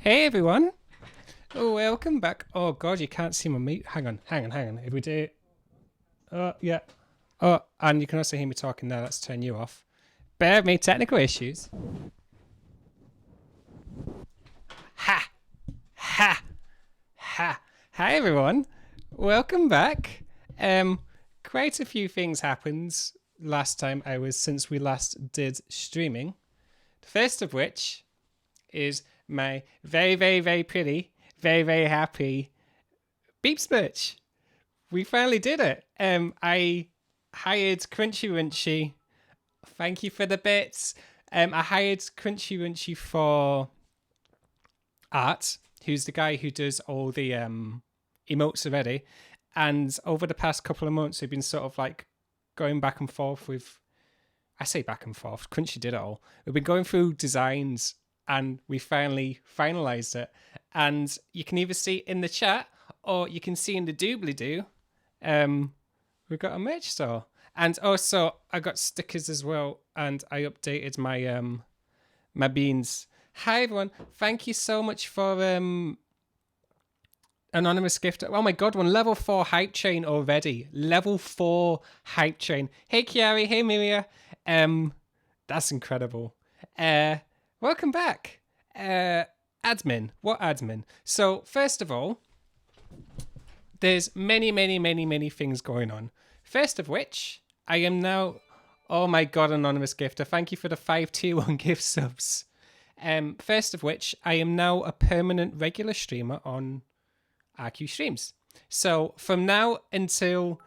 Hey everyone, welcome back. Oh god, you can't see my meat. Hang on. If we do, yeah. Oh, and you can also hear me talking now. Let's turn you off. Bear with me, technical issues. Ha, ha, ha. Hi everyone, welcome back. Quite a few things happened last time since we last did streaming. The first of which is my very, very, very pretty, very, very happy Beeps merch. We finally did it. I hired Crunchy Runchy. Thank you for the bits. I hired Crunchy Runchy for art, who's the guy who does all the emotes already. And over the past couple of months, we've been sort of like going back and forth with. I say back and forth. Crunchy did it all. We've been going through designs, and we finally finalized it. And you can either see in the chat or you can see in the doobly doo. We've got a merch store, and also I got stickers as well, and I updated my beans. Hi everyone, thank you so much for anonymous gift. Oh my god, one level 4 hype chain already. Level 4 hype chain. Hey Kiari, hey Miria. That's incredible. Welcome back. Admin. What admin? So first of all, there's many things going on. First of which, I am now. Oh my god, anonymous gifter! Thank you for the 5 tier 1 gift subs. First of which, I am now a permanent regular streamer on RQ Streams. So from now until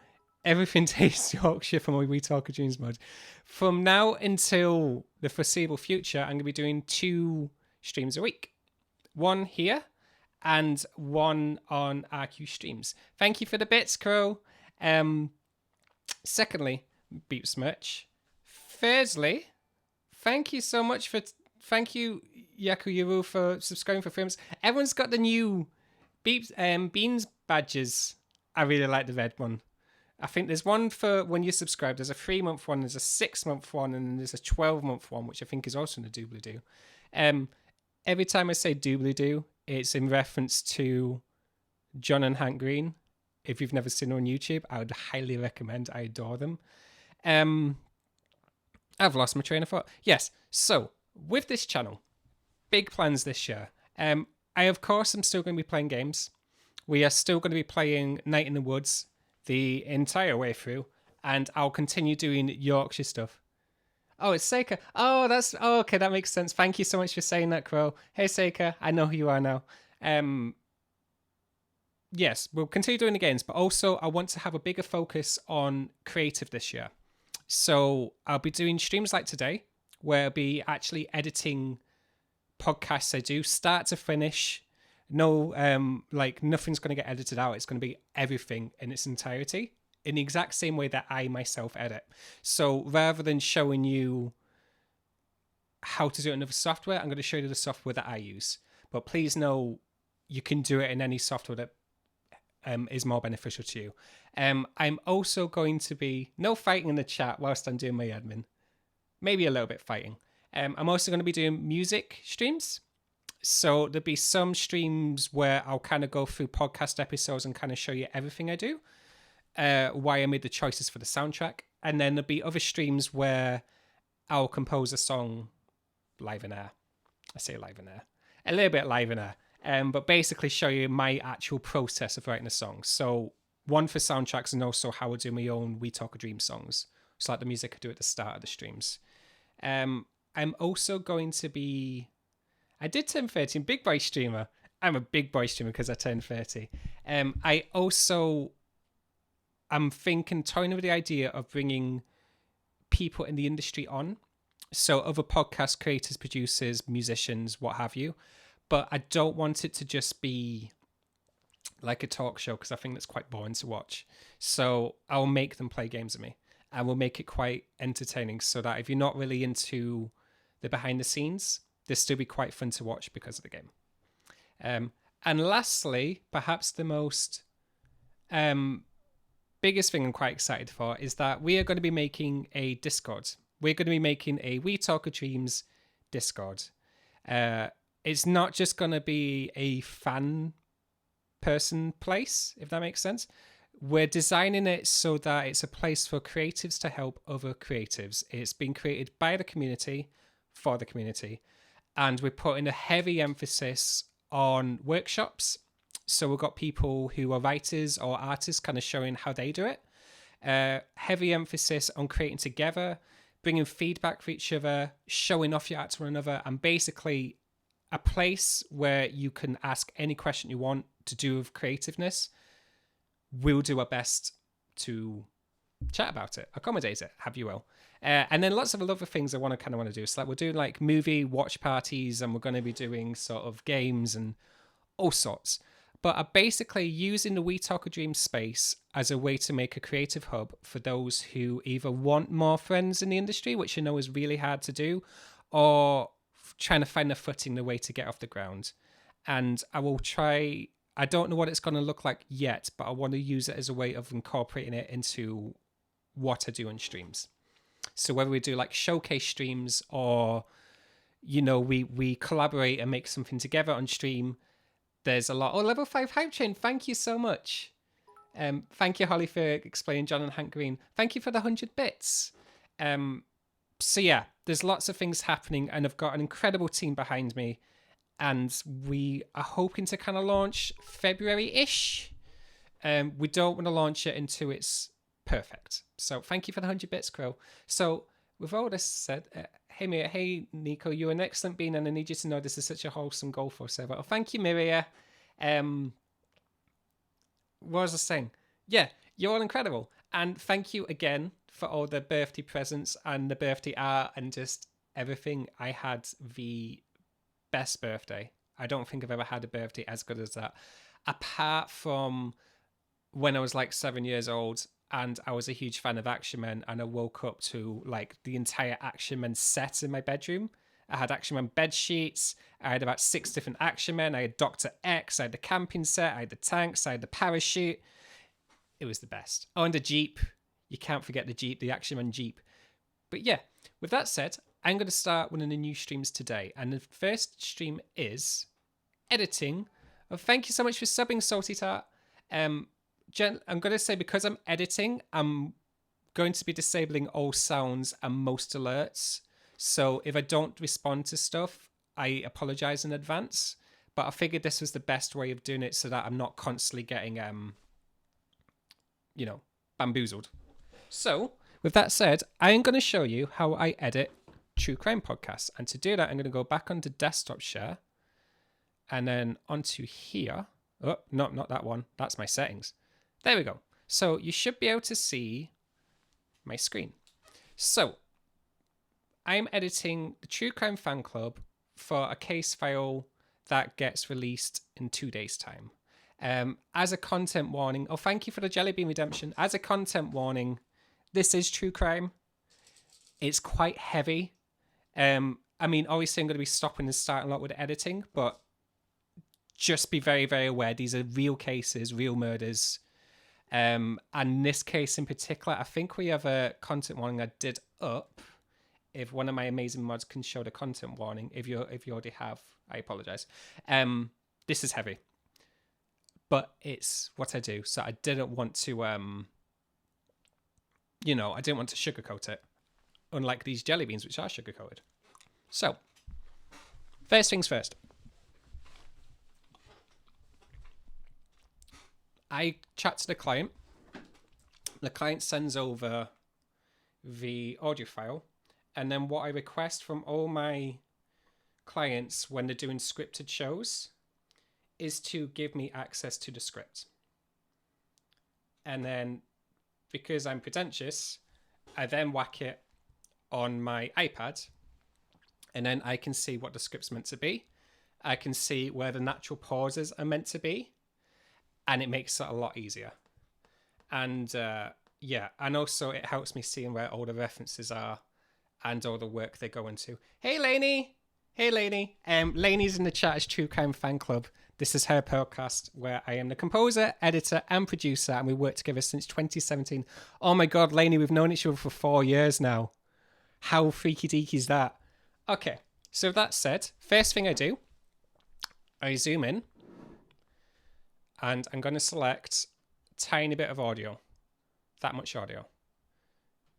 everything tastes Yorkshire from my We Talk of Dreams mod, from now until the foreseeable future, I'm going to be doing 2 streams a week. One here and one on RQ Streams. Thank you for the bits, Crow. Secondly, Beeps merch. Thirdly, thank you so much for. Thank you, Yakuyuru, for subscribing for films. Everyone's got the new Beans badges. I really like the red one. I think there's one for when you subscribe. There's a 3-month one, there's a 6-month one, and then there's a 12-month one, which I think is also in the doobly doo. Every time I say doobly doo, it's in reference to John and Hank Green. If you've never seen them on YouTube, I would highly recommend. I adore them. I've lost my train of thought. Yes, so with this channel, big plans this year. I, of course, am still going to be playing games. We are still going to be playing Night in the Woods the entire way through, and I'll continue doing Yorkshire stuff. Oh, it's Seika. Oh, that's okay. That makes sense. Thank you so much for saying that, Crow. Hey, Seika. I know who you are now. Yes, we'll continue doing the games, but also I want to have a bigger focus on creative this year. So I'll be doing streams like today, where I'll be actually editing podcasts I do, start to finish. No, nothing's going to get edited out. It's going to be everything in its entirety, in the exact same way that I myself edit. So rather than showing you how to do it in other software, I'm going to show you the software that I use. But please know you can do it in any software that is more beneficial to you. I'm also going to be no fighting in the chat whilst I'm doing my admin. Maybe a little bit fighting. I'm also going to be doing music streams. So there'll be some streams where I'll kind of go through podcast episodes and kind of show you everything I do, why I made the choices for the soundtrack. And then there'll be other streams where I'll compose a song live in air. I say live in air. A little bit live in air. But basically show you my actual process of writing a song. So one for soundtracks and also how I do my own We Talk of Dreams songs. It's like the music I do at the start of the streams. I'm also going to be... I did turn 30, big boy streamer. I'm a big boy streamer because I turned 30. I'm toying with the idea of bringing people in the industry on. So other podcast creators, producers, musicians, what have you. But I don't want it to just be like a talk show because I think that's quite boring to watch. So I'll make them play games with me. And we'll make it quite entertaining so that if you're not really into the behind the scenes, this still be quite fun to watch because of the game. And lastly, perhaps the most biggest thing I'm quite excited for is that we are going to be making a Discord. We're going to be making a We Talk of Dreams Discord. it's not just going to be a fan person place, if that makes sense. We're designing it so that it's a place for creatives to help other creatives. It's been created by the community for the community. And we're putting a heavy emphasis on workshops. So we've got people who are writers or artists kind of showing how they do it. Heavy emphasis on creating together, bringing feedback for each other, showing off your art to one another, and basically a place where you can ask any question you want to do with creativeness. We'll do our best to chat about it, accommodate it, have you will. And then lots of other things I want to do. So like we're doing like movie watch parties, and we're going to be doing sort of games and all sorts. But I'm basically using the We Talk a Dream space as a way to make a creative hub for those who either want more friends in the industry, which I know is really hard to do, or trying to find a footing, the way to get off the ground. And I will try, I don't know what it's going to look like yet, but I want to use it as a way of incorporating it into what I do on streams. So whether we do like showcase streams or, you know, we collaborate and make something together on stream, there's a lot. Oh, level 5 hype chain. Thank you so much. Thank you, Holly, for explaining John and Hank Green. Thank you for the 100 bits. So yeah, there's lots of things happening, and I've got an incredible team behind me, and we are hoping to kind of launch February-ish. We don't want to launch it until it's perfect. So thank you for the 100 bits, Crow. So with all this said, hey Miria, hey Nico, you're an excellent being, and I need you to know this is such a wholesome goal for server. Oh, thank you, Miria. What was I saying? Yeah, you're all incredible. And thank you again for all the birthday presents and the birthday art and just everything. I had the best birthday. I don't think I've ever had a birthday as good as that. Apart from when I was like 7 years old and I was a huge fan of Action Men, and I woke up to like the entire Action Men set in my bedroom. I had Action Man bed sheets. I had about 6 different Action Men. I had Dr. X. I had the camping set. I had the tanks. I had the parachute. It was the best. Oh, and the Jeep. You can't forget the Jeep, the Action Man Jeep. But yeah, with that said, I'm going to start one of the new streams today. And the first stream is editing. Oh, thank you so much for subbing, Salty Tart. Jen, I'm going to say, because I'm editing, I'm going to be disabling all sounds and most alerts. So if I don't respond to stuff, I apologize in advance. But I figured this was the best way of doing it so that I'm not constantly getting, bamboozled. So with that said, I am going to show you how I edit true crime podcasts. And to do that, I'm going to go back onto desktop share and then onto here. Oh, no, not that one. That's my settings. There we go. So you should be able to see my screen. So I'm editing the True Crime Fan Club for a case file that gets released in 2 days' time. As a content warning, oh, thank you for the Jelly Bean Redemption. As a content warning, this is true crime. It's quite heavy. Obviously I'm going to be stopping and starting a lot with the editing, but just be very, very aware. These are real cases, real murders. And this case in particular, I think we have a content warning I did up. If one of my amazing mods can show the content warning, if you already have, I apologize. This is heavy, but it's what I do. So I didn't want to, I didn't want to sugarcoat it, unlike these jelly beans, which are sugarcoated. So, first things first. I chat to the client. The client sends over the audio file. And then what I request from all my clients when they're doing scripted shows is to give me access to the script. And then, because I'm pretentious, I then whack it on my iPad. And then I can see what the script's meant to be. I can see where the natural pauses are meant to be. And it makes it a lot easier. And and also it helps me seeing where all the references are and all the work they go into. Hey, Lainey. Hey, Lainey. Lainey's in the chat as True Crime Fan Club. This is her podcast where I am the composer, editor, and producer, and we worked together since 2017. Oh my God, Lainey, we've known each other for 4 years now. How freaky deaky is that? Okay, so that said, first thing I do I zoom in and I'm going to select tiny bit of audio, that much audio.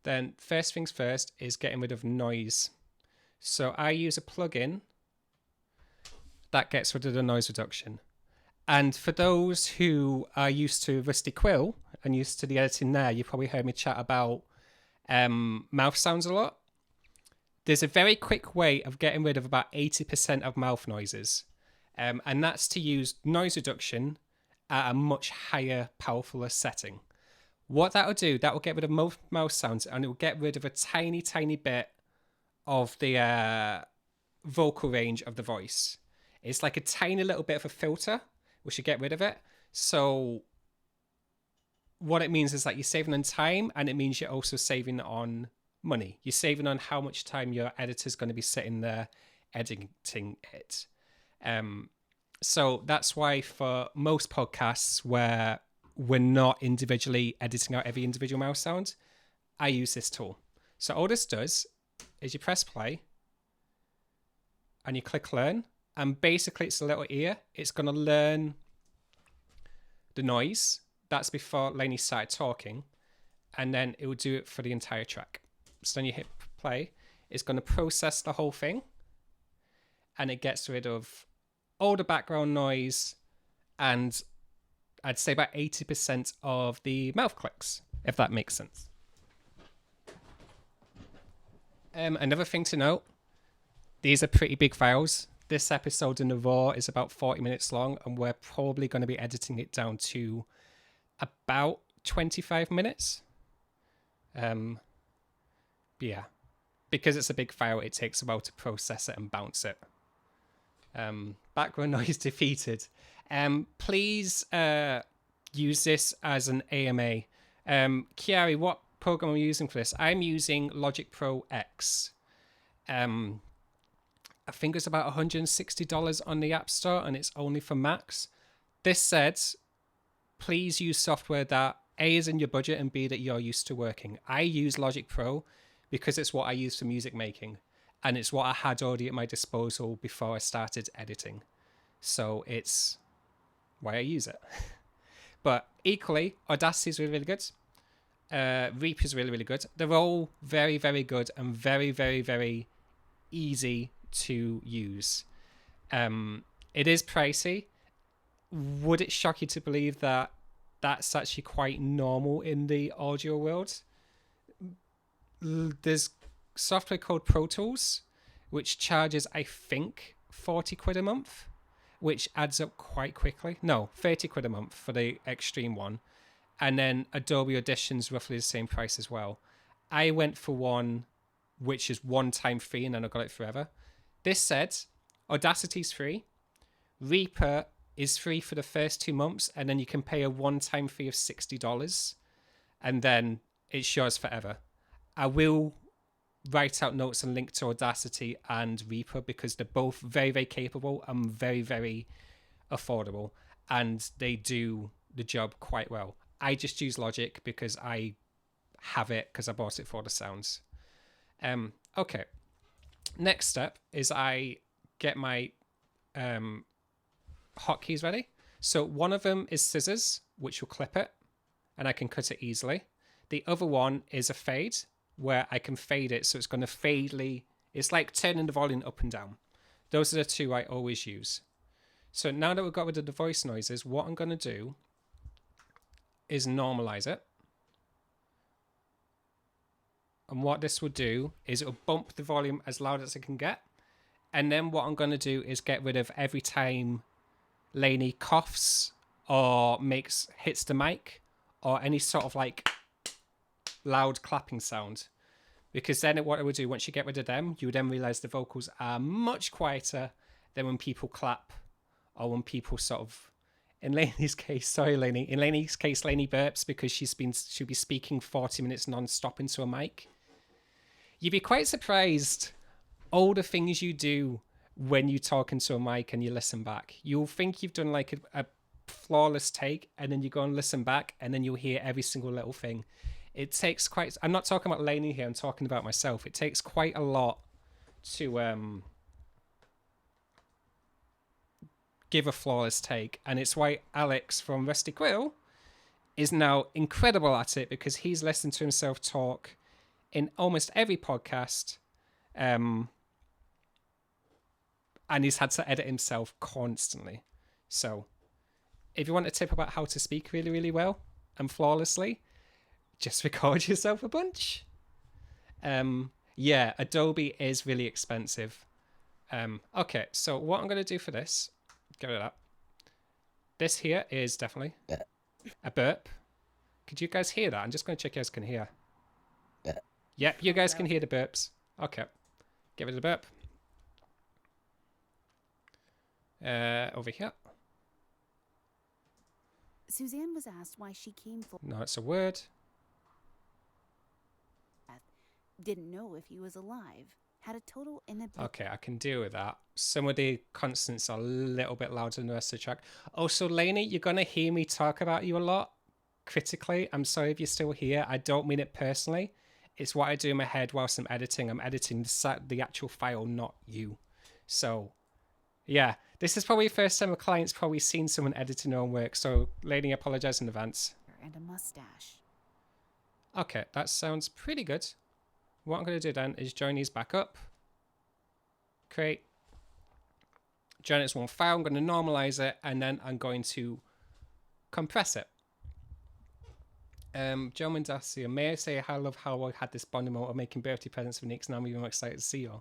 Then first things first is getting rid of noise. So I use a plugin that gets rid of the noise reduction. And for those who are used to Rusty Quill and used to the editing there, you probably heard me chat about mouth sounds a lot. There's a very quick way of getting rid of about 80% of mouth noises. And that's to use noise reduction at a much higher, powerful setting. What that'll do, that will get rid of most mouth sounds, and it will get rid of a tiny, tiny bit of the vocal range of the voice. It's like a tiny little bit of a filter, which should get rid of it. So what it means is that you're saving on time, and it means you're also saving on money. You're saving on how much time your editor's going to be sitting there editing it. So that's why for most podcasts where we're not individually editing out every individual mouse sound, I use this tool. So all this does is you press play and you click learn, and basically it's a little ear. It's going to learn the noise. That's before Lainey started talking, and then it will do it for the entire track. So then you hit play, it's going to process the whole thing, and it gets rid of all the background noise, and I'd say about 80% of the mouth clicks, if that makes sense. Another thing to note, these are pretty big files. This episode in the raw is about 40 minutes long, and we're probably going to be editing it down to about 25 minutes. Yeah, because it's a big file, it takes a while to process it and bounce it. Background noise defeated. Please use this as an AMA. Chiari, what program are you using for this? I'm using Logic Pro X. I think it's about $160 on the App Store, and it's only for Macs. This said, please use software that A, is in your budget, and B, that you're used to working. I use Logic Pro because it's what I use for music making, and it's what I had already at my disposal before I started editing. So it's why I use it. But equally, Audacity is really, really good. Reaper is really, really good. They're all very, very good and very, very, very easy to use. It is pricey. Would it shock you to believe that that's actually quite normal in the audio world? There's software called Pro Tools, which charges, I think, 40 quid a month, which adds up quite quickly. No, 30 quid a month for the extreme one. And then Adobe Audition's roughly the same price as well. I went for one which is one-time free, and then I got it forever. This said, Audacity's free. Reaper is free for the first 2 months, and then you can pay a one-time fee of $60, and then it's yours forever. I will write out notes and link to Audacity and Reaper because they're both very, very capable and very, very affordable, and they do the job quite well. I just use Logic because I have it because I bought it for the sounds. Okay. Next step is I get my hotkeys ready. So one of them is scissors, which will clip it, and I can cut it easily. The other one is a fade, where I can fade it, so it's going to fadely. It's like turning the volume up and down. Those are the two I always use. So now that we've got rid of the voice noises, what I'm going to do is normalize it. And what this will do is it will bump the volume as loud as it can get. And then what I'm going to do is get rid of every time Lainey coughs or hits the mic or any sort of like loud clapping sound. Because then what it would do, once you get rid of them, you would then realize the vocals are much quieter than when people clap or when people sort of, in Lainey's case, sorry Lainey, in Lainey's case, Lainey burps because she'll be speaking 40 minutes non-stop into a mic. You'd be quite surprised all the things you do when you talk into a mic and you listen back. You'll think you've done like a flawless take, and then you go and listen back, and then you'll hear every single little thing. It takes quite... I'm not talking about Lainey here, I'm talking about myself. It takes quite a lot to give a flawless take. And it's why Alex from Rusty Quill is now incredible at it, because he's listened to himself talk in almost every podcast. And he's had to edit himself constantly. So if you want a tip about how to speak really, really well and flawlessly, just record yourself a bunch. Yeah, Adobe is really expensive. Okay, so what I'm going to do for this, get rid of that. This here is definitely a burp. Could you guys hear that? I'm just going to check you guys can hear. Yep, you guys can hear the burps. Okay, give it a burp. Over here. Suzanne was asked why she came for. No, it's a word. Didn't know if he was alive. Had a total inability. Okay, I can deal with that. Some of the consonants are a little bit louder than the rest of the track. Also, Lainey, you're going to hear me talk about you a lot critically. I'm sorry if you're still here. I don't mean it personally. It's what I do in my head whilst I'm editing. I'm editing the actual file, not you. So, yeah, this is probably the first time a client's probably seen someone editing their own work. So, Lainey, I apologize in advance. And a mustache. Okay, that sounds pretty good. What I'm going to do then is join these back up. Create. Join it as one file. I'm going to normalize it, and then I'm going to compress it. Joe Mendassia, may I say I love how I had this bonding moment of making birthday presents for Nick, and I'm even more excited to see you.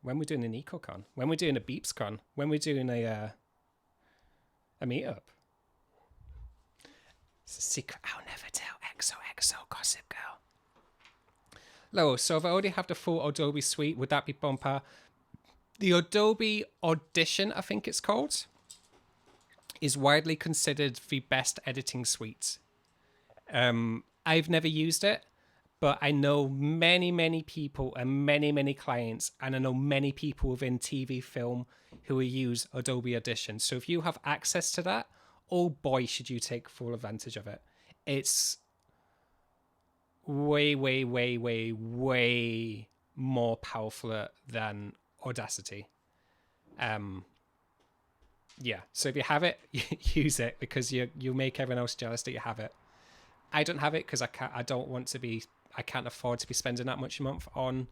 When we're doing an EcoCon, when we're doing a BeepsCon, when we're doing a meetup. It's a secret I'll never tell. XOXO Gossip Girl. Hello, so if I already have the full Adobe suite, would that be bumper? The Adobe Audition, I think it's called, is widely considered the best editing suite. I've never used it, but I know many people and many clients, and I know many people within TV, film who use Adobe Audition. So if you have access to that, oh boy, should you take full advantage of it. It's way more powerful than Audacity. Yeah, so if you have it, use it, because you make everyone else jealous that you have it. I don't have it because I can't afford to be spending that much a month on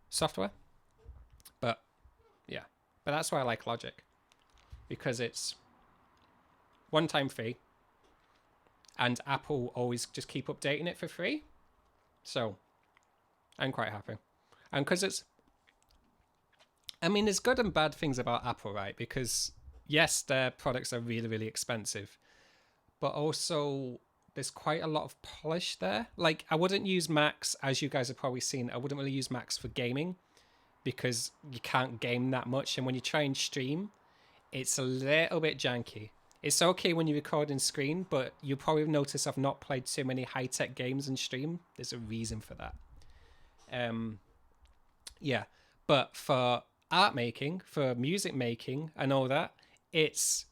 software. But yeah, but that's why I like Logic, because it's one-time fee, and Apple always just keep updating it for free. So I'm quite happy. And because there's good and bad things about Apple, right? Because yes, their products are really expensive, but also there's quite a lot of polish there. Like, I wouldn't use Macs, as you guys have probably seen. I wouldn't really use Macs for gaming, because you can't game that much. And when you try and stream, it's a little bit janky. It's okay when you record in screen, but you'll probably notice I've not played too many high-tech games in stream. There's a reason for that. Yeah, but for art making, for music making and all that, it's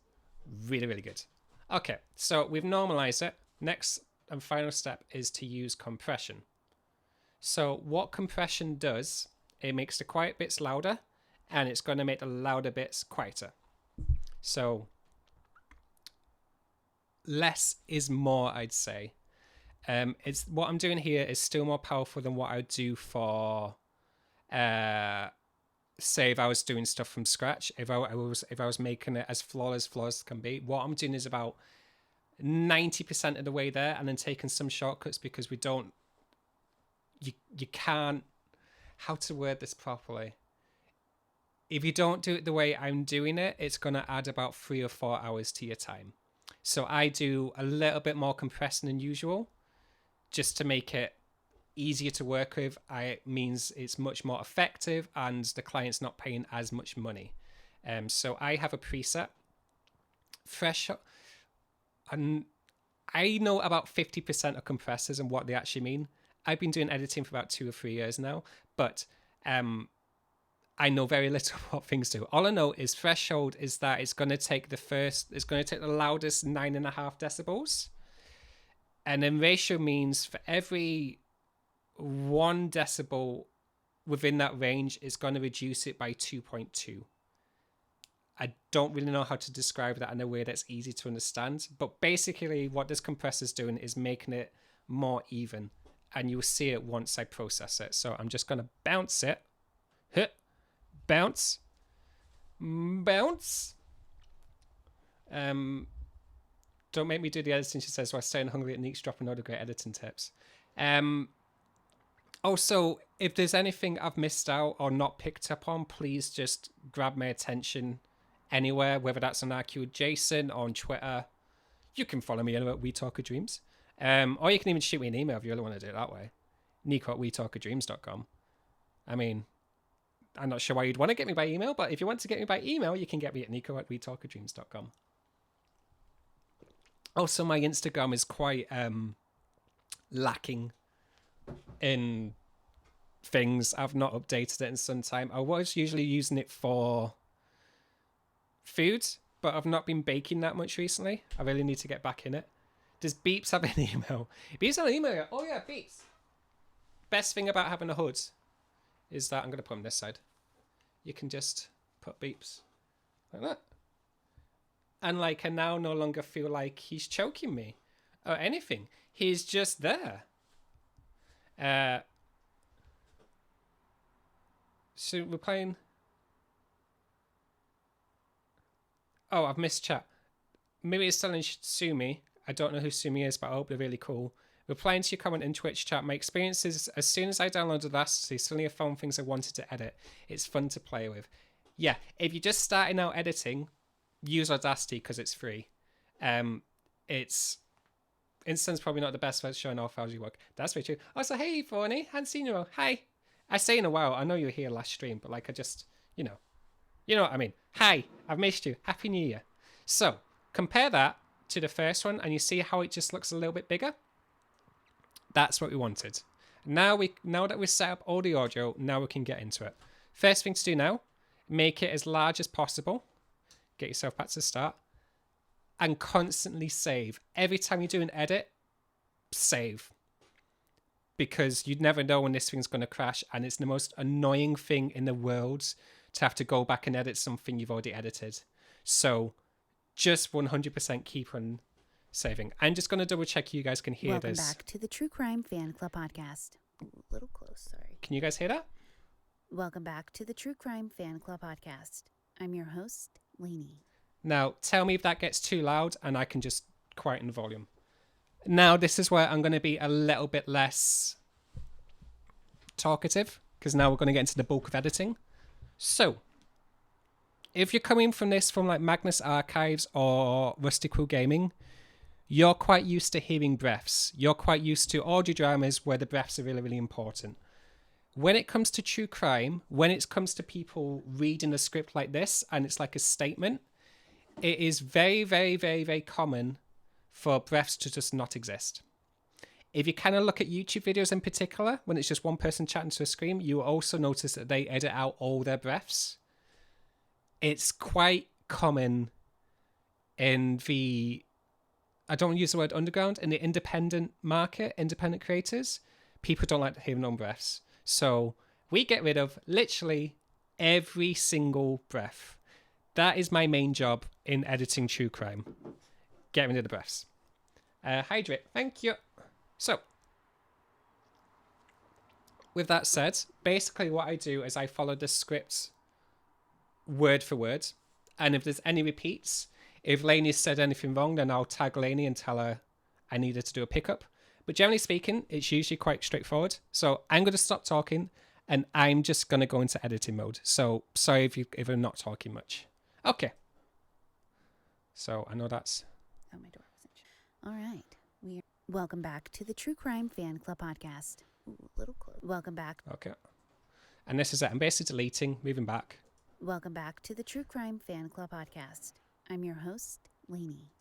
really good. Okay, so we've normalized it. Next and final step is to use compression. So what compression does, it makes the quiet bits louder, and it's going to make the louder bits quieter. So less is more, I'd say. It's what I'm doing here is still more powerful than what I would do for, say, if I was doing stuff from scratch. If I was making it as flawless can be. What I'm doing is about 90% of the way there, and then taking some shortcuts, because you can't, how to word this properly. If you don't do it the way I'm doing it, it's going to add about 3 or 4 hours to your time. So I do a little bit more compressing than usual, just to make it easier to work with. It means it's much more effective, and the client's not paying as much money. So I have a preset, and I know about 50% of compressors and what they actually mean. I've been doing editing for about 2 or 3 years now, but I know very little what things do. All I know is threshold is that it's going to take the loudest 9.5 decibels. And then ratio means for every 1 decibel within that range is going to reduce it by 2.2. I don't really know how to describe that in a way that's easy to understand. But basically, what this compressor's doing is making it more even. And you'll see it once I process it. So I'm just going to bounce it. Hit. Bounce. Bounce. Don't make me do the editing, she says, while staying hungry at Neek's dropping all the great editing tips. Also, if there's anything I've missed out or not picked up on, please just grab my attention anywhere, whether that's on RQ Jason or on Twitter. You can follow me anywhere at We Talk of Dreams. Or you can even shoot me an email if you really want to do it that way. Nico at wetalkofdreams.com. I mean, I'm not sure why you'd want to get me by email, but if you want to get me by email, you can get me at nico at wetalkofdreams.com. Also, my Instagram is quite lacking in things. I've not updated it in some time. I was usually using it for food, but I've not been baking that much recently. I really need to get back in it. Does Beeps have an email? Beeps have an email? Oh yeah, Beeps. Best thing about having a hood is that I'm going to put on this side. You can just put Beeps like that. And like, I now no longer feel like he's choking me or anything. He's just there. So we're playing. Oh, I've missed chat. Maybe it's telling Sumi. I don't know who Sumi is, but I hope they're really cool. Replying to your comment in Twitch chat, my experiences as soon as I downloaded Audacity, suddenly I found things I wanted to edit. It's fun to play with. Yeah, if you're just starting out editing, use Audacity because it's free. It's Instant's probably not the best for showing off how you work. That's very true. Also, hey, Thorny, hadn't seen you. Hi. I say in a while. I know you were here last stream, but like I just, you know what I mean. Hi, I've missed you. Happy New Year. So compare that to the first one, and you see how it just looks a little bit bigger. That's what we wanted. Now that we've set up all the audio, now we can get into it. First thing to do now, make it as large as possible. Get yourself back to the start. And constantly save. Every time you do an edit, save. Because you'd never know when this thing's going to crash. And it's the most annoying thing in the world to have to go back and edit something you've already edited. So just 100% keep on saving. I'm just going to double check you guys can hear this. Welcome back to the True Crime Fan Club podcast. Ooh, a little close, sorry. Can you guys hear that? Welcome back to the True Crime Fan Club podcast. I'm your host, Lainey. Now, tell me if that gets too loud and I can just quieten the volume. Now, this is where I'm going to be a little bit less talkative, because now we're going to get into the bulk of editing. So, if you're coming from this from like Magnus Archives or Rusty Quill Gaming, you're quite used to hearing breaths. You're quite used to audio dramas where the breaths are really, really important. When it comes to true crime, when it comes to people reading a script like this and it's like a statement, it is very, very, very, very common for breaths to just not exist. If you kind of look at YouTube videos in particular, when it's just one person chatting to a screen, you will also notice that they edit out all their breaths. It's quite common in the, I don't use the word underground, in the independent market, independent creators, people don't like hearing their own breaths. So we get rid of literally every single breath. That is my main job in editing true crime. Get rid of the breaths. Hydrate. Thank you. So, with that said, basically what I do is I follow the script word for word. And if there's any repeats, if Lainey said anything wrong, then I'll tag Lainey and tell her I needed to do a pickup. But generally speaking, it's usually quite straightforward. So I'm going to stop talking and I'm just going to go into editing mode. So sorry if I'm not talking much. Okay. So I know that's... Oh, my door wasn't shut. All right. Welcome back to the True Crime Fan Club podcast. Ooh, a little close. Welcome back. Okay. And this is it. I'm basically deleting, moving back. Welcome back to the True Crime Fan Club podcast. I'm your host, Lainey.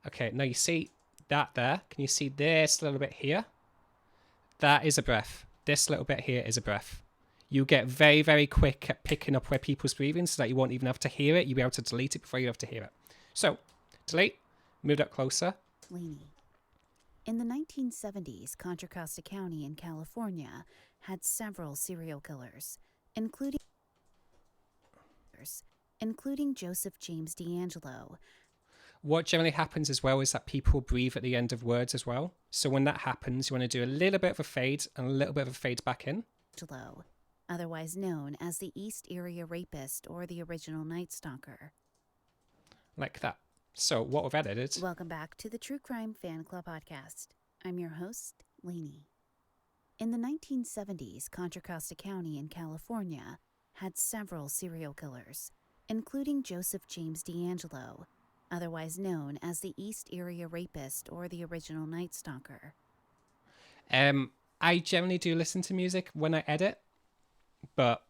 Okay, now you see that there. Can you see this little bit here? That is a breath. This little bit here is a breath. You get very, very quick at picking up where people's breathing so that you won't even have to hear it. You'll be able to delete it before you have to hear it. So, delete. Move that closer. Lainey. In the 1970s, Contra Costa County in California had several serial killers, including including Joseph James D'Angelo. What generally happens as well is that people breathe at the end of words as well. So when that happens, you want to do a little bit of a fade and a little bit of a fade back in. D'Angelo, otherwise known as the East Area Rapist or the original Night Stalker. Like that. So what we've edited. Welcome back to the True Crime Fan Club podcast. I'm your host, Lainey. In the 1970s, Contra Costa County in California had several serial killers, including Joseph James D'Angelo, otherwise known as the East Area Rapist or the original Night Stalker. I generally do listen to music when I edit, but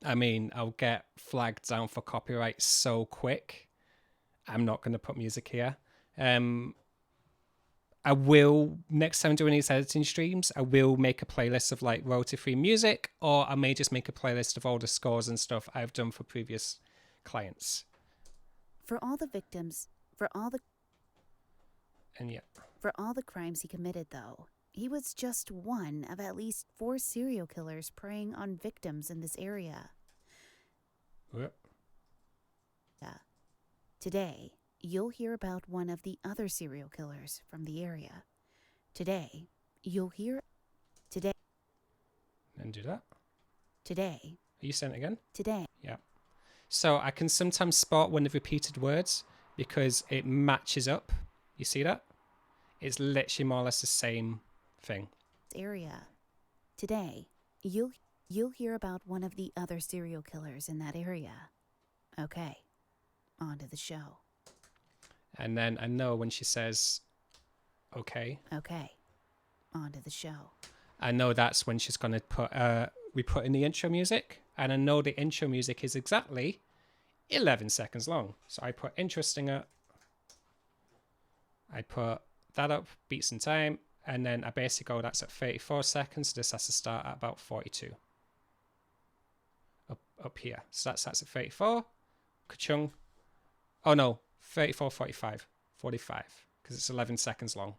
I mean, I'll get flagged down for copyright so quick. I'm not going to put music here. I will, next time doing these editing streams, I will make a playlist of like royalty-free music, or I may just make a playlist of all the scores and stuff I've done for previous clients. For all the crimes he committed, though, he was just one of at least 4 serial killers preying on victims in this area. Yep. Today, you'll hear about one of the other serial killers from the area. Today. And do that. Today. Are you saying it again? Today. Yeah. So I can sometimes spot one of the repeated words because it matches up. You see that? It's literally more or less the same thing. Area. Today, you'll hear about one of the other serial killers in that area. Okay. On to the show. And then I know when she says, okay. Okay. On to the show. I know that's when she's going to put, we put in the intro music. And I know the intro music is exactly 11 seconds long. So I put interesting up. I put that up, beats in time. And then I basically go, that's at 34 seconds. So this has to start at about 42. Up here. So that starts at 34. Ka-chung. Oh no, 34, 45. 45. Because it's 11 seconds long.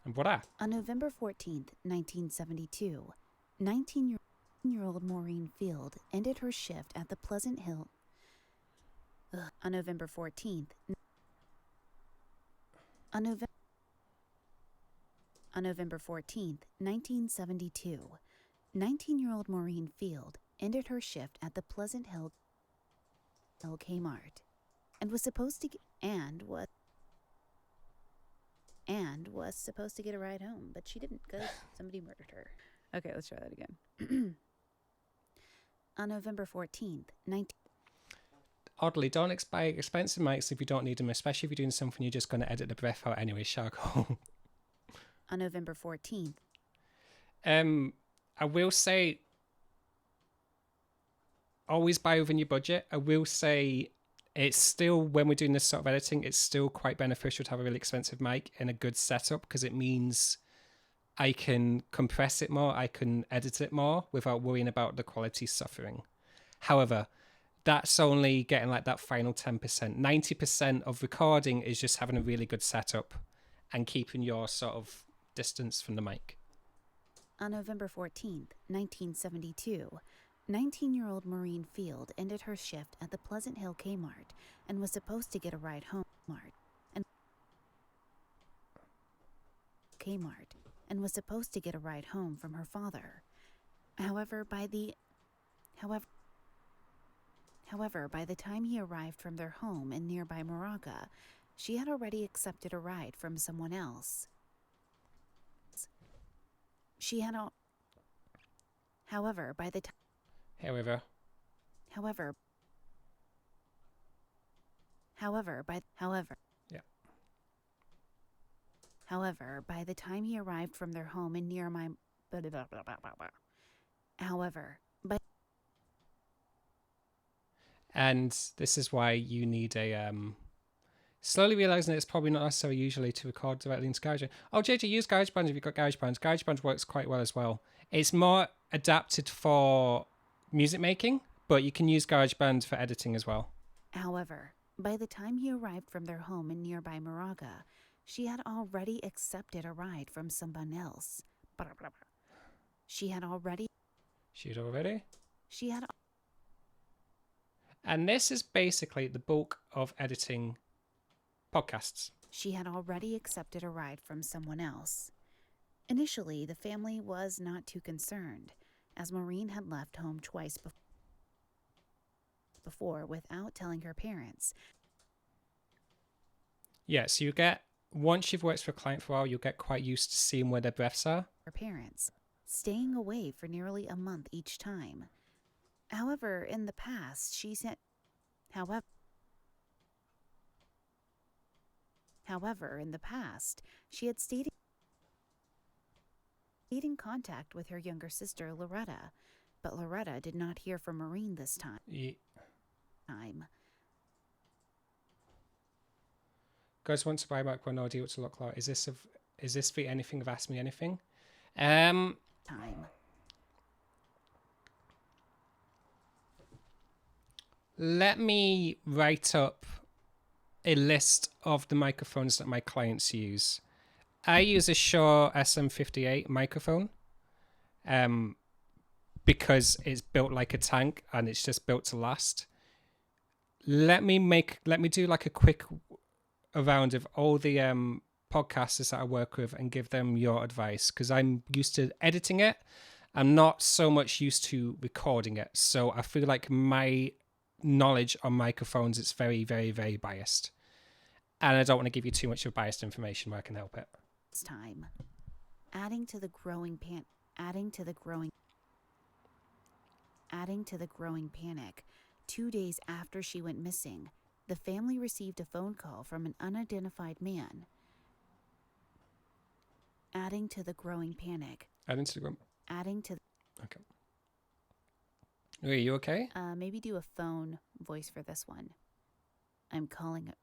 And voila. On November 14th, 1972, 19-year-old Maureen Field ended her shift at the Pleasant Hill. On November 14th, 1972, 19-year-old Maureen Field ended her shift at the Pleasant Hill Kmart and was supposed to get a ride home, but she didn't because somebody murdered her. Okay, let's try that again. On November 14th, Oddly, don't buy expensive mics if you don't need them, especially if you're doing something you're just going to edit the breath out anyway, Sharko. On November 14th. I will say, always buy within your budget. I will say, it's still, when we're doing this sort of editing, it's still quite beneficial to have a really expensive mic and a good setup because it means I can compress it more, I can edit it more without worrying about the quality suffering. However, that's only getting like that final 10%. 90% of recording is just having a really good setup and keeping your sort of distance from the mic. On November 14th, 1972, 19-year-old Maureen Field ended her shift at the Pleasant Hill Kmart and was supposed to get a ride home. From her father. However, by the time he arrived from their home in nearby Moraga, she had already accepted a ride from someone else. However, by the time he arrived from their home in nearby And this is why you need a slowly realizing it's probably not necessary usually to record directly into GarageBand. Oh, JJ, use GarageBand if you've got GarageBand. GarageBand works quite well as well. It's more adapted for music making, but you can use GarageBand for editing as well. However, by the time he arrived from their home in nearby Moraga, she had already accepted a ride from someone else. She had already And this is basically the bulk of editing podcasts. She had already accepted a ride from someone else. Initially, the family was not too concerned, as Maureen had left home twice before without telling her parents. Yeah, so you get, once you've worked for a client for a while, you'll get quite used to seeing where their breaths are. Her parents, staying away for nearly a month each time. However, in the past, she said. However, in the past, she had stayed in contact with her younger sister, Loretta, but Loretta did not hear from Maureen this time. Guys want to buy back one idea what to look like. Is this the anything of Ask Me Anything? Time. Let me write up a list of the microphones that my clients use. I use a Shure SM58 microphone because it's built like a tank and it's just built to last. Let me do like a quick round of all the podcasters that I work with and give them your advice, because I'm used to editing it. I'm not so much used to recording it. So I feel like my knowledge on microphones is very, very, very biased. And I don't want to give you too much of biased information where I can help it. It's time. Adding to the growing panic, 2 days after she went missing, the family received a phone call from an unidentified man. Adding to the growing panic. Okay. Are you okay? Maybe do a phone voice for this one. I'm calling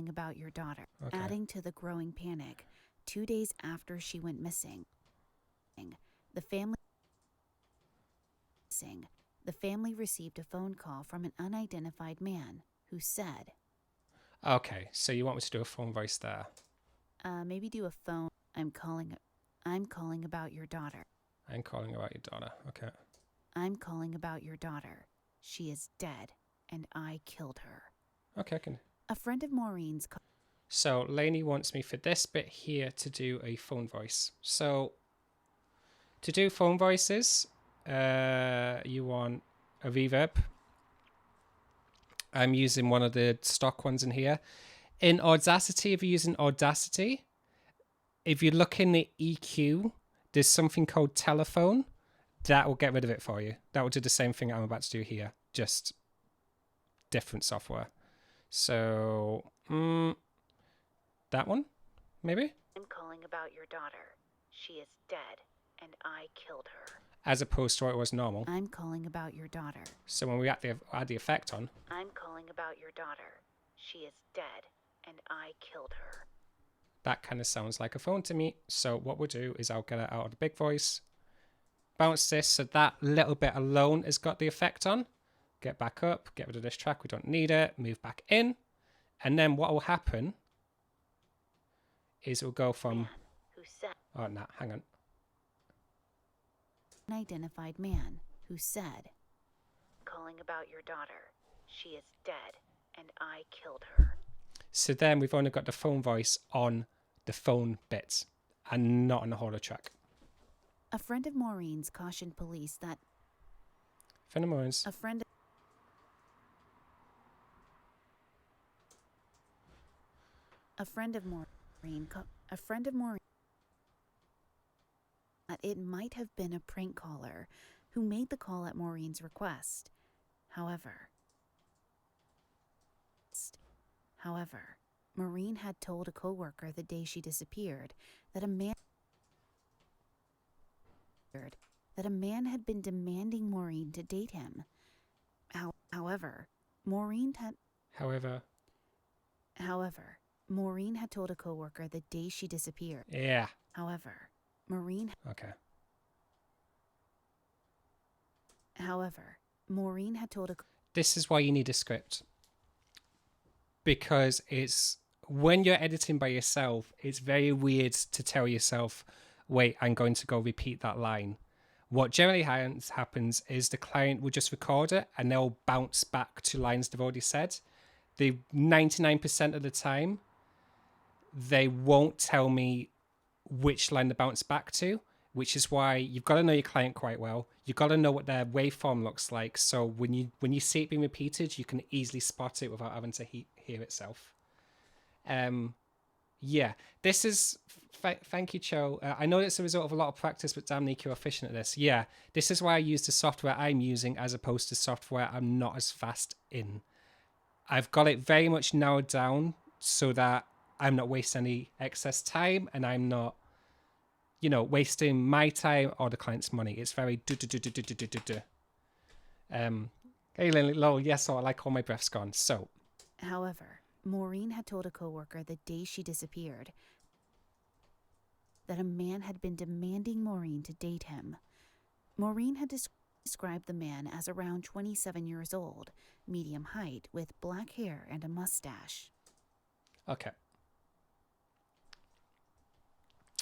about your daughter. Okay. Adding to the growing panic, 2 days after she went missing, the family received a phone call from an unidentified man who said. Okay, so you want me to do a phone voice there? Maybe do a phone. I'm calling about your daughter. I'm calling about your daughter. Okay. I'm calling about your daughter. She is dead, and I killed her. Okay, I can. A friend of Maureen's. So Lainey wants me for this bit here to do a phone voice. So to do phone voices, you want a reverb. I'm using one of the stock ones in here. In Audacity, if you're using Audacity, if you look in the EQ, there's something called telephone. That will get rid of it for you. That will do the same thing I'm about to do here, just different software. So, that one, maybe? I'm calling about your daughter. She is dead, and I killed her. As opposed to what it was normal. I'm calling about your daughter. So when we add the effect on. I'm calling about your daughter. She is dead, and I killed her. That kind of sounds like a phone to me. So what we'll do is I'll get it out of the big voice. Bounce this so that little bit alone has got the effect on. Get back up, get rid of this track, we don't need it, move back in. And then what will happen is it will go from... Oh, no, hang on. An identified man who said, calling about your daughter. She is dead, and I killed her. So then we've only got the phone voice on the phone bits and not on the whole of the track. A friend of Maureen's cautioned police that... A friend of Maureen that it might have been a prank caller who made the call at Maureen's request. However, Maureen had told a coworker the day she disappeared that a man had been demanding Maureen to date him. However, Maureen had told a coworker the day she disappeared. Yeah. However, Maureen had told a... This is why you need a script. Because it's... When you're editing by yourself, it's very weird to tell yourself, wait, I'm going to go repeat that line. What generally happens is the client will just record it and they'll bounce back to lines they've already said. The 99% of the time, they won't tell me which line to bounce back to, which is why you've got to know your client quite well. You've got to know what their waveform looks like. So when you see it being repeated, you can easily spot it without having to hear itself. Yeah, this is... thank you, Cho. I know it's a result of a lot of practice, but damn, Nick, you're efficient at this. Yeah, this is why I use the software I'm using as opposed to software I'm not as fast in. I've got it very much narrowed down so that I'm not wasting any excess time and I'm not, wasting my time or the client's money. It's very do. Hey, lol, yes, I like all my breath's gone. So, However, Maureen had told a coworker the day she disappeared that a man had been demanding Maureen to date him. Maureen had described the man as around 27 years old, medium height, with black hair and a mustache. Okay.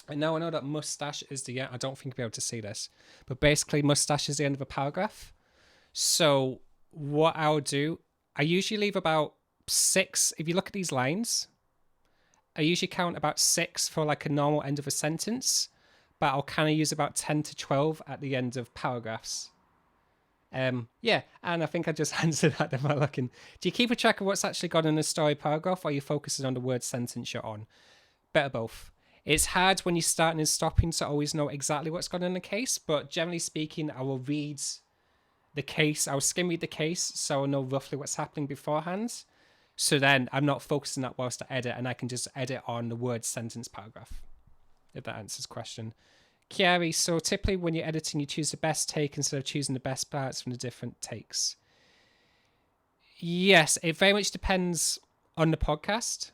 And now I know that mustache is the end. I don't think you'll be able to see this, but basically mustache is the end of a paragraph. So what I'll do, I usually leave about 6. If you look at these lines, I usually count about 6 for like a normal end of a sentence, but I'll kind of use about 10 to 12 at the end of paragraphs. Yeah, and I think I just answered that by looking. Do you keep a track of what's actually gone in a story paragraph, or are you focusing on the word sentence you're on? Better both. It's hard when you're starting and stopping to always know exactly what's gone in the case, but generally speaking, I will read the case. I'll skim read the case so I'll know roughly what's happening beforehand. So then I'm not focusing that whilst I edit, and I can just edit on the word sentence paragraph, if that answers the question. Chiari, so typically when you're editing, you choose the best take instead of choosing the best parts from the different takes. Yes, it very much depends on the podcast.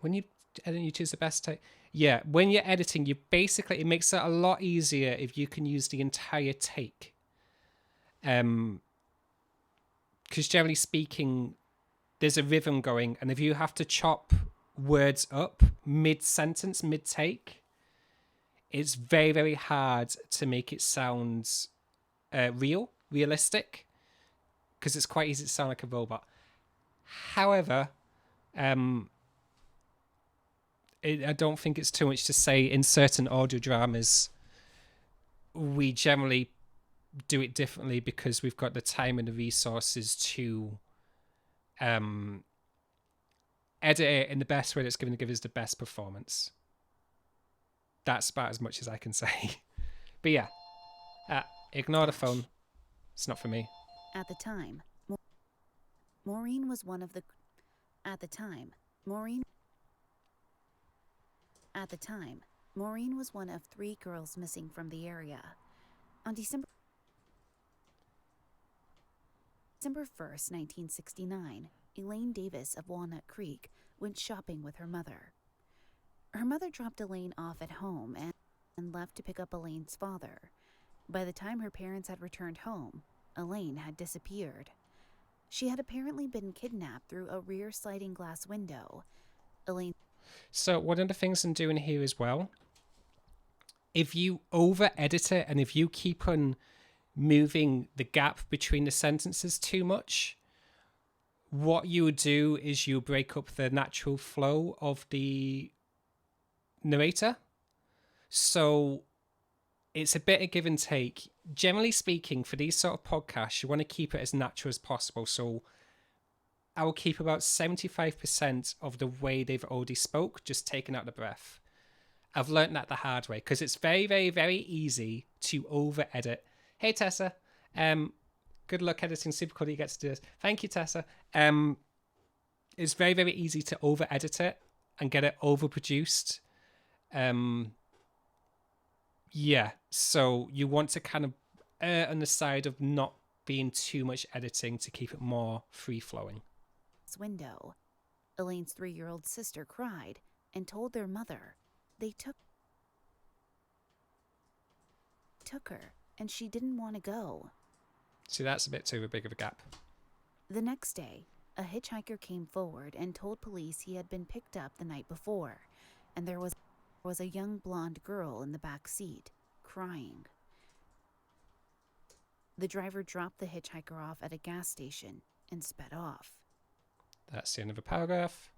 When you edit, you choose the best take. Yeah, when you're editing, it makes it a lot easier if you can use the entire take. Because generally speaking, there's a rhythm going, and if you have to chop words up mid-sentence, mid-take, it's very, very hard to make it sound realistic, because it's quite easy to sound like a robot. However, I don't think it's too much to say in certain audio dramas, we generally do it differently because we've got the time and the resources to edit it in the best way that's going to give us the best performance. That's about as much as I can say. But yeah, ignore the phone. It's not for me. At the time, Maureen was one of the... Maureen was one of 3 girls missing from the area. On December 1st, 1969, Elaine Davis of Walnut Creek went shopping with her mother. Her mother dropped Elaine off at home and left to pick up Elaine's father. By the time her parents had returned home, Elaine had disappeared. She had apparently been kidnapped through a rear sliding glass window. Elaine... So one of the things I'm doing here as well, if you over-edit it and if you keep on moving the gap between the sentences too much, what you would do is you break up the natural flow of the narrator. So it's a bit of give and take. Generally speaking, for these sort of podcasts, you want to keep it as natural as possible. So I will keep about 75% of the way they've already spoke, just taking out the breath. I've learned that the hard way because it's very, very, very easy to over-edit. Hey, Tessa. Good luck editing. Super cool that you get to do this. Thank you, Tessa. It's very, very easy to over-edit it and get it overproduced. Yeah, so you want to kind of err on the side of not being too much editing to keep it more free-flowing. Window. Elaine's 3-year-old sister cried and told their mother. They took her, and she didn't want to go. See, that's a bit too big of a gap. The next day, a hitchhiker came forward and told police he had been picked up the night before, and there was a young blonde girl in the back seat, crying. The driver dropped the hitchhiker off at a gas station and sped off. That's the end of the paragraph.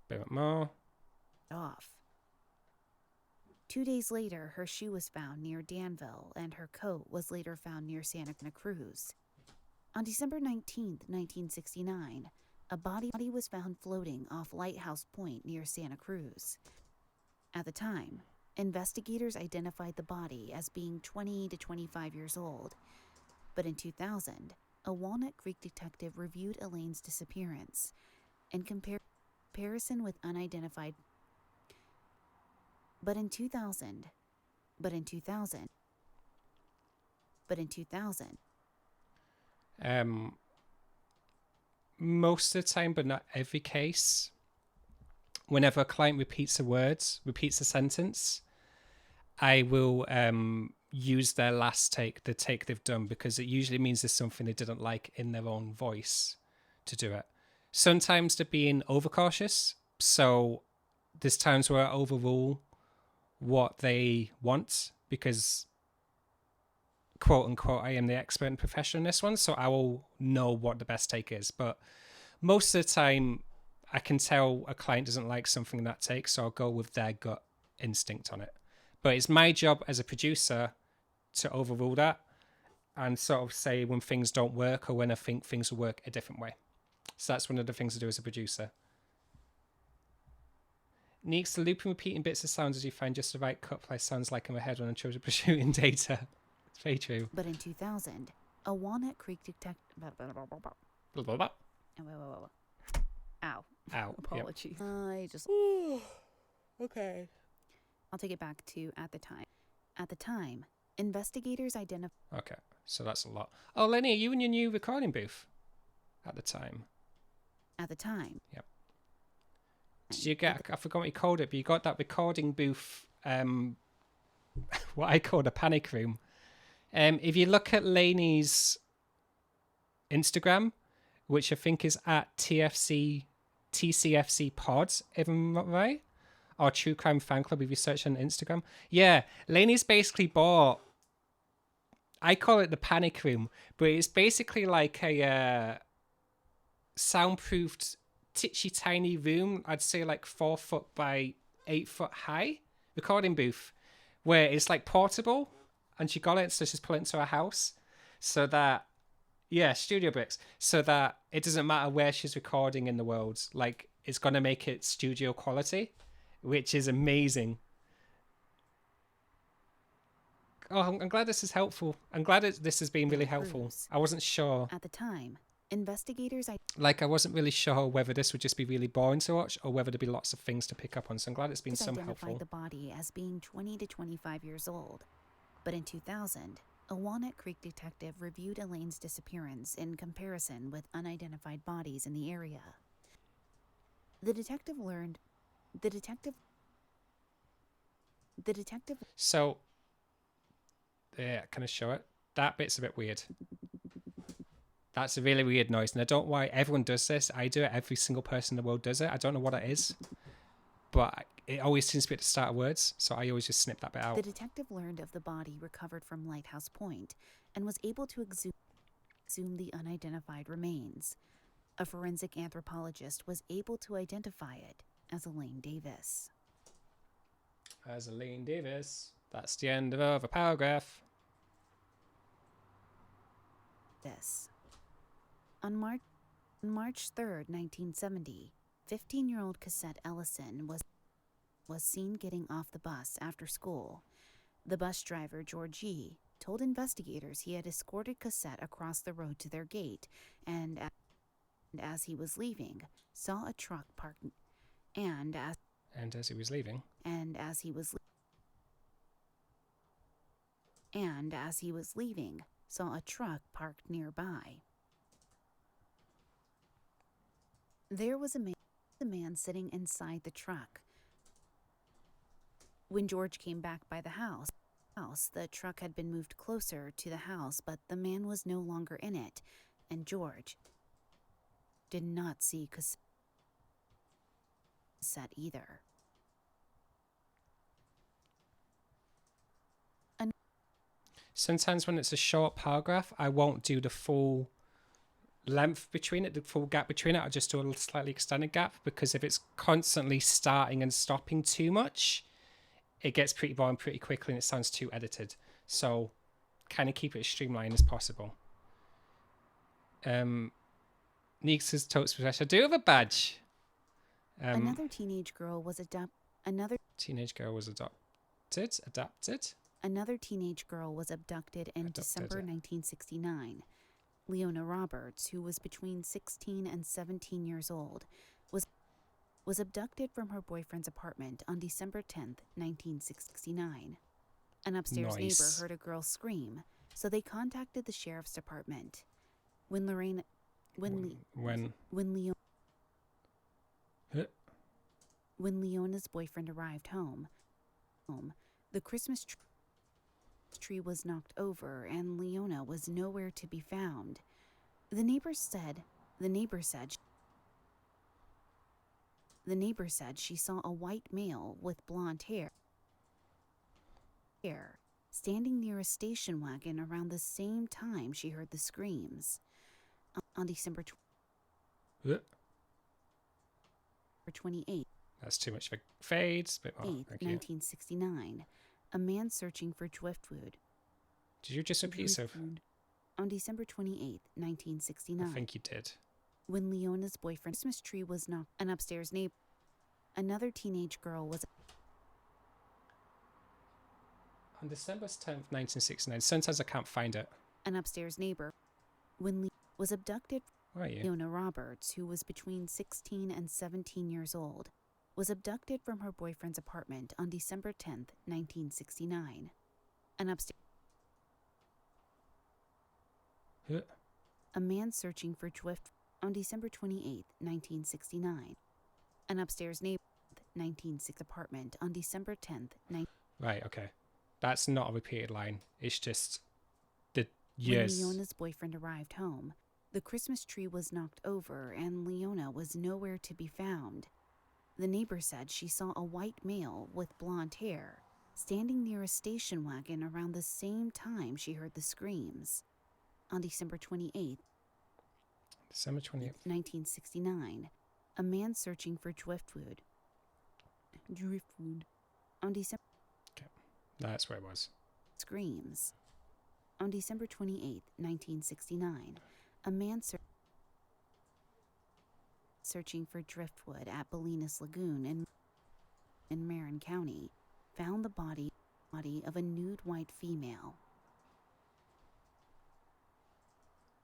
A bit more. Off. 2 days later, her shoe was found near Danville, and her coat was later found near Santa Cruz. On December 19th, 1969, a body was found floating off Lighthouse Point near Santa Cruz. At the time, investigators identified the body as being 20 to 25 years old, but in 2000, a Walnut Creek detective reviewed Elaine's disappearance and comparison with unidentified. But in 2000, most of the time, but not every case, whenever a client repeats a sentence, I will use their last take, the take they've done, because it usually means there's something they didn't like in their own voice to do it. Sometimes they're being overcautious, so there's times where I overrule what they want because, quote unquote, I am the expert and professional in this one, so I will know what the best take is. But most of the time, I can tell a client doesn't like something in that take, so I'll go with their gut instinct on it. But it's my job as a producer to overrule that and sort of say when things don't work or when I think things will work a different way. So that's one of the things I do as a producer. Neeks, the looping, repeating bits of sounds as you find just the right cut place sounds like I'm ahead when I'm children pursuing data. It's very true. But in 2000, a Walnut Creek detective. Blah, blah, blah. Ow. Ow. Apologies. Yep. I just. Okay. I'll take it back to at the time. At the time, investigators identified. Okay, so that's a lot. Oh, Lenny, are you in your new recording booth? At the time. At the time. Yep. Did you get, I forgot what you called it, but you got that recording booth, what I call a panic room. If you look at Lainey's Instagram, which I think is at TCFC Pod, if I'm not right, or True Crime Fan Club if you search on Instagram. Yeah, Lainey's basically bought, I call it the panic room, but it's basically like a soundproofed titchy tiny room, I'd say like 4 foot by 8 foot high recording booth where it's like portable, and she got it, so she's put it into her house so that, yeah, studio bricks, so that it doesn't matter where she's recording in the world, like it's gonna make it studio quality, which is amazing. Oh, I'm glad this is helpful. I'm glad this has been really helpful. I wasn't sure. At the time, investigators. I wasn't really sure whether this would just be really boring to watch or whether there'd be lots of things to pick up on. So I'm glad it's been some helpful. Identified the body as being 20 to 25 years old. But in 2000, a Walnut Creek detective reviewed Elaine's disappearance in comparison with unidentified bodies in the area. The detective. So, yeah, can I show it? That bit's a bit weird. That's a really weird noise, and I don't know why everyone does this. I do it. Every single person in the world does it. I don't know what it is, but it always seems to be at the start of words, so I always just snip that bit out. The detective learned of the body recovered from Lighthouse Point and was able to exhume the unidentified remains. A forensic anthropologist was able to identify it as Elaine Davis. As Elaine Davis. That's the end of a paragraph. This. On March 3rd, 1970, 15-year-old Cassette Ellison was seen getting off the bus after school. The bus driver, George G., told investigators he had escorted Cassette across the road to their gate, and as he was leaving, saw a truck parked. As he was leaving, saw a truck parked nearby. There was a man sitting inside the truck. When George came back by the house, the truck had been moved closer to the house, but the man was no longer in it, and George did not see Cassette either. Sometimes when it's a short paragraph, I won't do the full length between it, the full gap between it. I'll just do a slightly extended gap, because if it's constantly starting and stopping too much, it gets pretty boring pretty quickly and it sounds too edited. So kind of keep it as streamlined as possible. Neek says totes possession. I do have a badge. Another teenage girl was adopted. Teenage girl was adapted. Another teenage girl was abducted in December 1969. Leona Roberts, who was between 16 and 17 years old, was abducted from her boyfriend's apartment on December 10th, 1969. An upstairs neighbor heard a girl scream, so they contacted the sheriff's department. When Leona's boyfriend arrived home, the Christmas tree was knocked over and Leona was nowhere to be found. The neighbor said she saw a white male with blonde hair standing near a station wagon around the same time she heard the screams. On December 28th, that's too much of a fade. Bit more. 1969, a man searching for driftwood. Did you just repeat yourself? On December 28th, 1969. I think you did. When Leona's boyfriend's Christmas tree was knocked, an upstairs neighbor, another teenage girl was... On December 10th, 1969. Sometimes I can't find it. An upstairs neighbor, was abducted. Where are you? Leona Roberts, who was between 16 and 17 years old, was abducted from her boyfriend's apartment on December 10th, 1969. An upstairs... A man searching for drift on December 28th, 1969. An upstairs neighbor, 1960 apartment on December 10th, Right, okay. That's not a repeated line. It's just the years. When Leona's boyfriend arrived home, the Christmas tree was knocked over and Leona was nowhere to be found. The neighbor said she saw a white male with blonde hair standing near a station wagon around the same time she heard the screams. On December 28th, 1969, a man searching for driftwood. On December... Okay, that's where it was. Screams. On December 28th, 1969, a man searching for driftwood at Bolinas Lagoon in Marin County found the body of a nude white female.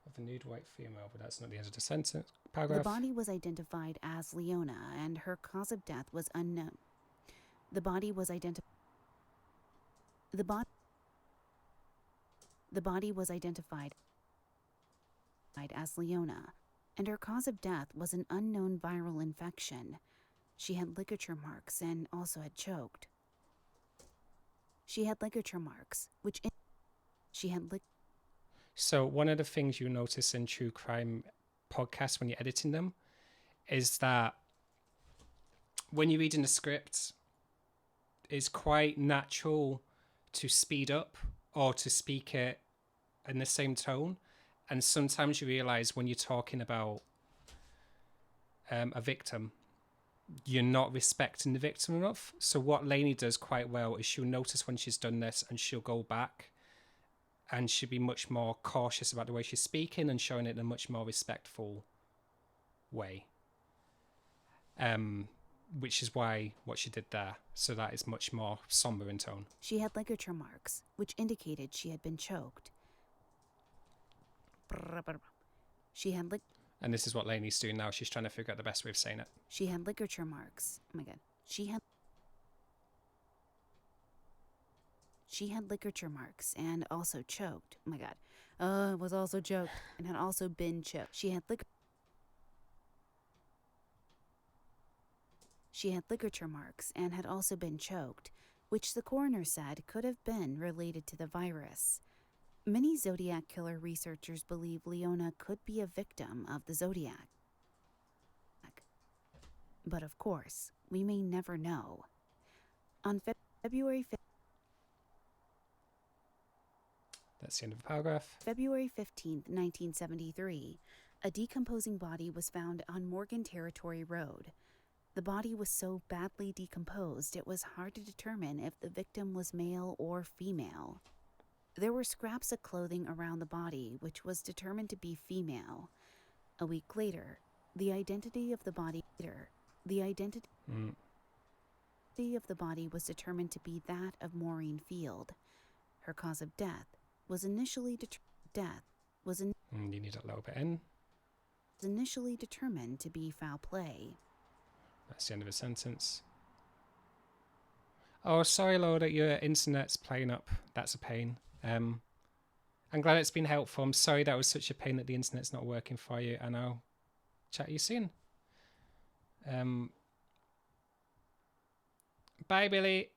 Of a nude white female, but that's not the end of the sentence. Paragraph. The body was identified as Leona, and her cause of death was unknown. The body was identified as Leona, and her cause of death was an unknown viral infection. She had ligature marks and also had choked. So one of the things you notice in true crime podcasts when you're editing them is that when you're reading the script, it's quite natural to speed up or to speak it in the same tone. And sometimes you realize when you're talking about a victim, you're not respecting the victim enough. So what Lainey does quite well is she'll notice when she's done this and she'll go back and she'll be much more cautious about the way she's speaking and showing it in a much more respectful way. Which is why what she did there. So that is much more somber in tone. She had ligature marks, which indicated she had been choked. And this is what Lainey's doing now. She's trying to figure out the best way of saying it. She had ligature marks. Oh my God. She had ligature marks and also choked. Oh my God. Was also choked and had also been choked. She had ligature marks and had also been choked, which the coroner said could have been related to the virus. Many Zodiac killer researchers believe Leona could be a victim of the Zodiac. But of course, we may never know. On February 5th... That's the end of the paragraph. February 15th, 1973, a decomposing body was found on Morgan Territory Road. The body was so badly decomposed it was hard to determine if the victim was male or female. There were scraps of clothing around the body, which was determined to be female. A week later, the identity of the body was determined to be that of Maureen Field. Her cause of death was initially You need a little bit in. initially determined to be foul play. That's the end of a sentence. Oh, sorry, Lord, that your internet's playing up. That's a pain. I'm glad it's been helpful. I'm sorry that was such a pain that the internet's not working for you, and I'll chat to you soon. Bye, Billy.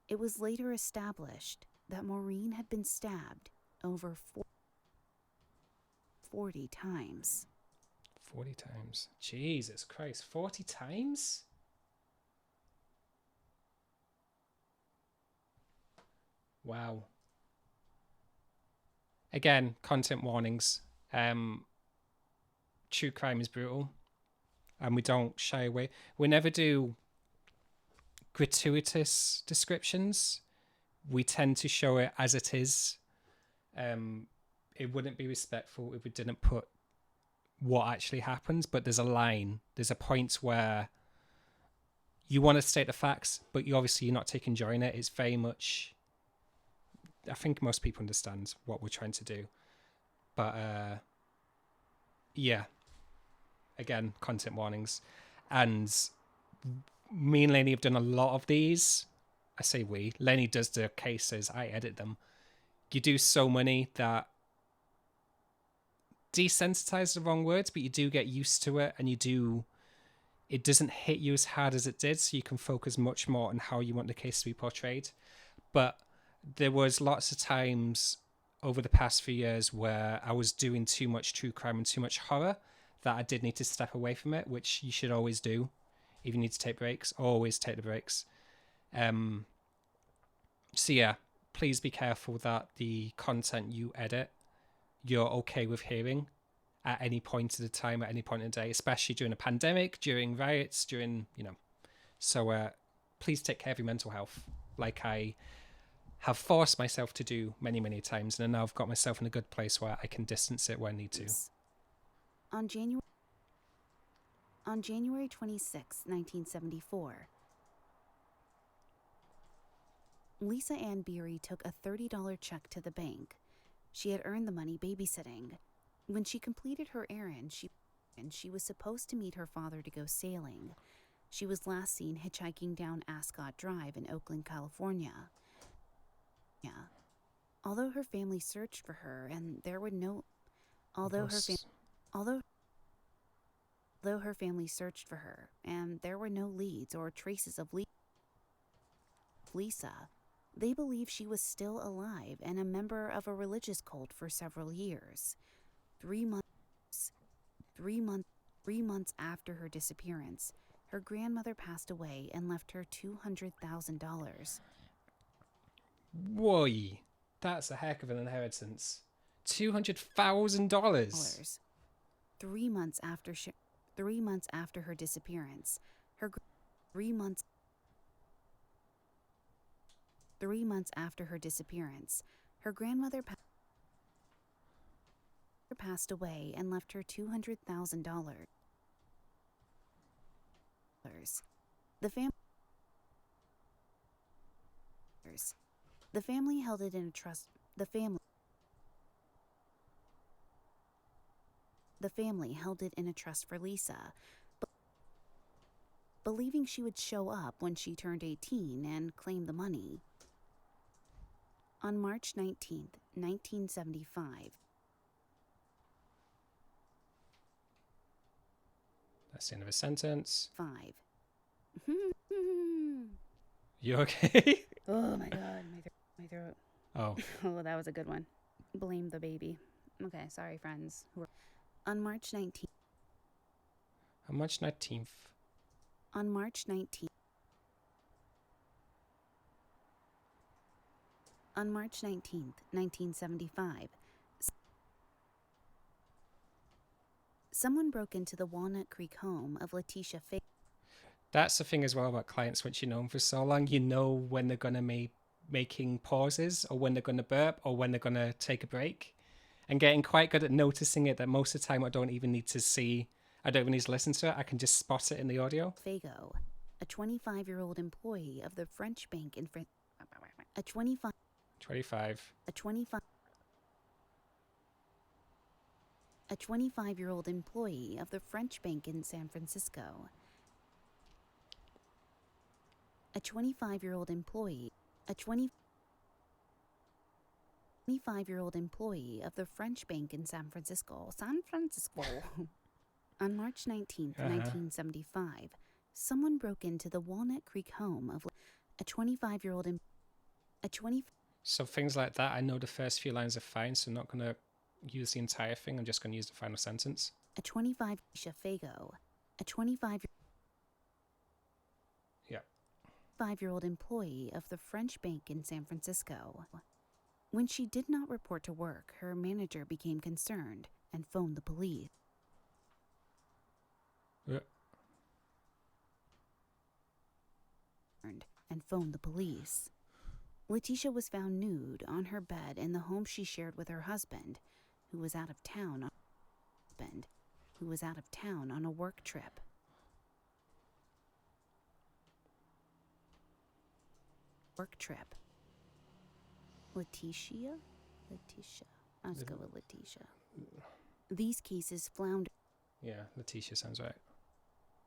It was later established that Maureen had been stabbed over 40 times. 40 times. Jesus Christ, 40 times? Wow. Again, content warnings. True crime is brutal, and we don't shy away. We never do gratuitous descriptions. We tend to show it as it is. It wouldn't be respectful if we didn't put what actually happens, but there's a line. There's a point where you want to state the facts, but you're not taking joy in it. It's very much... I think most people understand what we're trying to do. But, yeah. Again, content warnings. And me and Lenny have done a lot of these. I say we. Lenny does the cases. I edit them. You do so many that desensitize the wrong words, but you do get used to it, and it doesn't hit you as hard as it did, so you can focus much more on how you want the case to be portrayed. But there was lots of times over the past few years where I was doing too much true crime and too much horror that I did need to step away from it, which you should always do. If you need to take breaks, always take the breaks. So yeah, please be careful that the content you edit, you're okay with hearing at any point of the time, at any point in the day, especially during a pandemic, during riots, So please take care of your mental health, like I have forced myself to do many, many times, and now I've got myself in a good place where I can distance it where I need to. On January 26, 1974, Lisa Ann Beery took a $30 check to the bank. She had earned the money babysitting. When she completed her errand, she was supposed to meet her father to go sailing. She was last seen hitchhiking down Ascot Drive in Oakland, California. Although her family searched for her, and there were no leads or traces of Lisa, they believe she was still alive and a member of a religious cult for several years. 3 months after her disappearance, her grandmother passed away and left her $200,000. Whoa, that's a heck of an inheritance. $200,000. 3 months after her disappearance, her grandmother passed away and left her $200,000. The family held it in a trust. The family held it in a trust for Lisa, believing she would show up when she turned 18 and claim the money. On March 19th, 1975. That's the end of a sentence. 5. You okay? Oh my god, my throat. Oh. Oh, that was a good one. Blame the baby. Okay, sorry, friends. On March 19th. On March 19th. On March 19th. On March 19th, 1975, someone broke into the Walnut Creek home of Letitia Faye. That's the thing as well about clients. Once you know them for so long, you know when they're going to be making pauses, or when they're going to burp, or when they're going to take a break. And getting quite good at noticing it, that most of the time I don't even need to listen to it. I can just spot it in the audio. Fago, a 25-year-old employee of the French bank in a 25 a 25 a 25-year-old employee of the French bank in San Francisco. A 25-year-old employee a 25-year-old employee of the French bank in San Francisco. On March 19th, 1975, someone broke into the Walnut Creek home of a 25-year-old So things like that, I know the first few lines are fine, so I'm not going to use the entire thing. I'm just going to use the final sentence. A 25 Fago, a 25 Yeah. 5-year-old employee of the French bank in San Francisco. When she did not report to work, her manager became concerned and phoned the police. Yeah. Letitia was found nude on her bed in the home she shared with her husband, who was out of town on a work trip. Letitia? Let's go with Letitia. These cases flounder. Yeah, Letitia sounds right.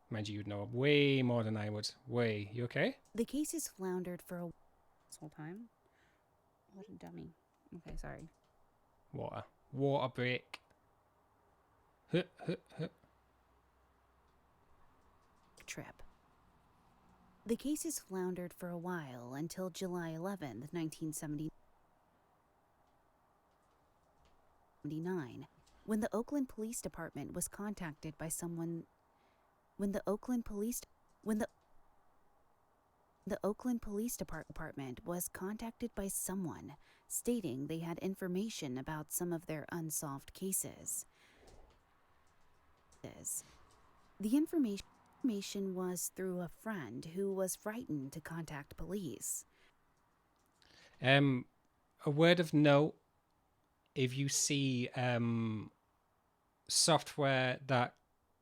Mind you, you'd know way more than I would. Way. You okay? The cases floundered for a whole time. What a dummy. Okay, sorry. Water break. Trip. The cases floundered for a while until July 11th, 1979, when the Oakland Police Department was contacted by someone. The Oakland Police Department was contacted by someone stating they had information about some of their unsolved cases. The information was through a friend who was frightened to contact police. A word of note: if you see software that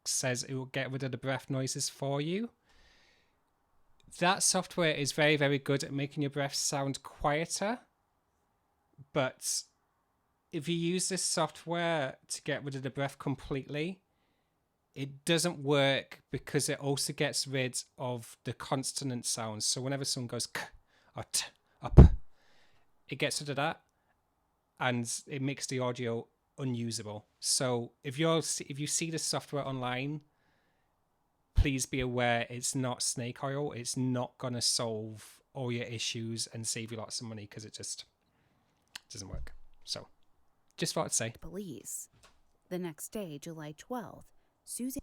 says it will get rid of the breath noises for you, that software is very, very good at making your breath sound quieter. But if you use this software to get rid of the breath completely, it doesn't work, because it also gets rid of the consonant sounds. So whenever someone goes k or t or p, it gets rid of that, and it makes the audio unusable. So if you see this software online, please be aware it's not snake oil. It's not going to solve all your issues and save you lots of money, because it just doesn't work. So just thought I'd say. Police. The next day, July 12th, Suzanne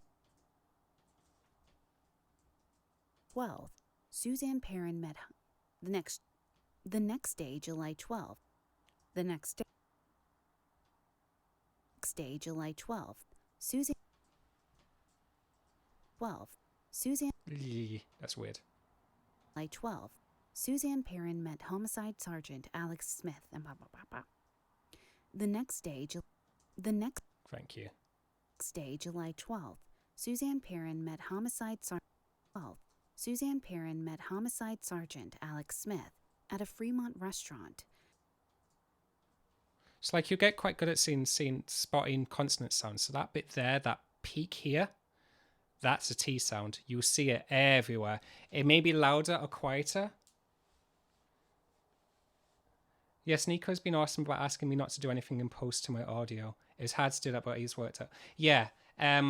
Perrin met the next day, July 12th. The next day, July 12th, Suzanne. That's weird. July 12th, Suzanne Perrin met Homicide Sergeant Alex Smith and The next day, Thank you. Next day, July 12th, Suzanne Perrin met Homicide Sergeant Alex Smith at a Fremont restaurant. It's like you get quite good at spotting consonant sounds. So that bit there, that peak here, that's a T sound. You'll see it everywhere. It may be louder or quieter. Yes, Nico's been awesome about asking me not to do anything in post to my audio. It's hard to do that, but he's worked out. Yeah. I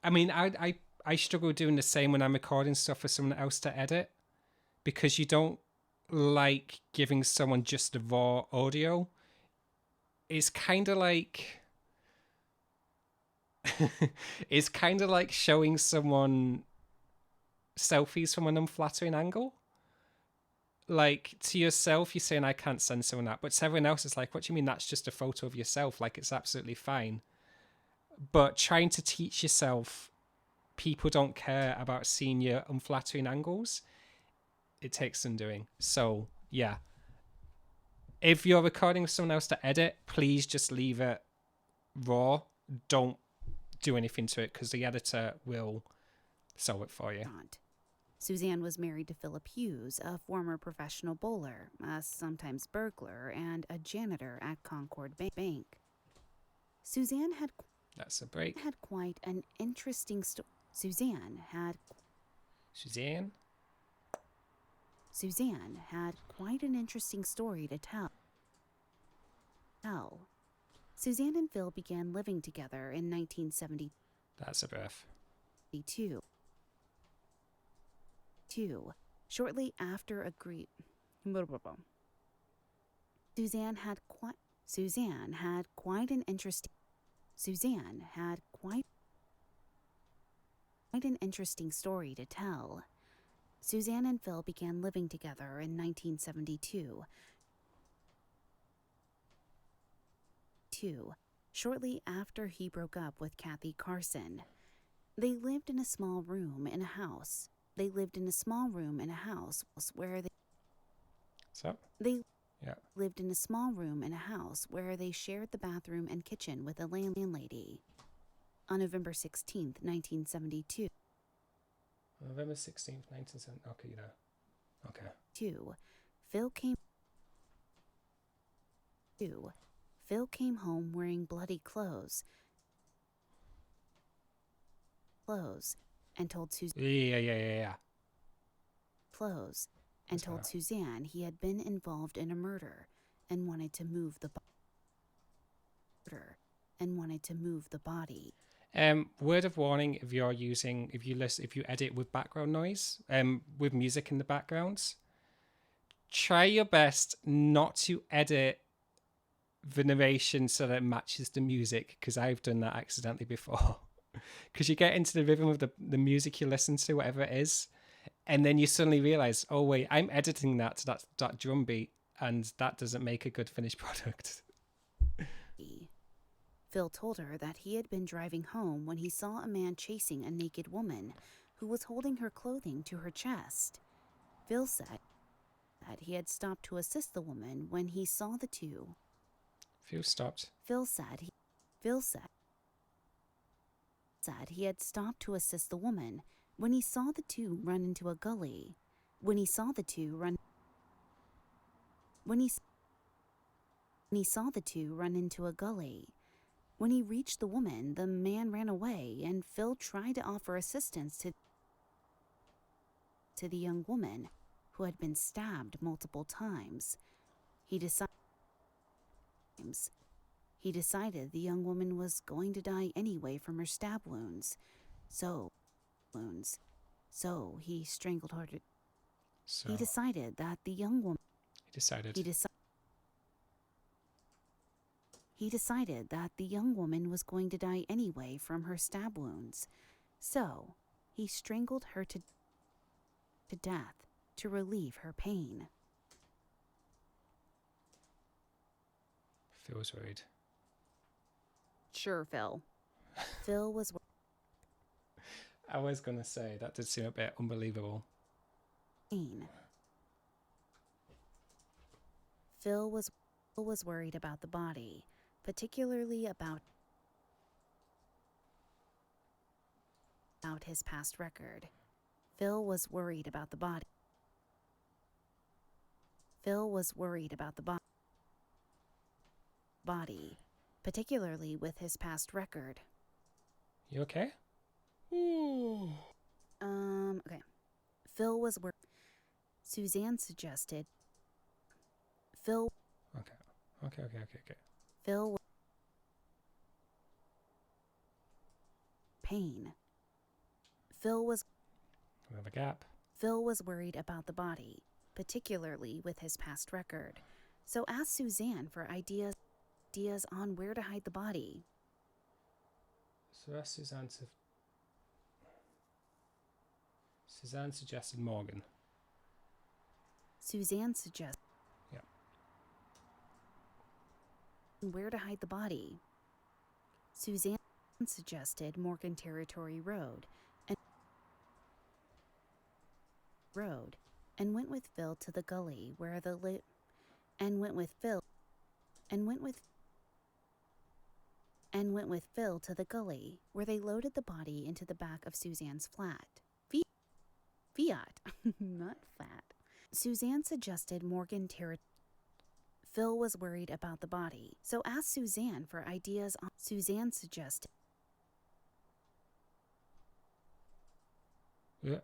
mean, I struggle doing the same when I'm recording stuff for someone else to edit, because you don't like giving someone just the raw audio. It's kind of like it's kind of like showing someone selfies from an unflattering angle. like to yourself, you're saying I can't send someone that, but to everyone else, it's like, what do you mean? That's just a photo of yourself. Like it's absolutely fine. But trying to teach yourself people don't care about seeing your unflattering angles, it takes some doing. So yeah, if you're recording with someone else to edit, please just leave it raw. Don't do anything to it because the editor will sew it for you. Suzanne was married to Philip Hughes, a former professional bowler, a sometimes burglar, and a janitor at Concord Bank. Suzanne had That's a break. had quite an interesting story. Suzanne had quite an interesting story to tell. Suzanne and Phil began living together in 1972. That's a breath. Shortly after Suzanne had quite an interesting story to tell. Suzanne and Phil began living together in 1972. Shortly after he broke up with Kathy Carson, they lived in a small room in a house. Lived in a small room in a house where they shared the bathroom and kitchen with a landlady. On November 16th, 1972. November 16th, 1970. Okay, Okay. Phil came home wearing bloody clothes and told Suzanne. Yeah. Told Suzanne he had been involved in a murder and wanted to move the body. Word of warning: if you edit with background noise, with music in the background, try your best not to edit the narration so that it matches the music, because I've done that accidentally before. Because you get into the rhythm of the music you listen to, whatever it is, and then you suddenly realize, oh wait, I'm editing that to that drum beat, and that doesn't make a good finished product. Phil told her that he had been driving home when he saw a man chasing a naked woman who was holding her clothing to her chest. Phil said that he had stopped to assist the woman when he saw the two. Phil said he had stopped to assist the woman when he saw the two run into a gully. When he saw the two run into a gully. When he reached the woman, the man ran away, and Phil tried to offer assistance to the young woman who had been stabbed multiple times. He decided the young woman was going to die anyway from her stab wounds. So he strangled her. He decided that the young woman was going to die anyway from her stab wounds. So he strangled her to death to relieve her pain. Phil was worried. Sure, Phil. Phil was I was gonna say that did seem a bit unbelievable. Phil was worried about the body, particularly about his past record. Phil was worried about the body. Particularly with his past record. You okay? Okay. Phil was worried. Suzanne suggested. Phil. Okay. Phil. Pain. Phil was. We have a gap. Phil was worried about the body, particularly with his past record, so asked Suzanne for ideas on where to hide the body. So that's Suzanne suggested Morgan. Suzanne suggests Yeah. where to hide the body. Suzanne suggested Morgan Territory Road and went with Phil to the gully where the Phil to the gully where they loaded the body into the back of Suzanne's flat. Fiat, not flat. Suzanne suggested Morgan Territory. Phil was worried about the body, so asked Suzanne for ideas on. Suzanne suggested. Yeah.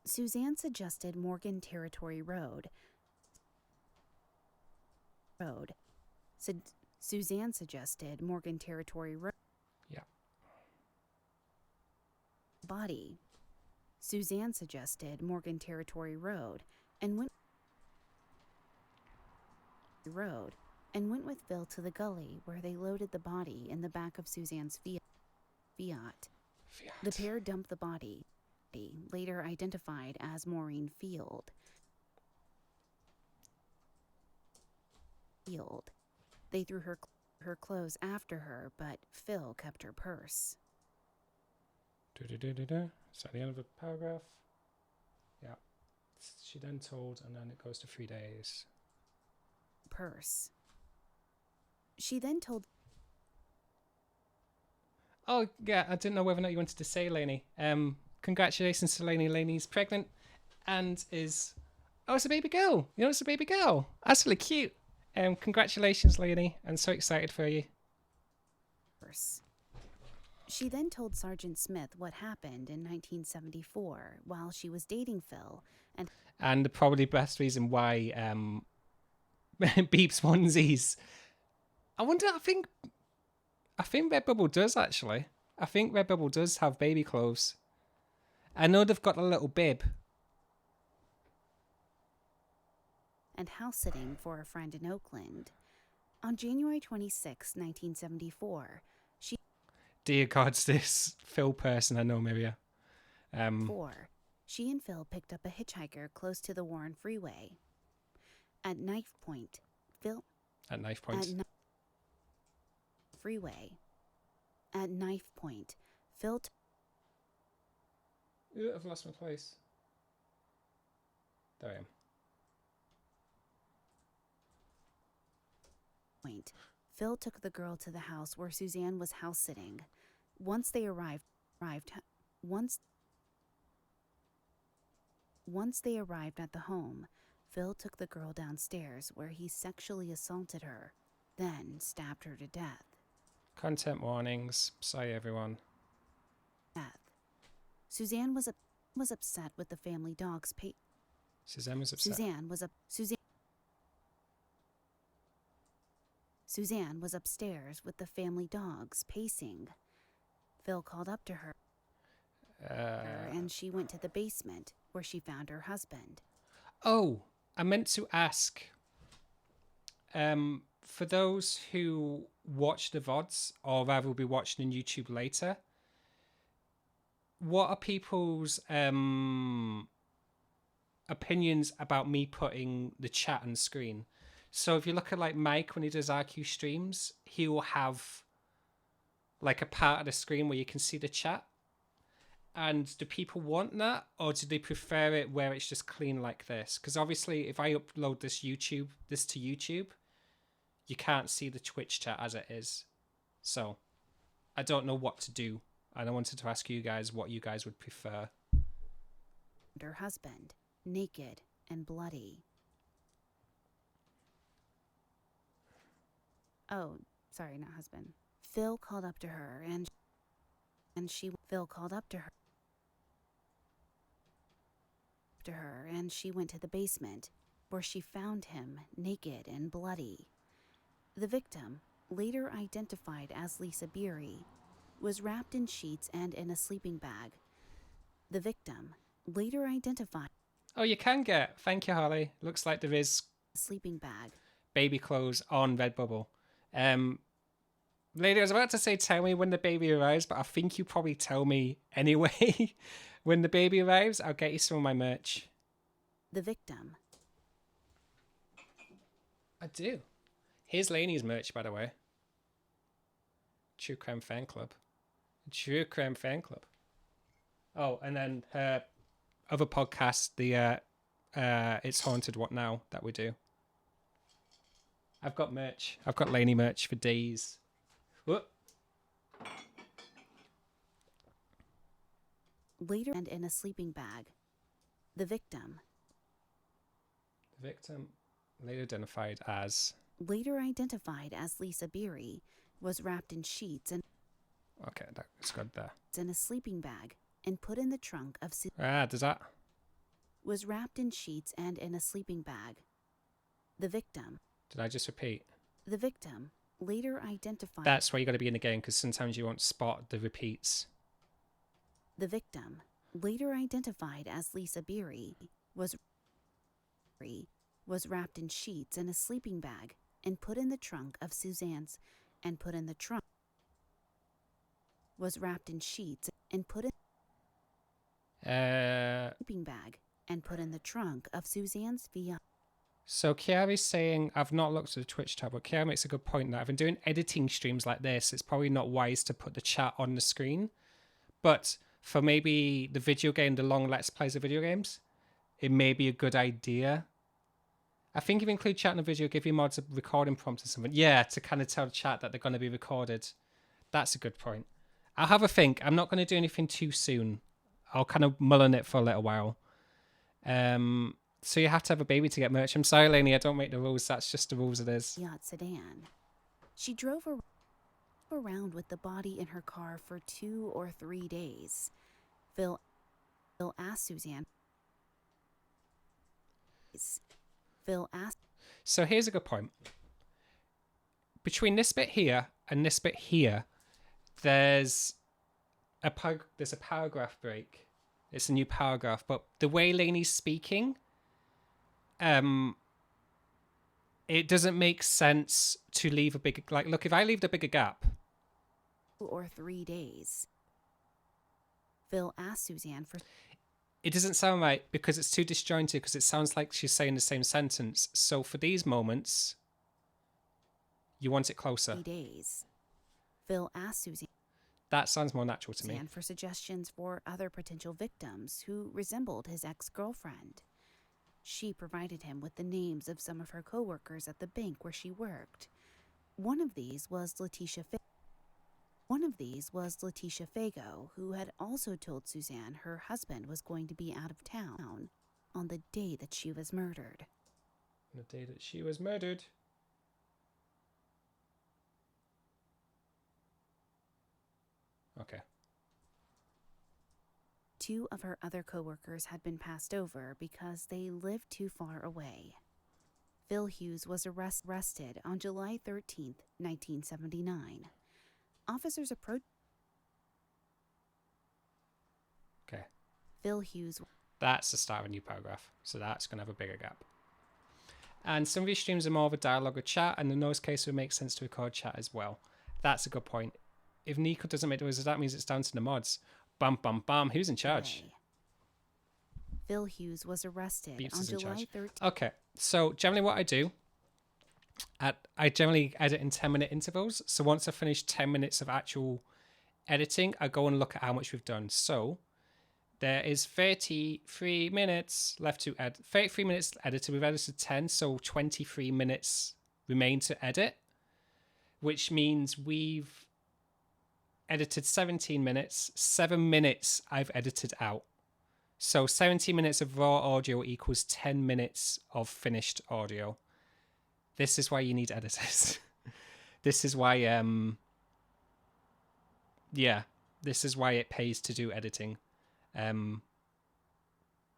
Suzanne suggested Morgan Territory Road. Suzanne suggested Morgan Territory Road. Yeah. Body. Suzanne suggested Morgan Territory Road and went with Phil to the gully where they loaded the body in the back of Suzanne's Fiat. The pair dumped the body, later identified as Maureen Field. They threw her clothes after her, but Phil kept her purse. So at the end of the paragraph. Yeah. She then told, and then it goes to 3 days. Purse. She then told. Oh, yeah, I didn't know whether or not you wanted to say Lainey. Congratulations to Lainey. Lainey's pregnant and is... Oh, it's a baby girl. You know, it's a baby girl. That's really cute. Congratulations, Lainey. I'm so excited for you. Purse. She then told Sergeant Smith what happened in 1974 while she was dating Phil. And the probably best reason why beeps onesies. I wonder, I think Redbubble does, actually. I think Redbubble does have baby clothes. I know they've got a little bib. And house sitting for a friend in Oakland. On January 26, 1974, Dear God's this Phil person I know, Miria. She and Phil picked up a hitchhiker close to the Warren Freeway. At knife point, Phil... At knife point. At knife point, Phil... I've lost my place. There I am. Phil took the girl to the house where Suzanne was house sitting. Once they arrived at the home, Phil took the girl downstairs where he sexually assaulted her, then stabbed her to death. Content warnings. Sorry, everyone. Suzanne was upset with the family dog's Suzanne was upset. Suzanne was upstairs with the family dogs pacing. Phil called up to her, and she went to the basement where she found her husband. Oh, I meant to ask. For those who watch the VODs, or rather will be watching on YouTube later, what are people's opinions about me putting the chat on screen? So if you look at like Mike when he does RQ streams, he will have like a part of the screen where you can see the chat. And do people want that, or do they prefer it where it's just clean like this? Because obviously, if I upload this to YouTube, you can't see the Twitch chat as it is. So I don't know what to do, and I wanted to ask you guys what you guys would prefer. Her husband, naked and bloody. Oh, sorry, not husband. Phil called up to her, and Phil called up to her, and she went to the basement, where she found him naked and bloody. The victim, later identified as Lisa Beery, was wrapped in sheets and in a sleeping bag. The victim, later identified... Oh, you can get... Thank you, Holly. Looks like there is... sleeping bag. Baby clothes on Redbubble. Lady, I was about to say tell me when the baby arrives, but I think you probably tell me anyway. When the baby arrives, I'll get you some of my merch. The victim, I do. Here's Lainey's merch, by the way. True Crime Fan Club. True Crime Fan Club. Oh, and then her other podcast, the It's Haunted What Now, that we do. I've got merch. I've got Lainey merch for days. Whoop. Later, and in a sleeping bag. The victim. The victim, later identified as Lisa Beery, was wrapped in sheets and okay, that's good there. in a sleeping bag and put in the trunk of Does that? Was wrapped in sheets and in a sleeping bag. The victim. Did I just repeat? The victim, later identified. That's where you got to be in the game, because sometimes you won't spot the repeats. The victim, later identified as Lisa Beery, was wrapped in sheets in a sleeping bag and put in the trunk of Suzanne's was wrapped in sheets and put in sleeping bag and put in the trunk of Suzanne's fiance. So Chiari's saying, I've not looked at the Twitch tab, but Chiari makes a good point that I've been doing editing streams like this. It's probably not wise to put the chat on the screen. But for maybe the video game, the long Let's Plays of video games, it may be a good idea. I think if you include chat in the video, give your mods a recording prompt or something. Yeah, to kind of tell the chat that they're going to be recorded. That's a good point. I'll have a think. I'm not going to do anything too soon. I'll kind of mull on it for a little while. So you have to have a baby to get merch. I'm sorry, Lainey, I don't make the rules. That's just the rules it is. Yacht sedan. She drove around with the body in her car for 2 or 3 days. Phil asked Suzanne. Phil asked. So here's a good point. Between this bit here and this bit here, there's a paragraph break. It's a new paragraph, but the way Lainey's speaking, it doesn't make sense to leave a bigger, like, look, if I leave the bigger gap. 2 or 3 days. Phil asked Suzanne for. It doesn't sound right because it's too disjointed, because it sounds like she's saying the same sentence. So for these moments, you want it closer. 3 days. Phil asked Suzanne. That sounds more natural to me. For suggestions for other potential victims who resembled his ex-girlfriend. She provided him with the names of some of her co-workers at the bank where she worked. One of these was Letitia Fago, who had also told Suzanne her husband was going to be out of town on the day that she was murdered. The day that she was murdered. Okay. 2 of her other co-workers had been passed over because they lived too far away. Phil Hughes was arrested on July 13th, 1979. Officers approached. Okay. Phil Hughes. That's the start of a new paragraph, so that's going to have a bigger gap. And some of these streams are more of a dialogue or chat, and in those cases it makes sense to record chat as well. That's a good point. If Nico doesn't make the rules, that means it's down to the mods. Bam, bam, bam. Who's in charge? Phil Hughes was arrested on July 13th. Okay, so generally what I do, I generally edit in 10-minute intervals. So once I finish 10 minutes of actual editing, I go and look at how much we've done. So there is 33 minutes left to edit. 33 minutes edited. We've edited 10, so 23 minutes remain to edit, which means we've edited 17 minutes. 7 minutes I've edited out. So 17 minutes of raw audio equals 10 minutes of finished audio. This is why you need editors. This is why, this is why it pays to do editing.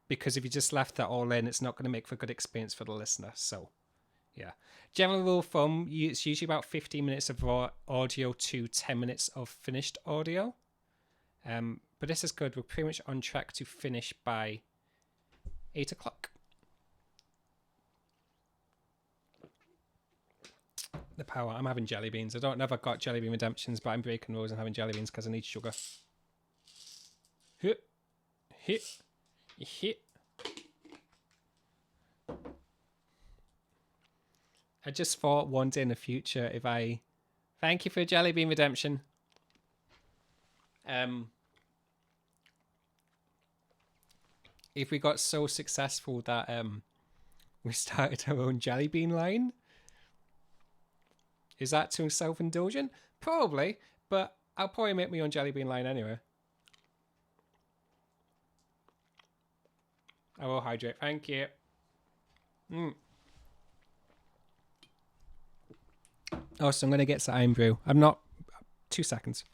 Because if you just left that all in, it's not going to make for a good experience for the listener. So, yeah. General rule of thumb, it's usually about 15 minutes of raw audio to 10 minutes of finished audio. But this is good. We're pretty much on track to finish by 8 o'clock. The power. I'm having jelly beans. I don't know if I've got jelly bean redemptions, but I'm breaking rules and having jelly beans because I need sugar. Hit. Hit. Hit. I just thought one day in the future, if I... Thank you for Jelly Bean Redemption. If we got so successful that we started our own Jelly Bean line, is that too self-indulgent? Probably, but I'll probably make my own Jelly Bean line anyway. I will hydrate. Thank you. Oh, so I'm going to get some iron brew. I'm not... 2 seconds.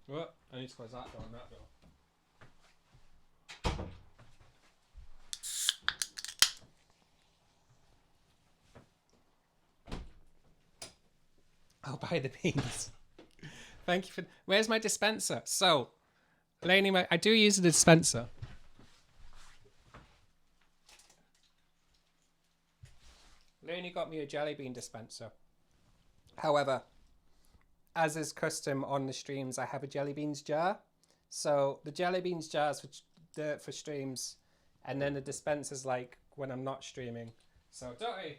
What? I need to close that door and that door. I'll buy the beans. Thank you for... Where's my dispenser? So, Lainey, I do use the dispenser. Lainey got me a jelly bean dispenser. However, as is custom on the streams, I have a jelly beans jar. So the jelly beans jars for streams, and then the dispenser's like when I'm not streaming. So don't worry.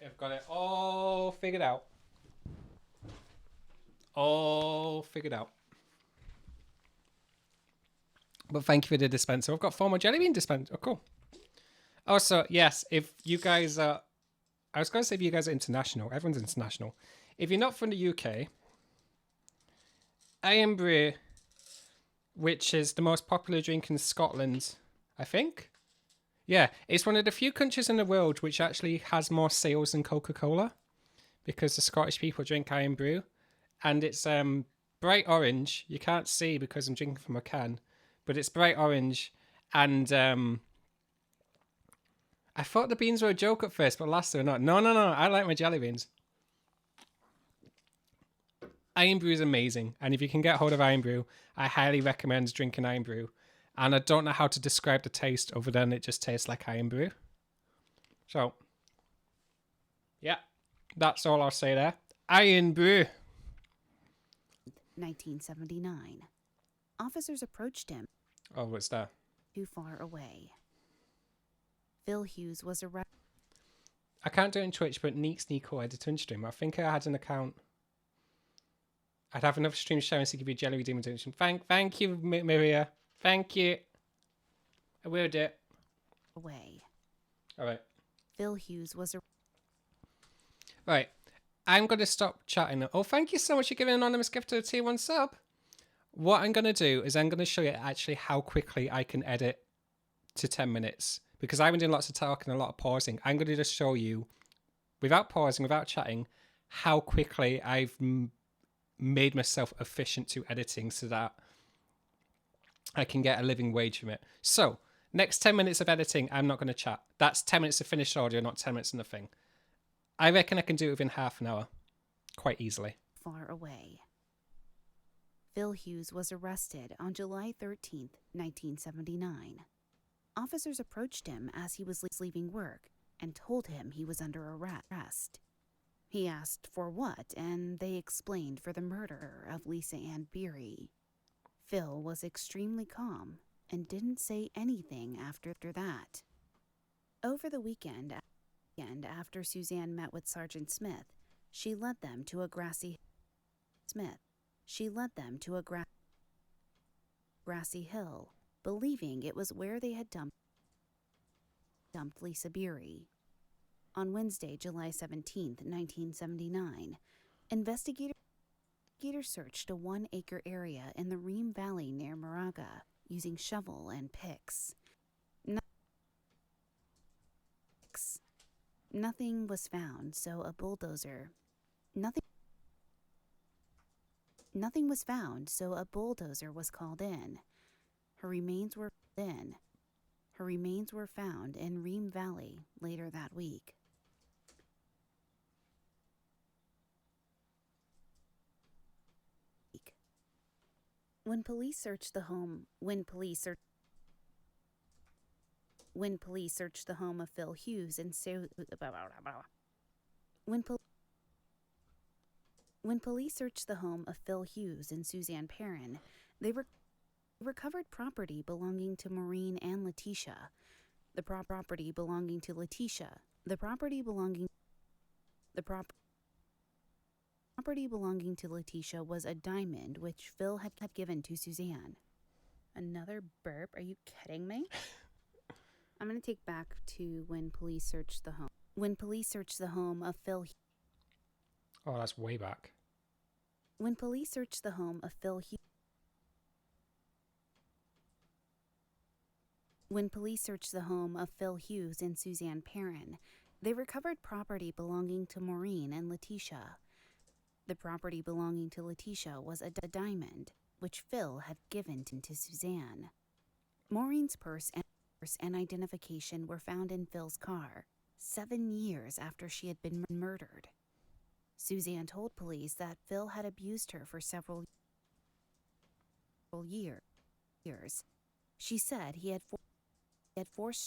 I've got it all figured out. But thank you for the dispenser. I've got 4 more jelly bean dispenser. Oh, cool. Also, yes, if you guys are... I was going to say if you guys are international. Everyone's international. If you're not from the UK, Iron Brew, which is the most popular drink in Scotland, I think. Yeah, it's one of the few countries in the world which actually has more sales than Coca-Cola, because the Scottish people drink Iron Brew, and it's bright orange. You can't see because I'm drinking from a can, but it's bright orange, and I thought the beans were a joke at first, but alas, they're not. No, I like my jelly beans. Iron Brew is amazing, and if you can get hold of Iron Brew, I highly recommend drinking Iron Brew. And I don't know how to describe the taste other than it just tastes like Iron Brew. So, yeah, that's all I'll say there. Iron Brew. 1979. Officers approached him. Oh, what's that? Too far away. Phil Hughes was arrested. I can't do it in Twitch, but Neek's Nico editor and stream. I think I had an account. I'd have enough stream sharing to give you jelly redeeming attention. Thank you, Maria. Thank you. I will do it. Away. All right. Phil Hughes was Right. I'm going to stop chatting now. Oh, thank you so much for giving an anonymous gift to the tier 1 sub. What I'm going to do is I'm going to show you actually how quickly I can edit to 10 minutes. Because I've been doing lots of talking and a lot of pausing. I'm going to just show you, without pausing, without chatting, how quickly I've made myself efficient to editing so that I can get a living wage from it. So, next 10 minutes of editing, I'm not going to chat. That's 10 minutes of finished audio, not 10 minutes of nothing. I reckon I can do it within half an hour. Quite easily. far away. Phil Hughes was arrested on July 13, 1979. Officers approached him as he was leaving work and told him he was under arrest. He asked for what, and they explained for the murder of Lisa Ann Beery. Phil was extremely calm and didn't say anything after that. Over the weekend, after Suzanne met with Sergeant Smith, she led them to a grassy hill, believing it was where they had dumped Lisa Beery. On Wednesday, July 17, 1979, investigators searched a 1-acre area in the Ream Valley near Moraga using shovel and picks. Nothing was found, so a bulldozer was called in. Her remains were found in Ream Valley later that week. When police searched the home of Phil Hughes in When police searched the home of Phil Hughes and Suzanne Perrin, they recovered property belonging to Maureen and Letitia. The property belonging to Letitia. The property belonging to Letitia was a diamond which Phil had given to Suzanne. Another burp? Are you kidding me? I'm going to take back to when police searched the home. When police searched the home of Phil. Oh, that's way back. When police searched the home of Phil Hughes. When police searched the home of Phil Hughes and Suzanne Perrin, they recovered property belonging to Maureen and Letitia. The property belonging to Letitia was a diamond, which Phil had given to Suzanne. Maureen's purse and identification were found in Phil's car, 7 years after she had been murdered. Suzanne told police that Phil had abused her for several years. She said he had forced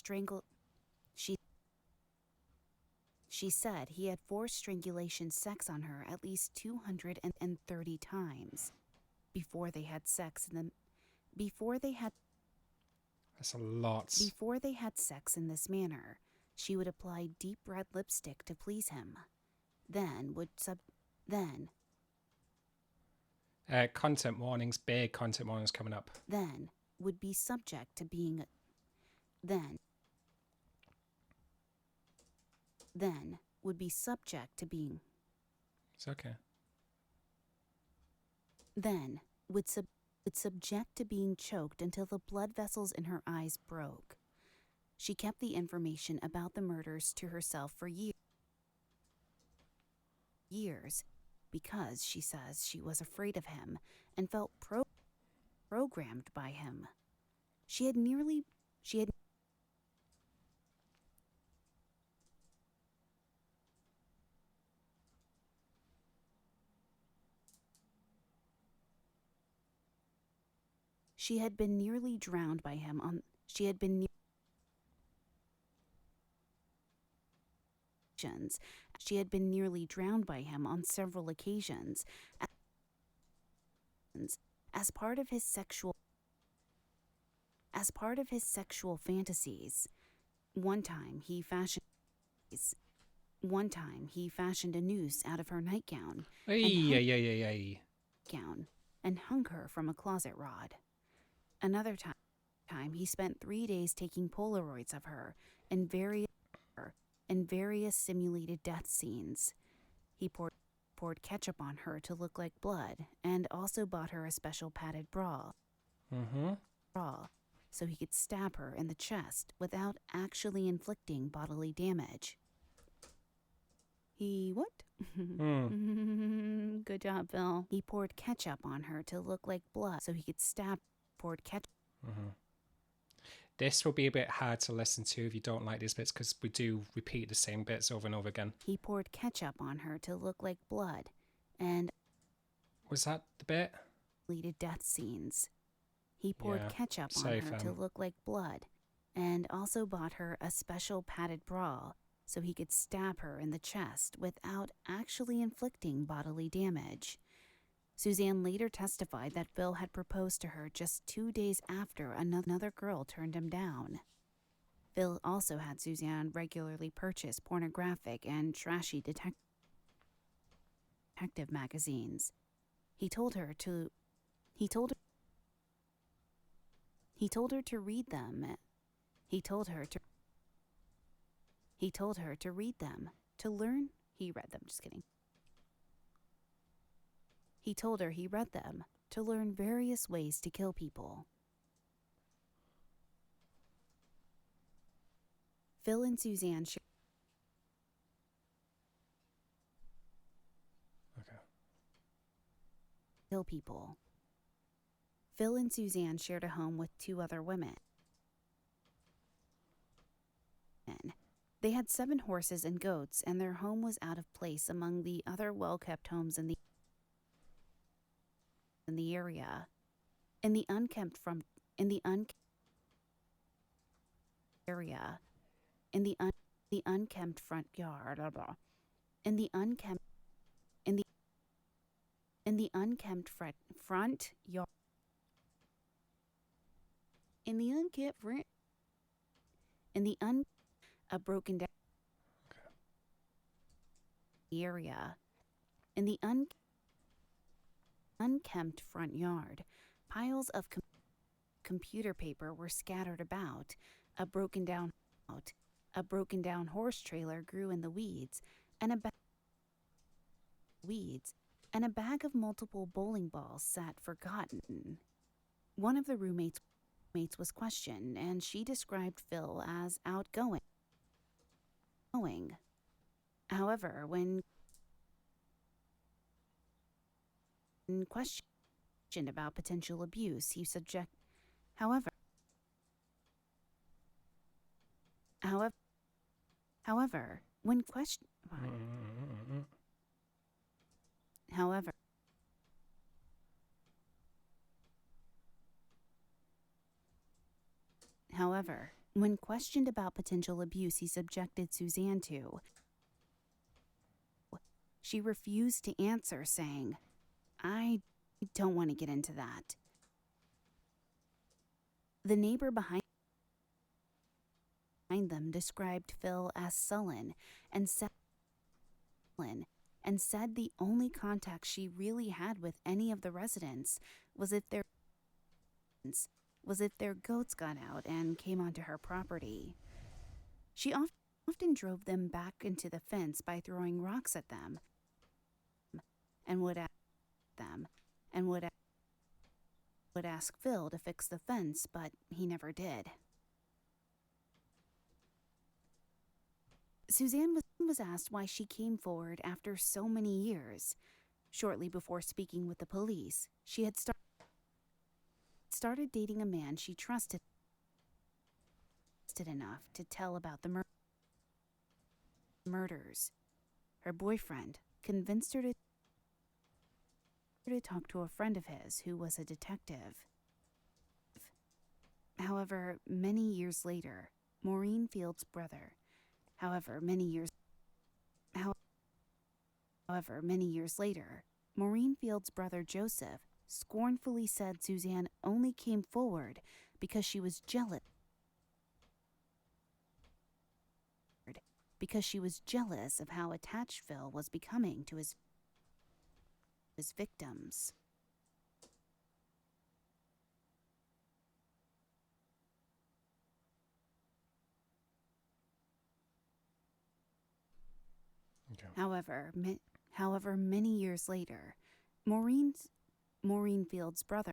strangulation sex on her at least 230 times before they had sex That's a lot. Before they had sex in this manner, she would apply deep red lipstick to please him. Content warnings, big content warnings coming up. Then would be subject to being It's okay. Then would subject to being choked until the blood vessels in her eyes broke. She kept the information about the murders to herself for years because she says she was afraid of him and felt programmed by him. She had been nearly drowned by him on several occasions as part of his sexual fantasies. One time he fashioned a noose out of her nightgown and hung her from a closet rod. Another time he spent 3 days taking Polaroids of her in various simulated death scenes. He poured ketchup on her to look like blood and also bought her a special padded bra. So he could stab her in the chest without actually inflicting bodily damage. He what? Good job, Phil. He poured ketchup on her to look like blood so he could poured ketchup. This will be a bit hard to listen to if you don't like these bits because we do repeat the same bits over and over again. He poured ketchup on her to look like blood and... Was that the bit? ...deleted death scenes. He poured ketchup on her to look like blood and also bought her a special padded bra so he could stab her in the chest without actually inflicting bodily damage. Suzanne later testified that Phil had proposed to her just 2 days after another girl turned him down. Phil also had Suzanne regularly purchase pornographic and trashy detective magazines. He told her to read them. He told her to read them to learn. He read them, just kidding. He told her he read them to learn various ways to kill people. Phil and Suzanne kill people. Phil and Suzanne shared a home with 2 other women. They had 7 horses and goats, and their home was out of place among the other well-kept homes in the area. In the unkept front yard, In the unkempt front yard. In the unkempt front. In the a broken down area. In the unkempt front yard, piles of computer paper were scattered about. A broken down horse trailer grew in the weeds, and a bag of multiple bowling balls sat forgotten. One of the roommates was questioned, and she described Phil as outgoing. However, when questioned about potential abuse, he However, when questioned, when questioned about potential abuse he subjected Suzanne to, she refused to answer, saying, "I don't want to get into that." The neighbor behind them described Phil as sullen and said the only contact she really had with any of the residents was if their goats got out and came onto her property. She often drove them back into the fence by throwing rocks at them and would ask Phil to fix the fence, but he never did. Suzanne was asked why she came forward after so many years. Shortly before speaking with the police, she had started dating a man she trusted enough to tell about the murders. Her boyfriend convinced her to talk to a friend of his who was a detective. However, many years later, Maureen Field's brother Joseph scornfully said Suzanne only came forward because she was jealous of how attached Phil was becoming to his victims. Okay. However, many years later, Maureen Field's brother,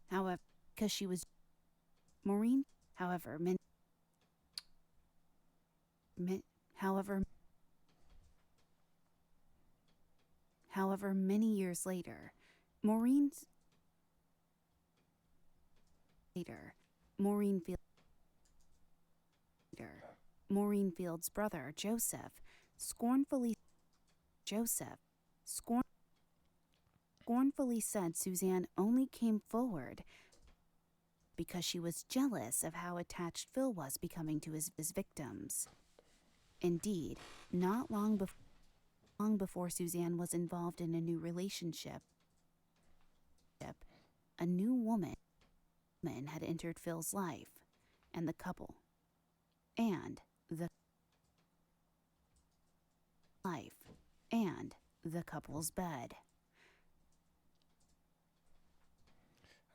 because she was Maureen, however, many years later, Maureen Field's brother Joseph scornfully said Suzanne only came forward because she was jealous of how attached Phil was becoming to his victims. Indeed, not long before Suzanne was involved in a new relationship, a new woman had entered Phil's life, and the couple's bed.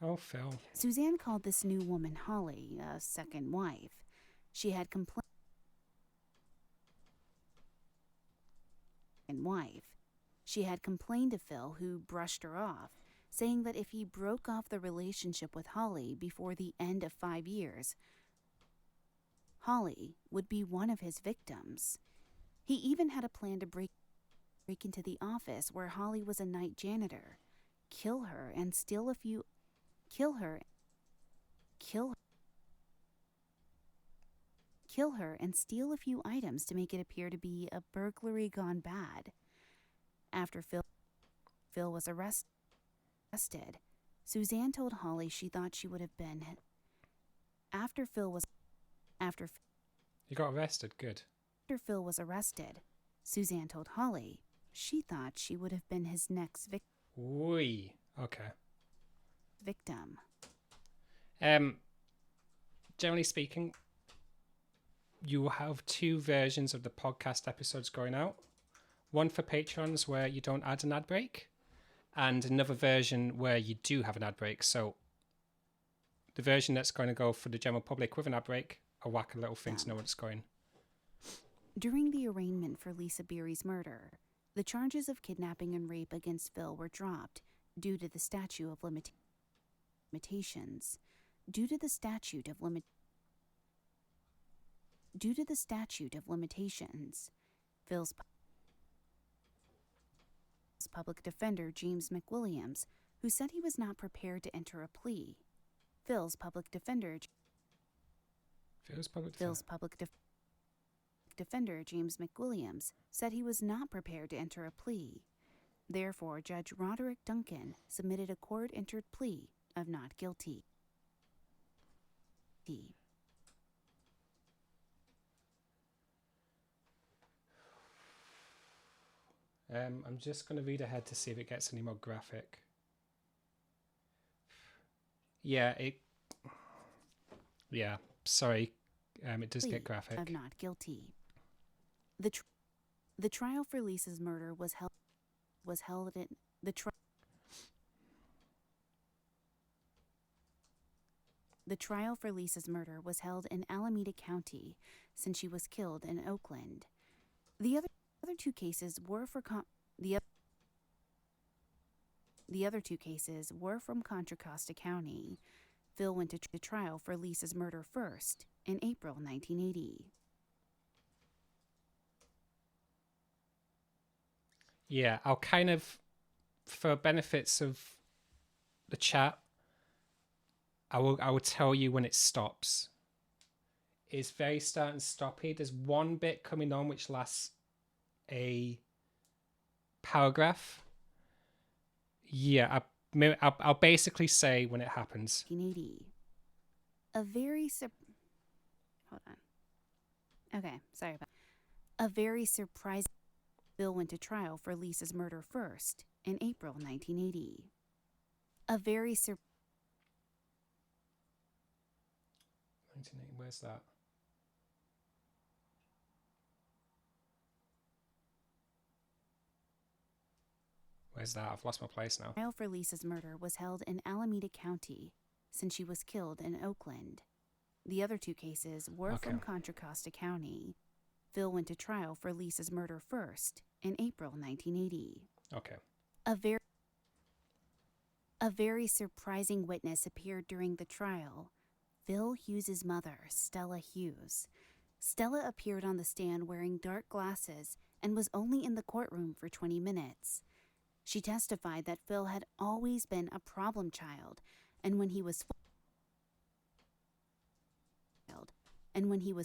Oh, Phil. Suzanne called this new woman Holly, a second wife. She had complained to Phil, who brushed her off, saying that if he broke off the relationship with Holly before the end of 5 years, Holly would be one of his victims. He even had a plan to break into the office where Holly was a night janitor, kill her and steal a few items to make it appear to be a burglary gone bad. After Phil was arrested, Suzanne told Holly she thought she would have been You got arrested, good. After Phil was arrested, Suzanne told Holly she thought she would have been his next Oi. Okay. victim. Generally speaking, you will have two versions of the podcast episodes going out. One for patrons where you don't add an ad break, and another version where you do have an ad break. So the version that's going to go for the general public with an ad break, I'll whack a little thing to know what's going. During the arraignment for Lisa Beery's murder, the charges of kidnapping and rape against Phil were dropped due to the statute of limitations. Due to the statute of limitations, Phil's public defender, James McWilliams, who said he was not prepared to enter a plea. Phil's public defender, James McWilliams, said he was not prepared to enter a plea. Therefore, Judge Roderick Duncan submitted a court-entered plea of not guilty. I'm just going to read ahead to see if it gets any more graphic. Yeah, sorry. It does get graphic. Of not guilty. The trial for Lisa's murder was held in the trial for Lisa's murder was held in Alameda County since she was killed in Oakland. The other two cases were from Contra Costa County. Phil went to trial for Lisa's murder first in April 1980. Yeah, I'll kind of, for benefits of the chat, I will tell you when it stops. It's very start and stoppy. There's one bit coming on which lasts a paragraph. Yeah, I'll basically say when it happens. 1980. A very surprising. Phil went to trial for Lisa's murder first in April 1980. Where's that? Where's that? I've lost my place now. Trial for Lisa's murder was held in Alameda County since she was killed in Oakland. The other two cases were from Contra Costa County. Phil went to trial for Lisa's murder first in April 1980. Okay. A very surprising witness appeared during the trial. Phil Hughes' mother, Stella Hughes. Stella appeared on the stand wearing dark glasses and was only in the courtroom for 20 minutes. She testified that Phil had always been a problem child, and when he was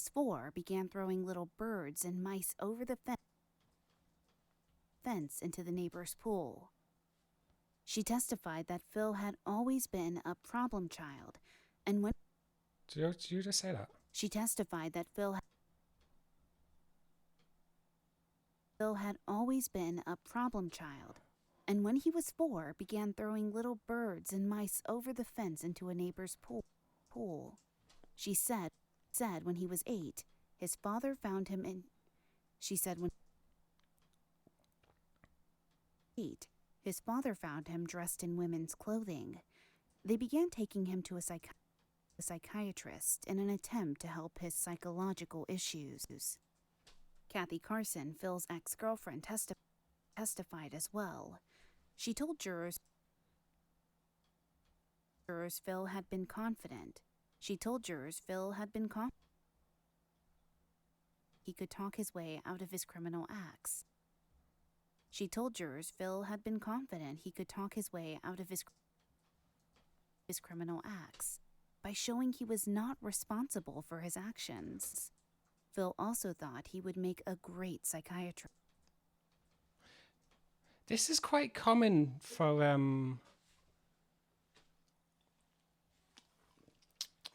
4, began throwing little birds and mice over the fence into the neighbor's pool. She testified that Phil had always been a problem child, and when Did you just say that? She testified that Phil had always been a problem child, and when he was 4, began throwing little birds and mice over the fence into a neighbor's pool. She said when he was 8, his father found him in. She said when 8, his father found him dressed in women's clothing. They began taking him to a psychiatrist in an attempt to help his psychological issues. Kathy Carson, Phil's ex-girlfriend, testified as well. She told jurors Phil had been confident. He could talk his way out of his criminal acts. She told jurors Phil had been confident he could talk his way out of his criminal acts by showing he was not responsible for his actions. Phil also thought he would make a great psychiatrist. This is quite common for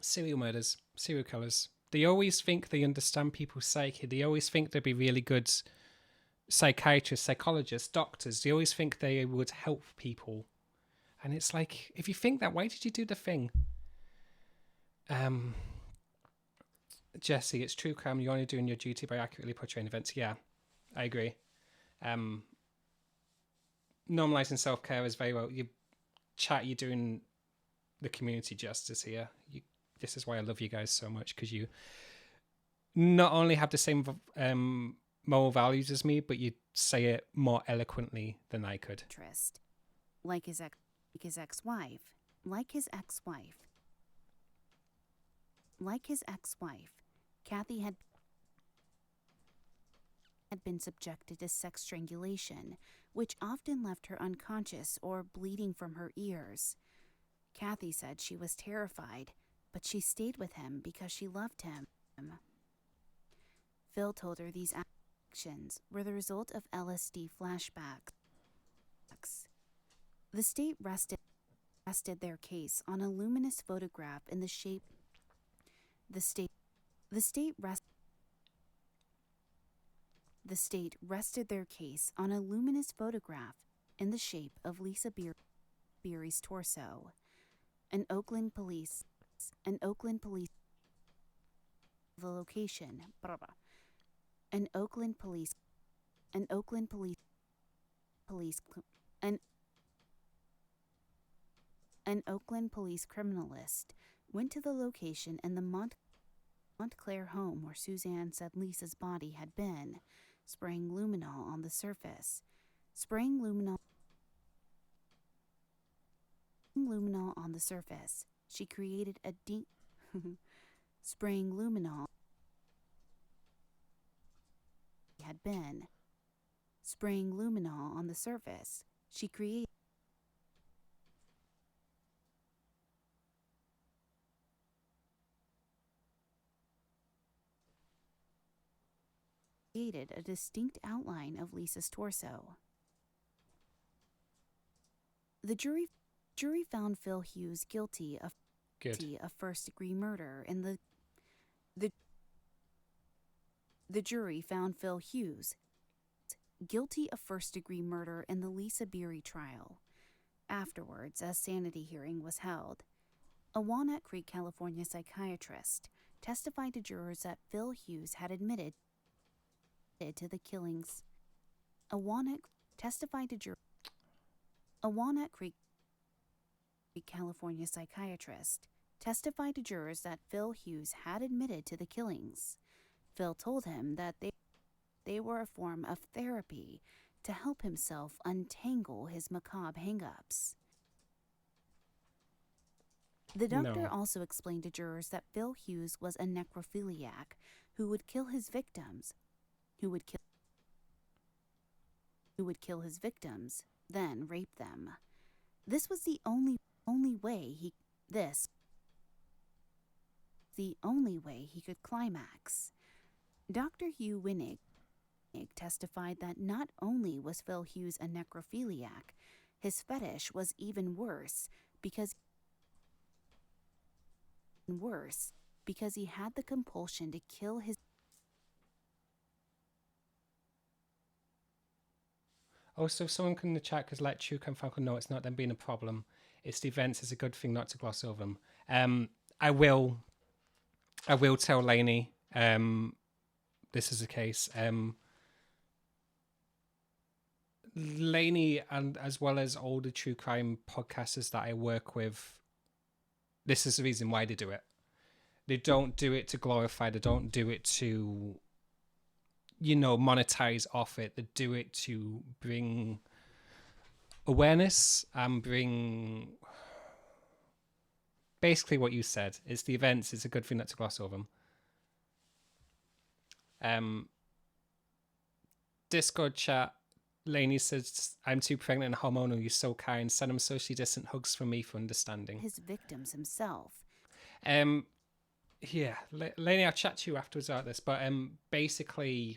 serial killers. They always think they understand people's psyche. They always think they'd be really good psychiatrists, psychologists, doctors, they always think they would help people. And it's like, if you think that, why did you do the thing? Jesse, it's true crime. You're only doing your duty by accurately portraying events. Yeah, I agree. Normalizing self-care is very well. You're doing the community justice here. This is why I love you guys so much, because you not only have the same moral values as me, but you say it more eloquently than I could. Like his ex-wife. Kathy had been subjected to sex strangulation, which often left her unconscious or bleeding from her ears. Kathy said she was terrified, but she stayed with him because she loved him. Phil told her these actions were the result of LSD flashbacks. The state rested their case on a luminous photograph in the shape. The state rested their case on a luminous photograph in the shape of Lisa Beery's torso. An Oakland police the location. An Oakland police criminalist went to the location in the Montclair home where Suzanne said Lisa's body had been, spraying luminol on the surface. She created a deep spraying luminol on the surface. She created a distinct outline of Lisa's torso. The jury found Phil Hughes guilty of first-degree murder in the jury found Phil Hughes guilty of first-degree murder in the Lisa Beery trial. Afterwards, a sanity hearing was held. A Walnut Creek, California psychiatrist testified to jurors that Phil Hughes had admitted to the killings. A Walnut Creek, California psychiatrist testified to jurors that Phil Hughes had admitted to the killings. Phil told him that they were a form of therapy to help himself untangle his macabre hang-ups. The doctor also explained to jurors that Phil Hughes was a necrophiliac who would kill his victims, then rape them. This was the only way he could climax. Dr. Hugh Winnig testified that not only was Phil Hughes a necrophiliac, his fetish was even worse because he had the compulsion to kill his. Also, someone in the chat has let True Crime Falcon know it's not them being a problem. It's the events. It's a good thing not to gloss over them. I will tell Lainey this is the case. Lainey, and as well as all the true crime podcasters that I work with, this is the reason why they do it. They don't do it to glorify. They don't do it to, monetize off it. They do it to bring awareness and bring basically what you said. It's the events. It's a good thing not to gloss over them. Discord chat. Lainey says, I'm too pregnant and hormonal. You're so kind. Send them socially distant hugs from me for understanding. His victims himself. Yeah, Lainey, I'll chat to you afterwards about this. But basically,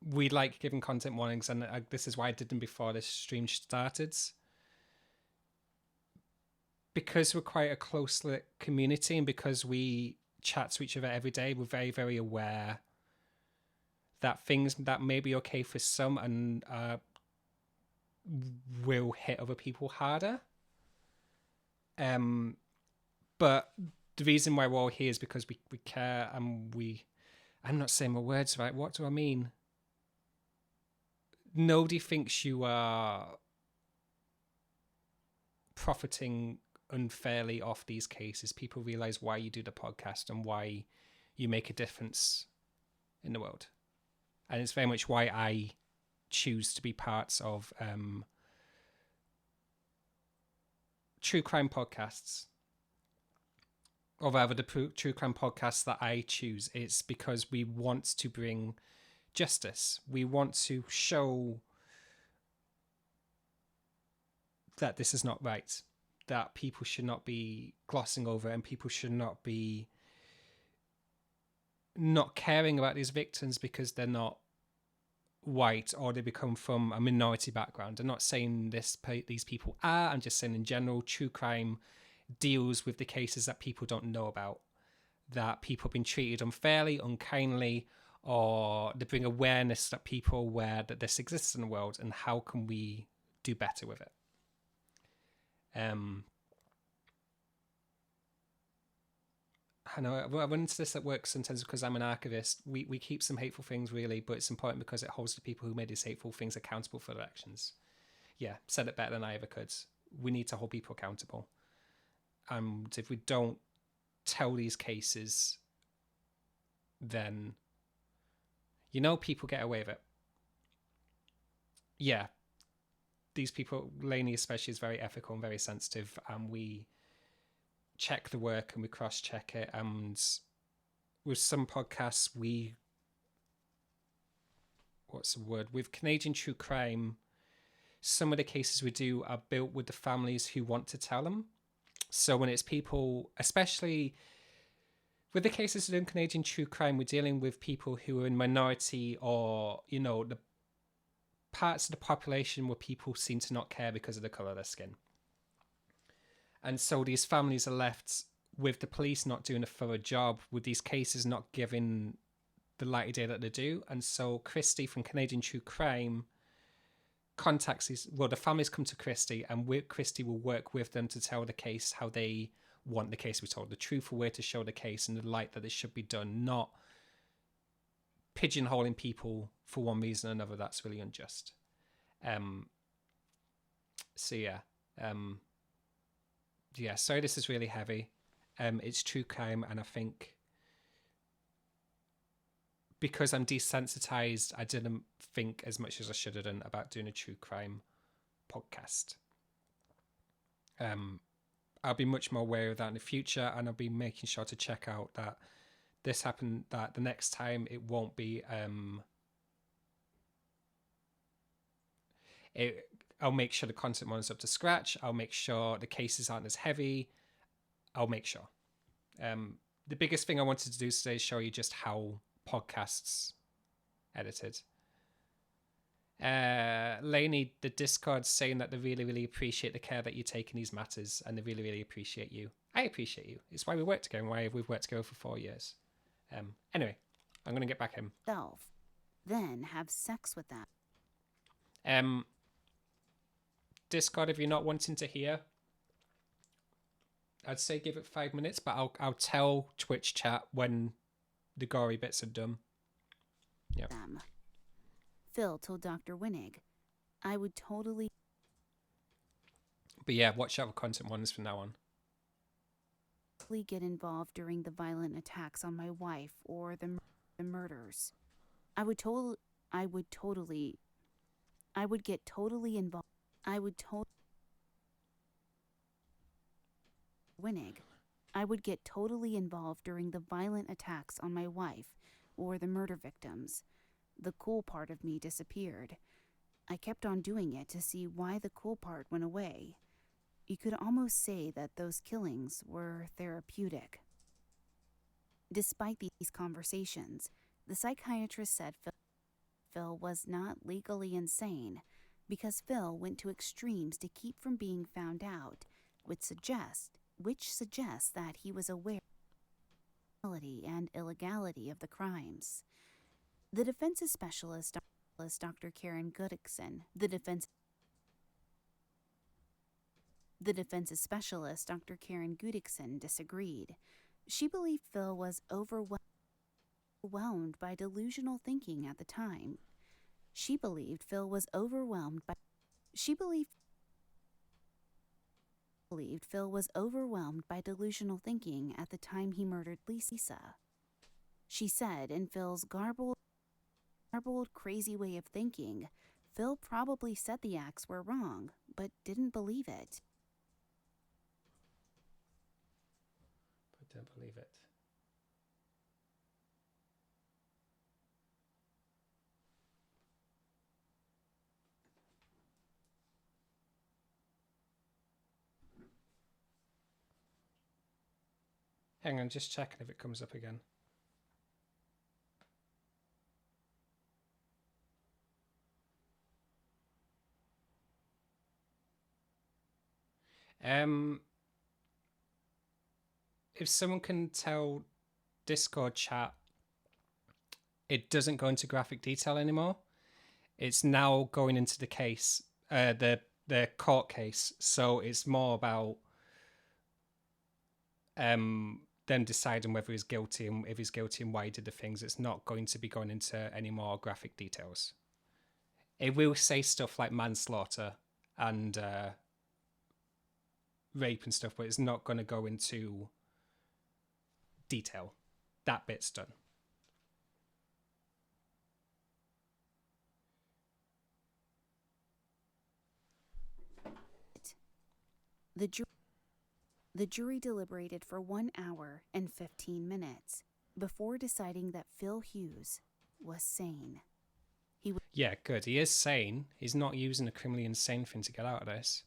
we like giving content warnings, and this is why I did them before this stream started. Because we're quite a close-knit community, and because we chat to each other every day, we're very, very aware that things that may be okay for some and will hit other people harder. But the reason why we're all here is because we care, and I'm not saying my words right. What do I mean? Nobody thinks you are profiting unfairly off these cases. People realize why you do the podcast and why you make a difference in the world. And it's very much why I choose to be parts of true crime podcasts, or rather the true crime podcasts that I choose. It's because we want to bring justice. We want to show that this is not right, that people should not be glossing over, and people should not be not caring about these victims because they're not white or they become from a minority background. I'm not saying these people are. I'm just saying in general, true crime deals with the cases that people don't know about, that people have been treated unfairly, unkindly, or they bring awareness that people are aware that this exists in the world, and how can we do better with it. I know I run into this at work sometimes because I'm an archivist. We keep some hateful things, really, but it's important because it holds the people who made these hateful things accountable for their actions. Yeah, said it better than I ever could. We need to hold people accountable. And if we don't tell these cases, then, people get away with it. Yeah, these people, Lainey especially, is very ethical and very sensitive, and we check the work and we cross-check it. And with some podcasts, with Canadian true crime, some of the cases we do are built with the families who want to tell them. So when it's people, especially with the cases in Canadian true crime, we're dealing with people who are in minority, or, the parts of the population where people seem to not care because of the colour of their skin. And so these families are left with the police not doing a thorough job, with these cases not giving the light of day that they do. And so Christy from Canadian True Crime contacts the families come to Christy, and Christy will work with them to tell the case how they want the case to be told, the truthful way to show the case and the light that it should be done, not pigeonholing people for one reason or another. That's really unjust. Sorry, this is really heavy. It's true crime, and I think because I'm desensitized, I didn't think as much as I should have done about doing a true crime podcast. I'll be much more aware of that in the future, and I'll be making sure to check out that this happened, that the next time it won't be I'll make sure the content one's up to scratch. I'll make sure the cases aren't as heavy. I'll make sure. The biggest thing I wanted to do today is show you just how podcasts edited. Lainey, the Discord's saying that they really, really appreciate the care that you take in these matters, and they really, really appreciate you. I appreciate you. It's why we work together, and why we've worked together for 4 years. Anyway, I'm going to get back in. Then have sex with them. Discord, if you're not wanting to hear, I'd say give it 5 minutes, but I'll tell Twitch chat when the gory bits are done. Yeah. Phil told Dr. Winnig, I would totally... But yeah, watch out for content ones from now on. ...get involved during the violent attacks on my wife or the murders. I would get totally involved. Winnig. I would get totally involved during the violent attacks on my wife or the murder victims. The cool part of me disappeared. I kept on doing it to see why the cool part went away. You could almost say that those killings were therapeutic. Despite these conversations, the psychiatrist said Phil was not legally insane because Phil went to extremes to keep from being found out, which suggests that he was aware of the and illegality of the crimes. The defense's specialist, Dr. Karen Goodixon, the defense's specialist, Dr. Karen Goodixon, disagreed. She believed Phil was overwhelmed by delusional thinking at the time. She believed Phil was overwhelmed by delusional thinking at the time he murdered Lisa. She said, in Phil's garbled, crazy way of thinking, Phil probably said the acts were wrong, but didn't believe it. Hang on, just checking if it comes up again. If someone can tell Discord chat, it doesn't go into graphic detail anymore. It's now going into the case, the court case. So it's more about them deciding whether he's guilty and if he's guilty and why he did the things. It's not going to be going into any more graphic details. It will say stuff like manslaughter and rape and stuff, but it's not going to go into detail. That bit's done. The jury deliberated for 1 hour and 15 minutes before deciding that Phil Hughes was sane. Yeah, good. He is sane. He's not using a criminally insane thing to get out of this.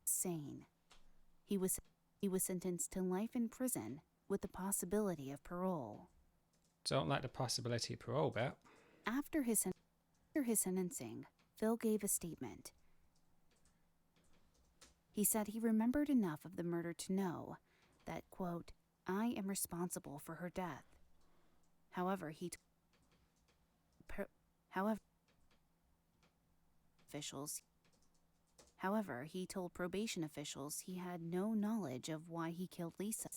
Sane. He was sentenced to life in prison with the possibility of parole. Don't like the possibility of parole, bet. After his sentencing, Phil gave a statement. He said he remembered enough of the murder to know that, quote, I am responsible for her death. However, he told probation officials he had no knowledge of why he killed Lisa.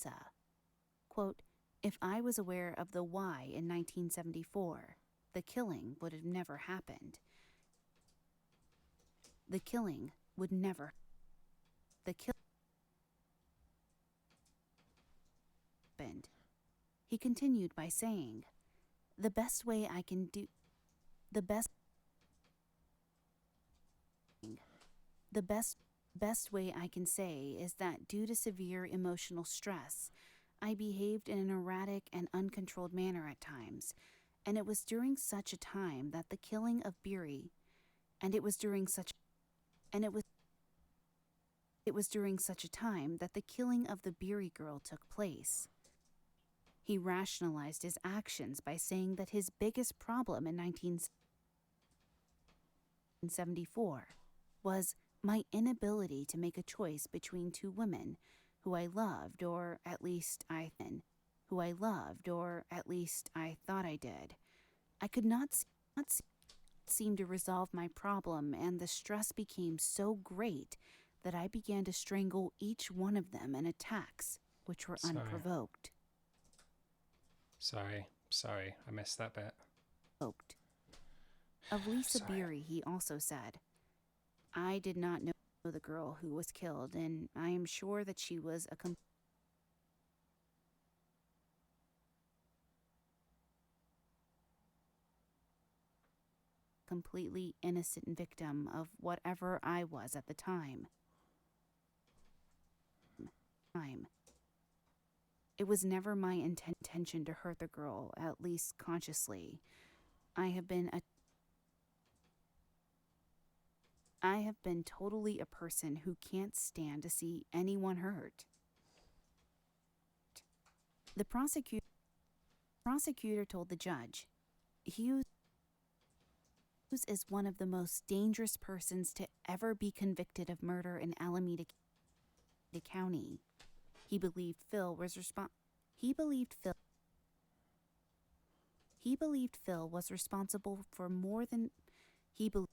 Quote, if I was aware of the why in 1974, the killing would have never happened. The killing would never. Happened. He continued by saying, the best way I can say is that due to severe emotional stress, I behaved in an erratic and uncontrolled manner at times, and it was during such a time that the killing of Beery, it was during such a time that the killing of the Beery girl took place. He rationalized his actions by saying that his biggest problem in 1974 was my inability to make a choice between two women who I loved, or at least I thought I did. I could not seem to resolve my problem, and the stress became so great that I began to strangle each one of them in attacks which were unprovoked. Sorry, I missed that bit. Of Lisa Beery, he also said, I did not know the girl who was killed, and I am sure that she was a completely innocent victim of whatever I was at the time. It was never my intention to hurt the girl, at least consciously. I have been totally a person who can't stand to see anyone hurt. The prosecutor told the judge, Hughes is one of the most dangerous persons to ever be convicted of murder in Alameda County. He believed Phil He believed Phil was responsible for more than he believed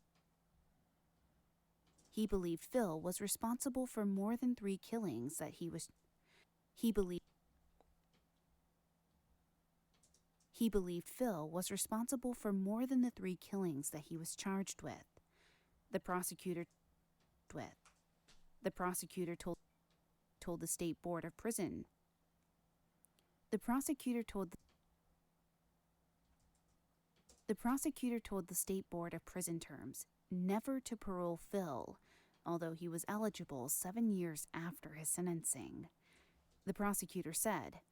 Phil was responsible for more than 3 killings that he believed Phil was responsible for more than the 3 killings that he was charged with. The prosecutor told the State Board of Prison. The prosecutor told the State Board of Prison terms never to parole Phil, although he was eligible 7 years after his sentencing. The prosecutor said,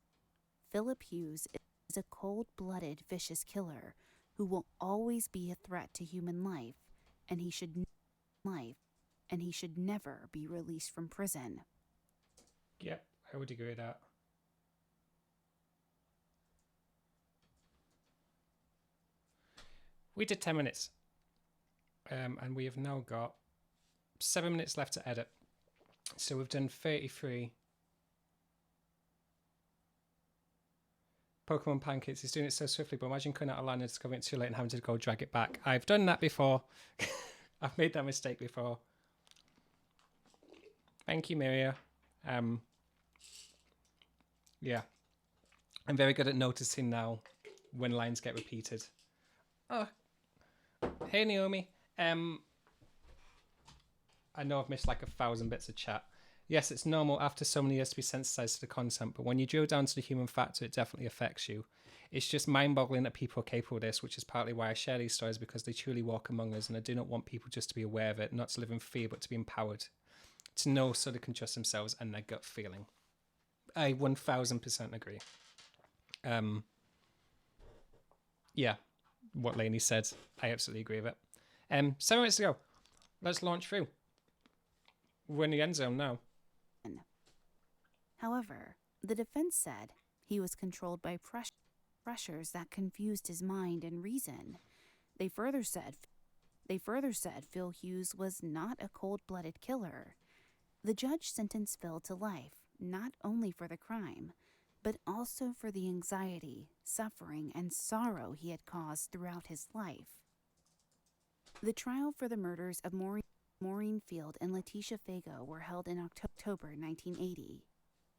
"Philip Hughes is a cold-blooded, vicious killer who will always be a threat to human life, and he should never be released from prison." Yep, I would agree with that. We did 10 minutes. And we have now got 7 minutes left to edit. So we've done 33. Pokemon Pancakes is doing it so swiftly, but imagine cutting out a line and discovering it too late and having to go drag it back. I've done that before. I've made that mistake before. Thank you, Miria. Yeah. I'm very good at noticing now when lines get repeated. Oh. Hey, Naomi. I know I've missed like 1,000 bits of chat. Yes, it's normal after so many years to be sensitized to the content, but when you drill down to the human factor, it definitely affects you. It's just mind-boggling that people are capable of this, which is partly why I share these stories, because they truly walk among us, and I do not want people just to be aware of it, not to live in fear, but to be empowered. To know so they can trust themselves and their gut feeling. I 1,000% agree. Yeah, what Lainey said, I absolutely agree with it. 7 minutes to go. Let's launch through. We're in the end zone now. However, the defense said he was controlled by pressures that confused his mind and reason. They further said Phil Hughes was not a cold-blooded killer. The judge sentenced Phil to life, not only for the crime, but also for the anxiety, suffering, and sorrow he had caused throughout his life. The trial for the murders of Maureen Field and Letitia Fago were held in October 1980.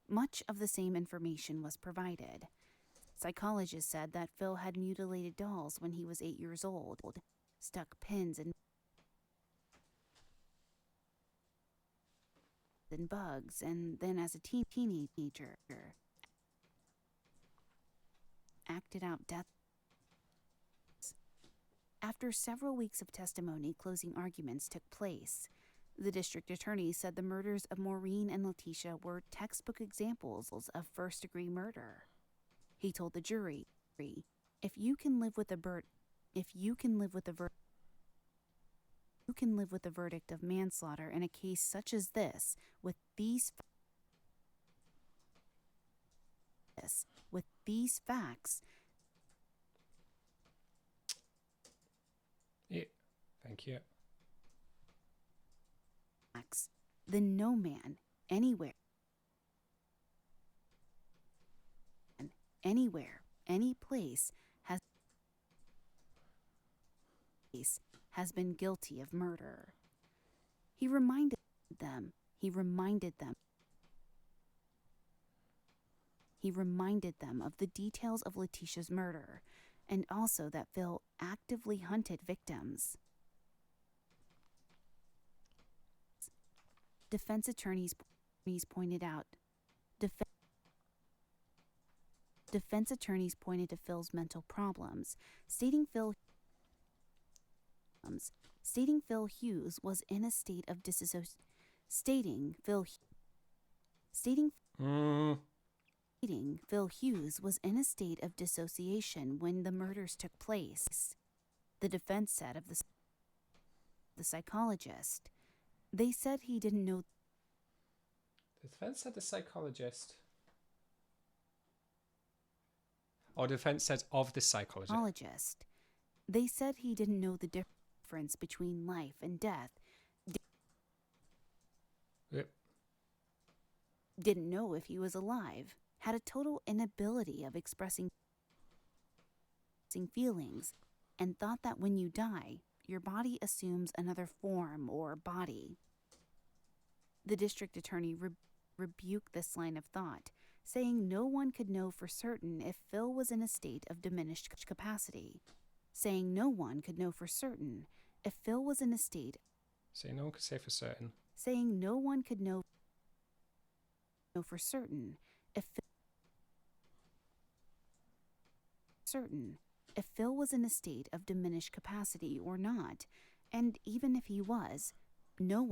Much of the same information was provided. Psychologists said that Phil had mutilated dolls when he was 8 years old, stuck pins in bugs, and then as a teenager, acted out death. After several weeks of testimony, closing arguments took place. The district attorney said the murders of Maureen and Letitia were textbook examples of first-degree murder. He told the jury, "If you can live with the verdict of manslaughter in a case such as this, with these facts." Yeah, thank you. Then no man, anywhere, any place has been guilty of murder. He reminded them of the details of Letitia's murder, and also that Phil actively hunted victims. Defense attorneys pointed to Phil's mental problems, stating Phil Hughes was in a state of Phil Hughes was in a state of dissociation when the murders took place. The defense said of the psychologist, they said he didn't know. The defense said the psychologist. Or the defense said of the psychologist. They said he didn't know the difference between life and death. Yep. Didn't know if he was alive. Had a total inability of expressing feelings and thought that when you die, your body assumes another form or body. The district attorney rebuked this line of thought, saying no one could know for certain if Phil was in a state of diminished capacity. Saying no one could know for certain if Phil was in a state. Saying no one could say for certain. Saying no one could know for certain if Phil was in a state of diminished capacity or not, and even if he was, no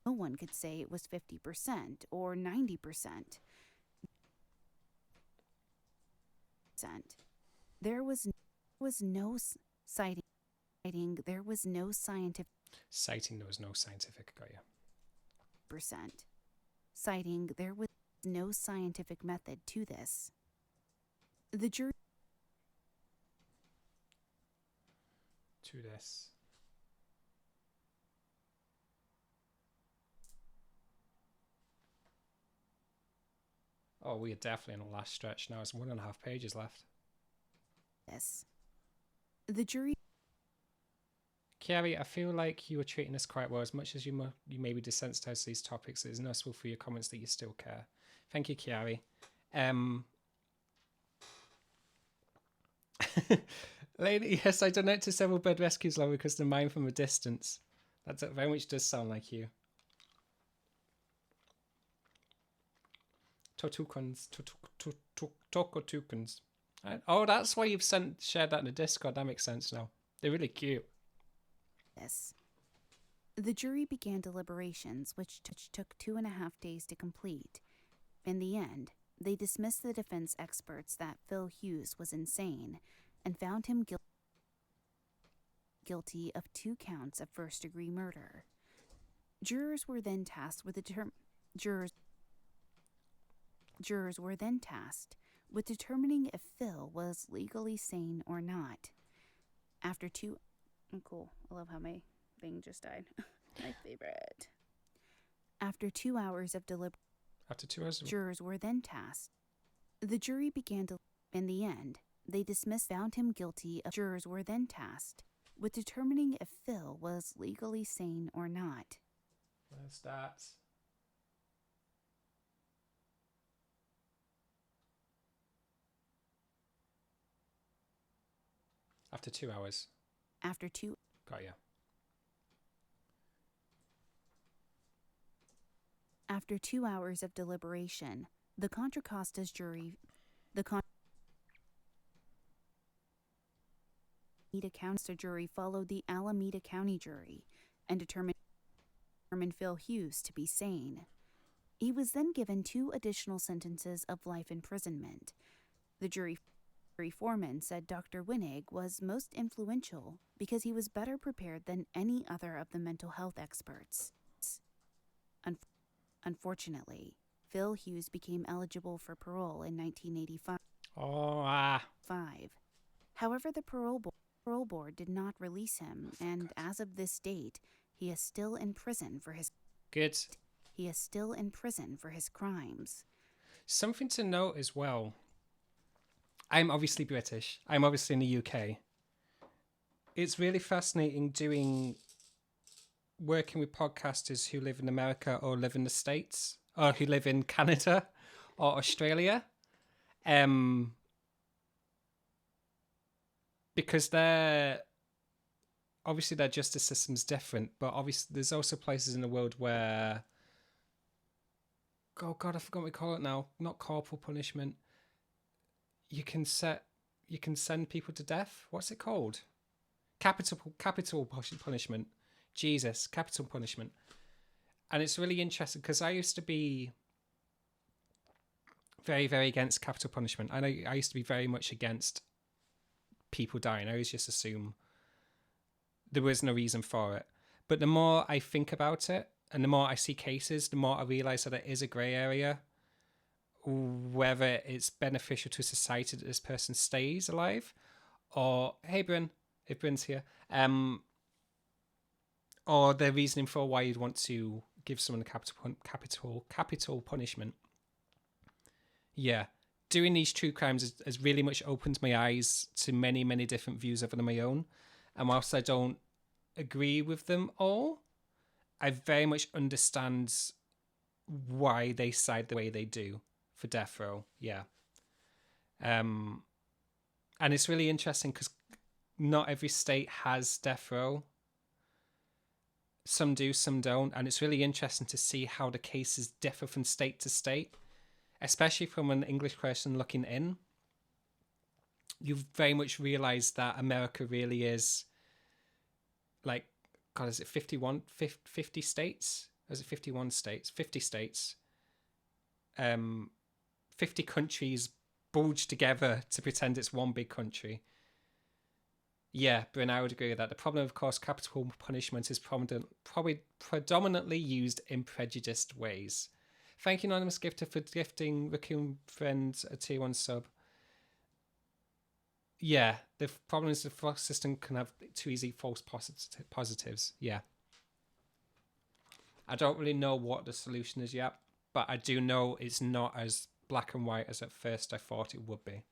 one could say it was 50% or 90%. There was no citing. There was no scientific. Citing, there was no scientific. Got you. Citing, there was no scientific method to this. The jury. To this. Oh, we are definitely in the last stretch now. It's 1.5 pages left. Yes. The jury. Chiari, I feel like you are treating us quite well. As much as you may be desensitized to these topics, it is noticeable for your comments that you still care. Thank you, Chiari. Lady, yes, I donate to several bird rescues long because they're mine from a distance. That very much does sound like you. Totukons. Tokotukons. Oh, that's why you've shared that in the Discord. That makes sense now. They're really cute. Yes. The jury began deliberations, which took 2.5 days to complete. In the end, they dismissed the defense experts that Phil Hughes was insane and found him guilty of 2 counts of first-degree murder. Jurors were then tasked with determining if Phil was legally sane or not. Cool. I love how my thing just died. My favorite. After 2 hours of jurors were then tasked. The jury began to. In the end, they found him guilty of. Jurors were then tasked with determining if Phil was legally sane or not. There's that. After 2 hours. Got you. After 2 hours of deliberation, the Contra Costa's jury, Alameda County jury followed the Alameda County jury and determined Phil Hughes to be sane. He was then given 2 additional sentences of life imprisonment. The jury foreman said Dr. Winnig was most influential because he was better prepared than any other of the mental health experts. Unfortunately, Phil Hughes became eligible for parole in 1985. However, the parole board did not release him, and as of this date, he is still in prison for his. He is still in prison for his crimes. Something to note as well. I'm obviously British. I'm obviously in the UK. It's really fascinating working with podcasters who live in America or live in the States or who live in Canada or Australia. Because their justice system's different, but obviously there's also places in the world where, oh God, I forgot what we call it now. Not corporal punishment. You can send people to death. What's it called? Capital punishment. Jesus, capital punishment. And it's really interesting because I used to be very, very against capital punishment. I used to be very much against people dying. I always just assume there was no reason for it. But the more I think about it and the more I see cases, the more I realize that it is a grey area, whether it's beneficial to society that this person stays alive, or hey Bryn, if Bryn's here, or the reasoning for why you'd want to give someone a capital punishment. Yeah, doing these true crimes has really much opened my eyes to many, many different views of it on my own. And whilst I don't agree with them all, I very much understand why they side the way they do for death row. Yeah. And it's really interesting because not every state has death row. Some do, some don't. And it's really interesting to see how the cases differ from state to state, especially from an English person looking in. You very much realize that America really is like, God, is it 50 states? Or is it 51 states? 50 states. 50 countries bulged together to pretend it's one big country. Yeah, Bryn, I would agree with that. The problem, of course, capital punishment is probably predominantly used in prejudiced ways. Thank you, Anonymous Gifter, for gifting Raccoon Friend a tier 1 sub. Yeah, the problem is the fox system can have too easy false positives. Yeah. I don't really know what the solution is yet, but I do know it's not as black and white as at first I thought it would be.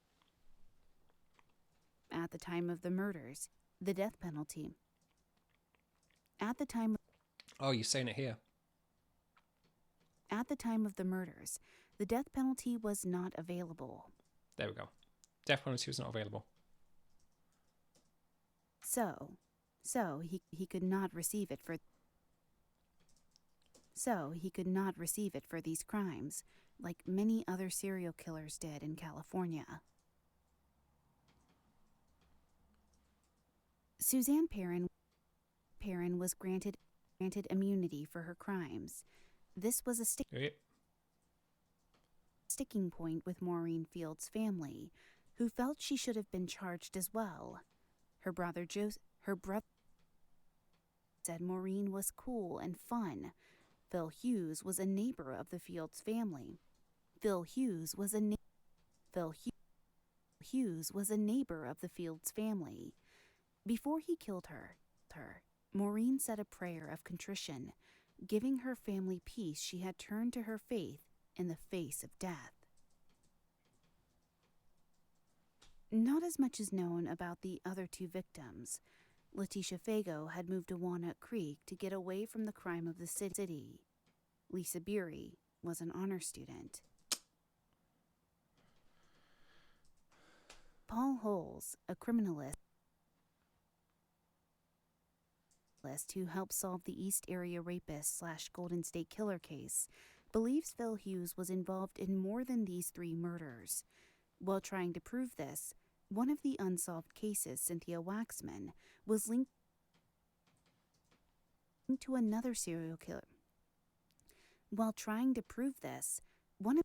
At the time of the murders, the death penalty. At the time you're saying it here. At the time of the murders, the death penalty was not available. There we go. Death penalty was not available. So he could not receive it for. So he could not receive it for these crimes, like many other serial killers did in California. Suzanne Perrin was granted immunity for her crimes. This was a sticking point with Maureen Field's family, who felt she should have been charged as well. Her brother said Maureen was cool and fun. Phil Hughes was a neighbor of the Fields family. Phil Hughes was a neighbor of the Fields family. Before he killed her, Maureen said a prayer of contrition, giving her family peace she had turned to her faith in the face of death. Not as much is known about the other two victims. Letitia Fago had moved to Walnut Creek to get away from the crime of the city. Lisa Beery was an honor student. Paul Holes, a criminalist who helped solve the East Area Rapist/Golden State Killer case, believes Phil Hughes was involved in more than these 3 murders. While trying to prove this, one of the unsolved cases, Cynthia Waxman, was linked to another serial killer. While trying to prove this, one of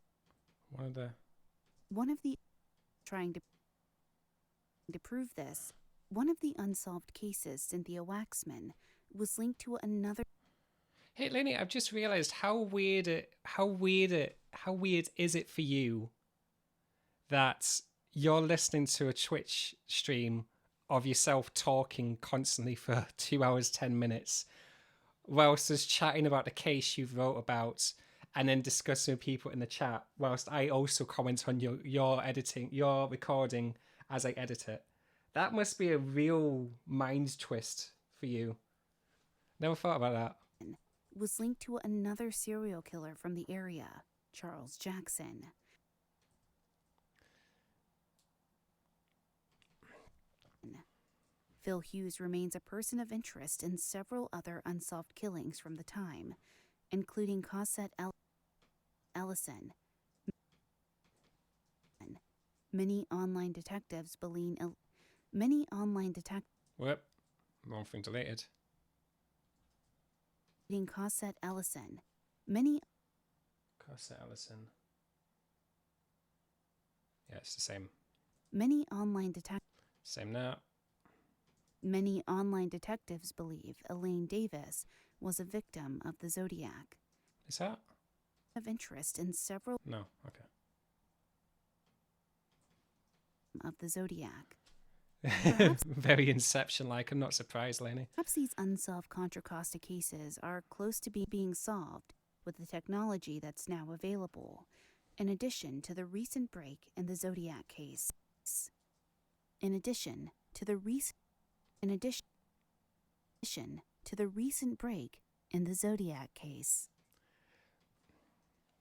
the unsolved cases, Cynthia Waxman, was linked to another. Hey, Lenny, I've just realized how weird is it for you that you're listening to a Twitch stream of yourself talking constantly for 2 hours, 10 minutes, whilst just chatting about the case you wrote about and then discussing with people in the chat, whilst I also comment on your recording as I edit it. That must be a real mind twist for you. Never thought about that. Was linked to another serial killer from the area, Charles Jackson. Phil Hughes remains a person of interest in several other unsolved killings from the time, including Cosette Ellison. Many online detectives believe Whoop, wrong thing deleted. Cosette Ellison. Cosette Ellison. Yeah, it's the same. Same now. Many online detectives believe Elaine Davis was a victim of the Zodiac. Is that? Of interest in several. No, okay. Of the Zodiac. Very Inception-like. I'm not surprised, Lenny. Perhaps these unsolved Contra Costa cases are close to being solved with the technology that's now available. In addition to the recent break in the Zodiac case. In addition to the recent break in the Zodiac case.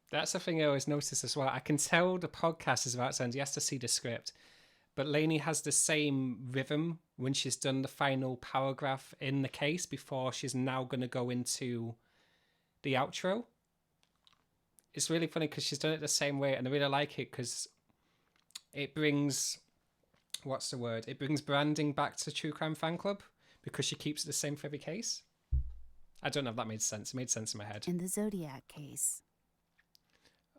That's the thing I always notice as well. I can tell the podcast is about to end. He has to see the script. But Lainey has the same rhythm when she's done the final paragraph in the case before she's now going to go into the outro. It's really funny because she's done it the same way, and I really like it because it brings, what's the word? It brings branding back to True Crime Fan Club because she keeps it the same for every case. I don't know if that made sense. It made sense in my head. In the Zodiac case.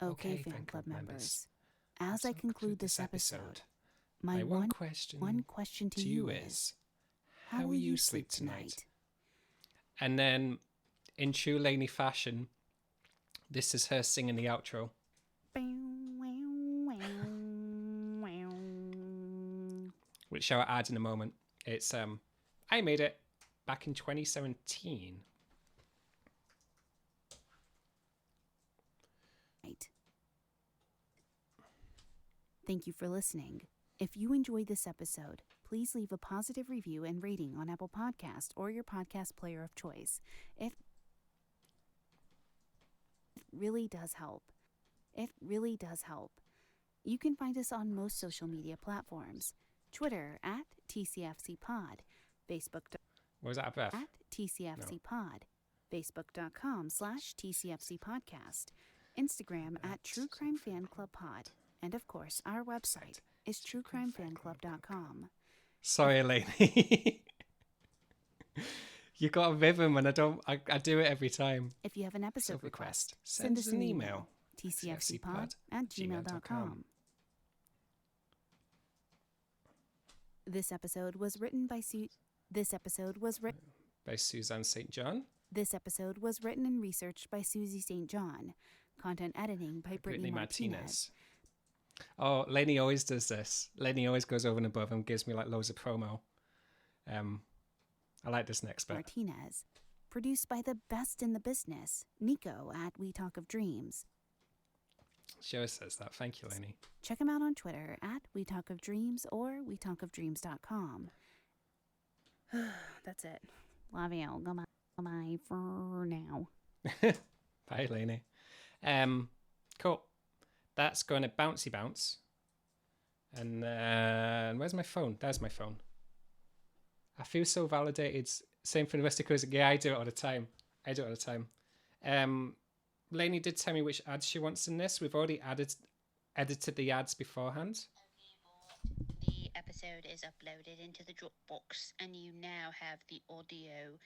Okay, Fan Club members. As I conclude this episode, my one question to you is, how will you sleep tonight? And then, in true Lainey fashion, this is her singing the outro. Which I'll add in a moment. It's I made it back in 2017. Thank you for listening. If you enjoyed this episode, please leave a positive review and rating on Apple Podcast or your podcast player of choice. It really does help. You can find us on most social media platforms. Twitter at TCFCPod, Facebook What was that, Beth? at TCFCPod, Facebook.com/TCFCPodcast, Instagram at True Crime Fan Club Pod, and of course, our website is truecrimefanclub.com. Sorry, Lainey. You got a rhythm, and I do it every time. If you have an episode request, send us an email. tcfcpod@gmail.com. This episode was written by By Suzanne St. John. This episode was written and researched by Susie St. John. Content editing by Brittany Martinez. Oh, Lainey always does this. Lainey always goes over and above and gives me like loads of promo. I like this next bit. Martinez. Produced by the best in the business, Nico at We Talk of Dreams. She always says that. Thank you, Lainey. Check him out on Twitter at We Talk of Dreams or WeTalkOfDreams.com. That's it. Love you. Goodbye for now. Bye, Lainey. Cool. That's going to bouncy bounce. And where's my phone? There's my phone. I feel so validated. Same for the rest of the Yeah, I do it all the time. Lainey did tell me which ads she wants in this. We've already edited the ads beforehand. The episode is uploaded into the Dropbox, and you now have the audio.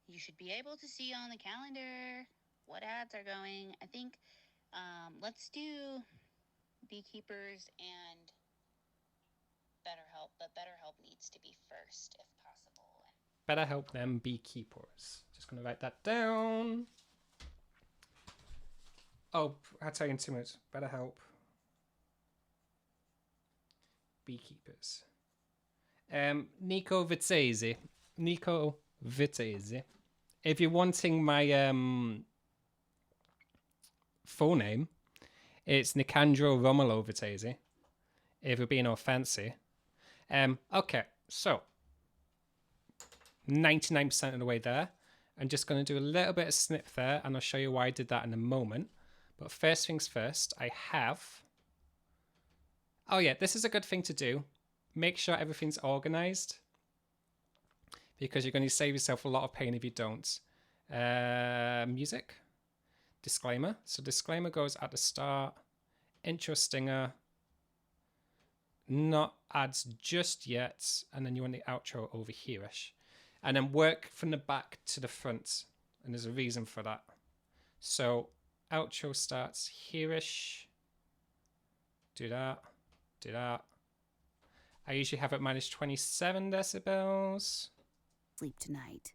You should be able to see on the calendar what ads are going. I think let's do Beekeepers and BetterHelp, but BetterHelp needs to be first if possible. BetterHelp them Beekeepers. Just going to write that down. Oh, I'll tell you in 2 minutes. BetterHelp Beekeepers. Nico Vittese. If you're wanting my full name, it's Nicandro Romolo Vittese. If we're being all fancy. Okay, so 99% of the way there. I'm just going to do a little bit of snip there, and I'll show you why I did that in a moment. But first things first, I have... Oh yeah, this is a good thing to do. Make sure everything's organized, because you're going to save yourself a lot of pain if you don't. Music. Disclaimer. So disclaimer goes at the start. Intro stinger. Not ads just yet. And then you want the outro over here-ish. And then work from the back to the front. And there's a reason for that. So outro starts here-ish. Do that. Do that. I usually have it minus 27 decibels. Sleep tonight.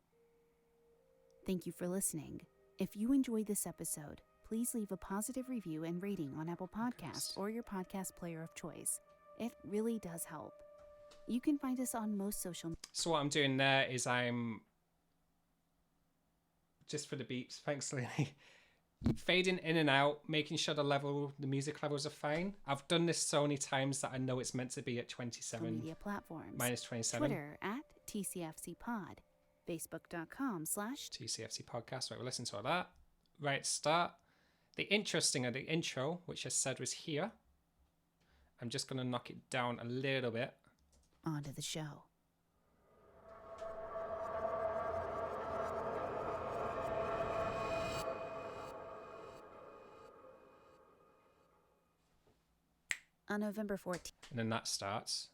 Thank you for listening. If you enjoyed this episode, please leave a positive review and rating on Apple Podcasts or your podcast player of choice. It really does help. You can find us on most social media. So what I'm doing there is I'm, just for the beeps, thanks Lily, fading in and out, making sure the music levels are fine. I've done this so many times that I know it's meant to be at 27 media platforms. minus 27. Twitter at TCFCpod. Facebook.com/ TCFC podcast. Right, we'll listen to all that. Right, start. The interesting of the intro, which I said was here. I'm just going to knock it down a little bit. On to the show. On November 14th. And then that starts.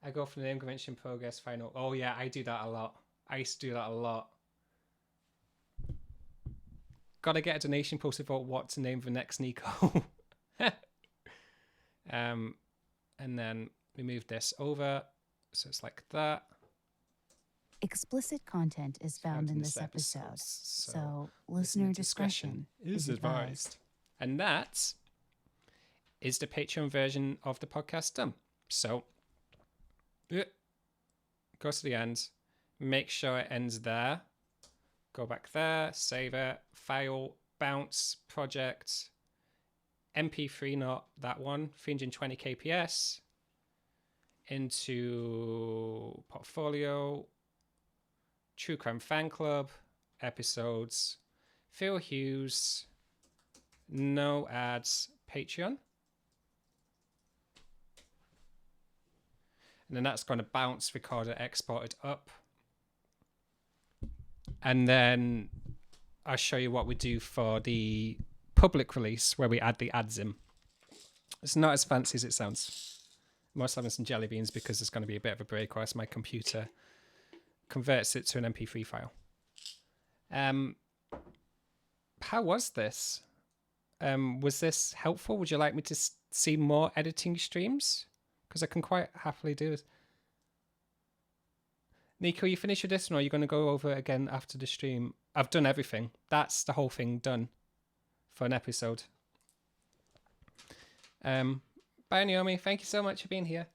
I go for the name convention progress final. Oh yeah, I do that a lot. I used to do that a lot. Gotta get a donation posted about what to name the next Nico. And then we move this over. So it's like that. Explicit content is found in this episode. So listener discretion is advised. And that is the Patreon version of the podcast done. So go to the end, make sure it ends there, go back there, save it, file, bounce, project, MP3, not that one, 320 kps, into portfolio, True Crime Fan Club, episodes, Stella Hughes, no ads, Patreon. And then that's going to bounce, record it, export it up. And then I'll show you what we do for the public release where we add the ads in. It's not as fancy as it sounds. I'm also having some jelly beans because there's going to be a bit of a break whilst my computer converts it to an MP3 file. How was this? Was this helpful? Would you like me to see more editing streams? Because I can quite happily do this. Nico, you finished with this one, or are you going to go over it again after the stream? I've done everything. That's the whole thing done for an episode. Bye, Naomi. Thank you so much for being here.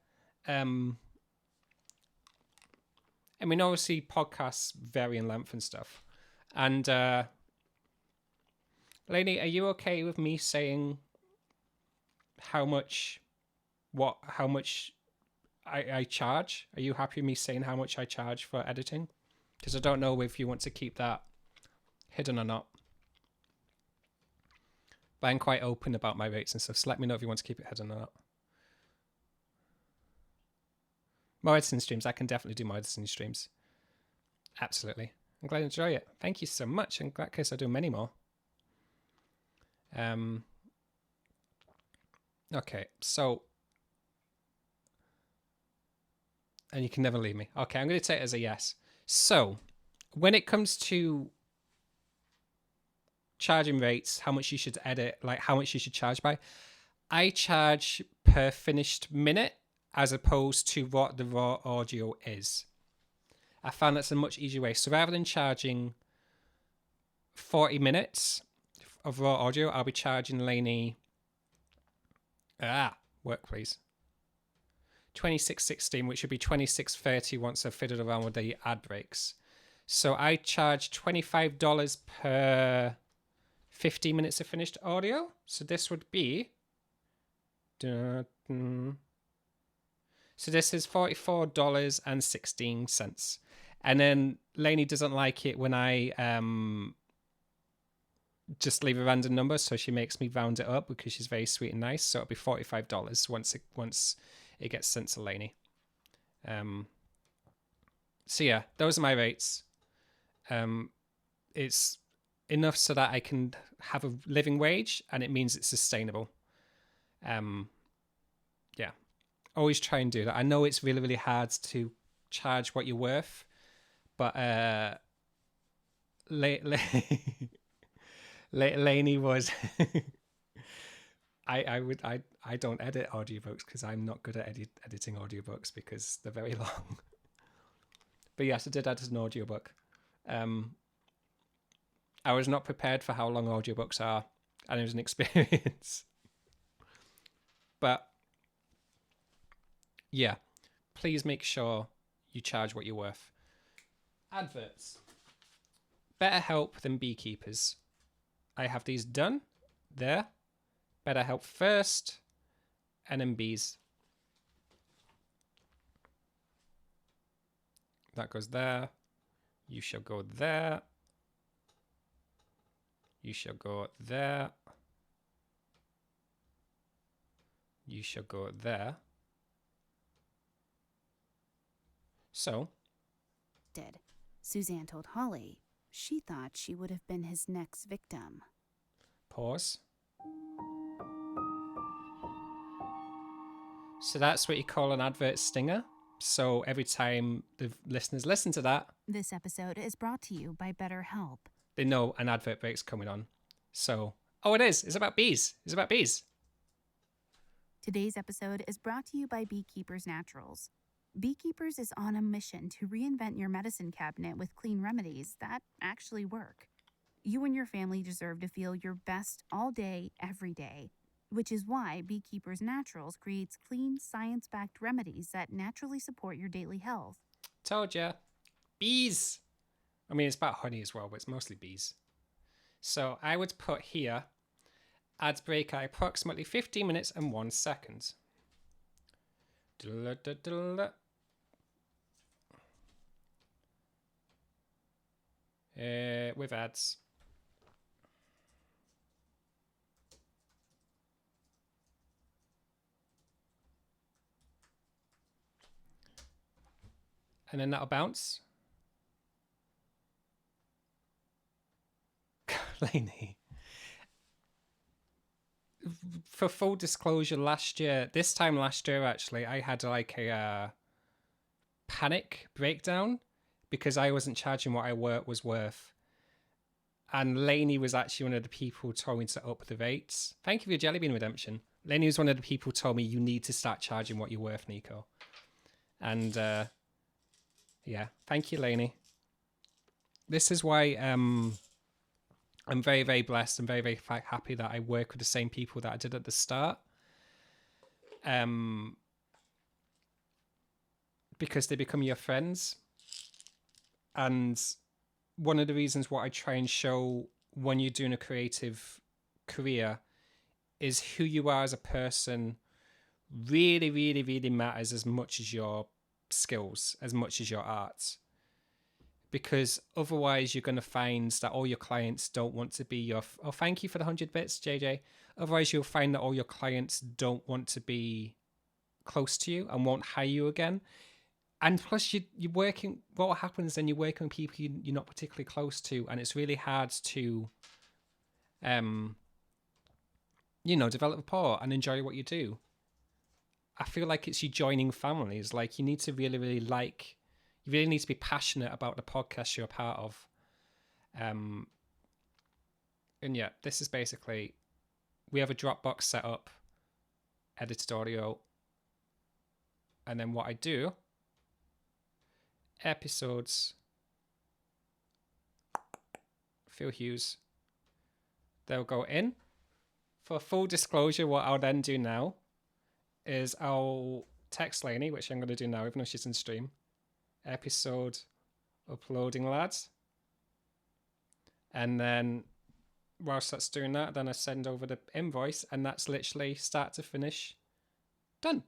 I mean, obviously, podcasts vary in length and stuff. And, Lainey, are you okay with me saying how much I charge? Are you happy with me saying how much I charge for editing? Because I don't know if you want to keep that hidden or not. But I'm quite open about my rates and stuff, so let me know if you want to keep it hidden or not. More editing streams. I can definitely do more editing streams. Absolutely. I'm glad you enjoy it. Thank you so much. In that case, I'll do many more. Okay, so... And you can never leave me. Okay, I'm going to take it as a yes. So, when it comes to charging rates, how much you should edit, like how much you should charge by, I charge per finished minute as opposed to what the raw audio is. I found that's a much easier way. So rather than charging 40 minutes of raw audio, I'll be charging Lainey... work please. 26.16, which would be 26.30 once I've fiddled around with the ad breaks. So I charge $25 per 15 minutes of finished audio. So this would be... So this is $44.16. And then Lainey doesn't like it when I just leave a random number, so she makes me round it up because she's very sweet and nice. So it'll be $45 once it gets sent to Lainey. So yeah, those are my rates. It's enough so that I can have a living wage, and it means it's sustainable. Yeah, always try and do that. I know it's really, really hard to charge what you're worth, but Lainey was... I don't edit audiobooks because I'm not good at editing audiobooks because they're very long. But yes, I did edit an audiobook. I was not prepared for how long audiobooks are, and it was an experience. But yeah, please make sure you charge what you're worth. Adverts. Better help than beekeepers. I have these done. There. BetterHelp first. And then bees. That goes there. You shall go there. You shall go there. You shall go there. So. Suzanne told Holly she thought she would have been his next victim. Pause. So that's what you call an advert stinger. So every time the listeners listen to that, This episode is brought to you by BetterHelp. they know an advert break's coming on. So, oh, it is. It's about bees. It's about bees. Today's episode is brought to you by Beekeepers Naturals. Beekeepers is on a mission to reinvent your medicine cabinet with clean remedies that actually work. You and your family deserve to feel your best all day, every day, which is why Beekeepers Naturals creates clean, science-backed remedies that naturally support your daily health. Told ya. Bees. I mean, it's about honey as well, but it's mostly bees. So I would put here, ads break at approximately 15 minutes and 1 second. With ads. And then that'll bounce. Lainey. For full disclosure, this time last year actually, I had like a panic breakdown because I wasn't charging what I was worth. And Lainey was actually one of the people who told me to up the rates. Thank you for your jelly bean redemption. Lainey was one of the people who told me you need to start charging what you're worth, Nico. And yeah, thank you, Lainey. This is why I'm very, very blessed and very, very happy that I work with the same people that I did at the start. Because they become your friends. And one of the reasons what I try and show when you're doing a creative career is who you are as a person really, really, really matters as much as your skills, as much as your art. Because otherwise you're going to find that all your clients don't want to be your... Oh, thank you for the 100 bits, JJ. Otherwise you'll find that all your clients don't want to be close to you and won't hire you again. And plus you're working... What happens then, you're working with people you're not particularly close to, and it's really hard to, develop rapport and enjoy what you do. I feel like it's you joining families. Like, you need to really, really like... You really need to be passionate about the podcast you're a part of. And yeah, this is basically... We have a Dropbox set up, edited audio. And then what I do... Episodes. Stella Hughes. They'll go in. For full disclosure, what I'll then do now is I'll text Lainey, which I'm going to do now, even though she's in stream. Episode uploading, lads. And then whilst that's doing that, then I send over the invoice, and that's literally start to finish done.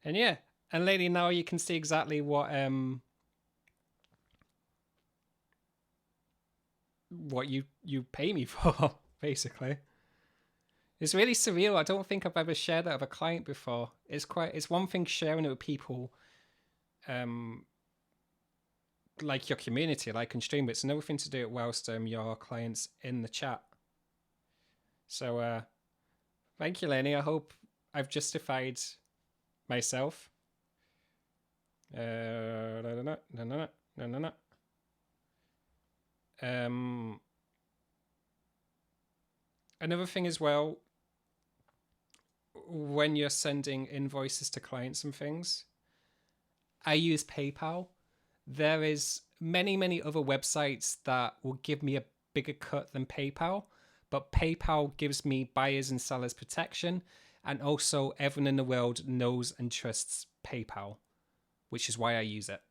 And yeah, and Lainey, now you can see exactly what you pay me for, basically. It's really surreal. I don't think I've ever shared that with a client before. It's one thing sharing it with people, like your community, like on stream, but it's another thing to do it whilst your clients in the chat. So thank you, Lainey. I hope I've justified myself. No. Another thing as well, when you're sending invoices to clients and things, I use PayPal. There is many other websites that will give me a bigger cut than PayPal, but PayPal gives me buyers and sellers protection, and also everyone in the world knows and trusts PayPal, which is why I use it.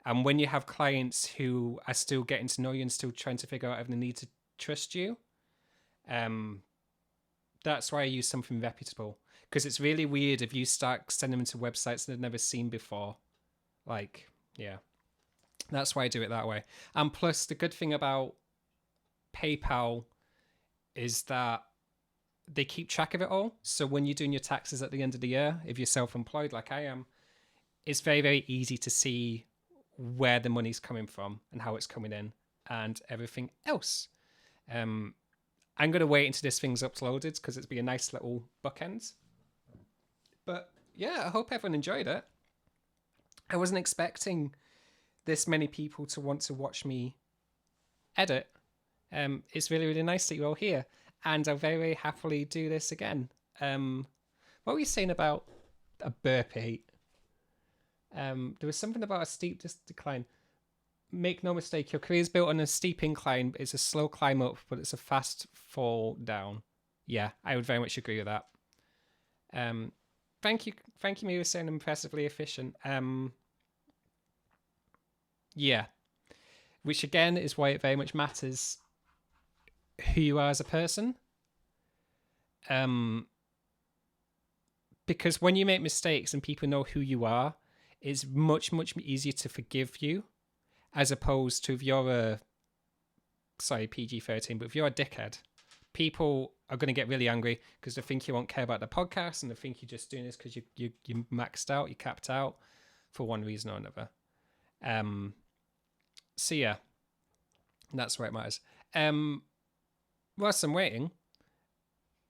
And when you have clients who are still getting to know you and still trying to figure out if they need to trust you, that's why I use something reputable. Because it's really weird if you start sending them to websites they've never seen before. Like, yeah. That's why I do it that way. And plus, the good thing about PayPal is that they keep track of it all. So when you're doing your taxes at the end of the year, if you're self-employed like I am, it's very, very easy to see where the money's coming from and how it's coming in and everything else. I'm going to wait until this thing's uploaded because it'll be a nice little bookend. But yeah, I hope everyone enjoyed it. I wasn't expecting this many people to want to watch me edit. It's really, really nice that you're all here. And I'll very, very happily do this again. What were you saying about a burpee? There was something about a steep decline. Make no mistake, your career is built on a steep incline. It's a slow climb up, but it's a fast fall down. Yeah, I would very much agree with that. Thank you, Mia, for saying impressively efficient. Yeah, which again is why it very much matters who you are as a person. Because when you make mistakes and people know who you are, it's much, much easier to forgive you, as opposed to if you're PG-13, but if you're a dickhead, people are going to get really angry because they think you won't care about the podcast and they think you're just doing this because you maxed out, you capped out for one reason or another. So yeah, that's where it matters. Whilst I'm waiting,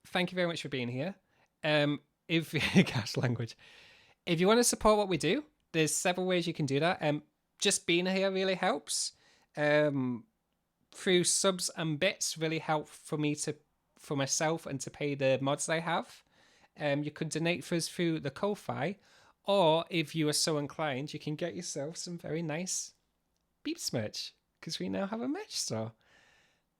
thank you very much for being here. If gosh, language. If you want to support what we do, there's several ways you can do that. Just being here really helps. Through subs and bits really help for myself and to pay the mods I have. You could donate for us through the Ko-Fi, or if you are so inclined, you can get yourself some very nice Beeps merch because we now have a merch store.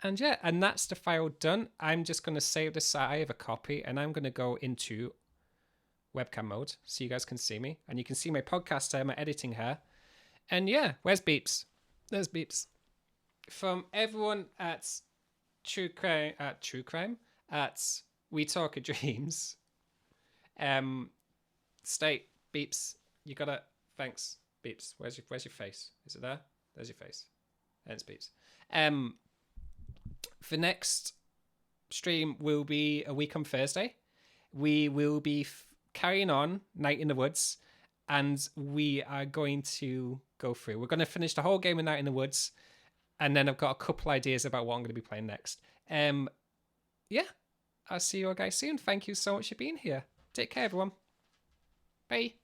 And yeah, and that's the file done. I'm just going to save this. I have a copy, and I'm going to go into webcam mode so you guys can see me, and you can see my podcast here, my editing here. And yeah, where's Beeps? There's Beeps. From everyone at True Crime at We Talk of Dreams. State Beeps. You got it. Thanks, Beeps. Where's your face? Is it there? There's your face. And it's Beeps. The next stream will be a week on Thursday. We will be carrying on Night in the Woods, and we are going to go through. We're going to finish the whole game of Night in the Woods, and then I've got a couple ideas about what I'm going to be playing next. Yeah, I'll see you all guys soon. Thank you so much for being here. Take care, everyone. Bye.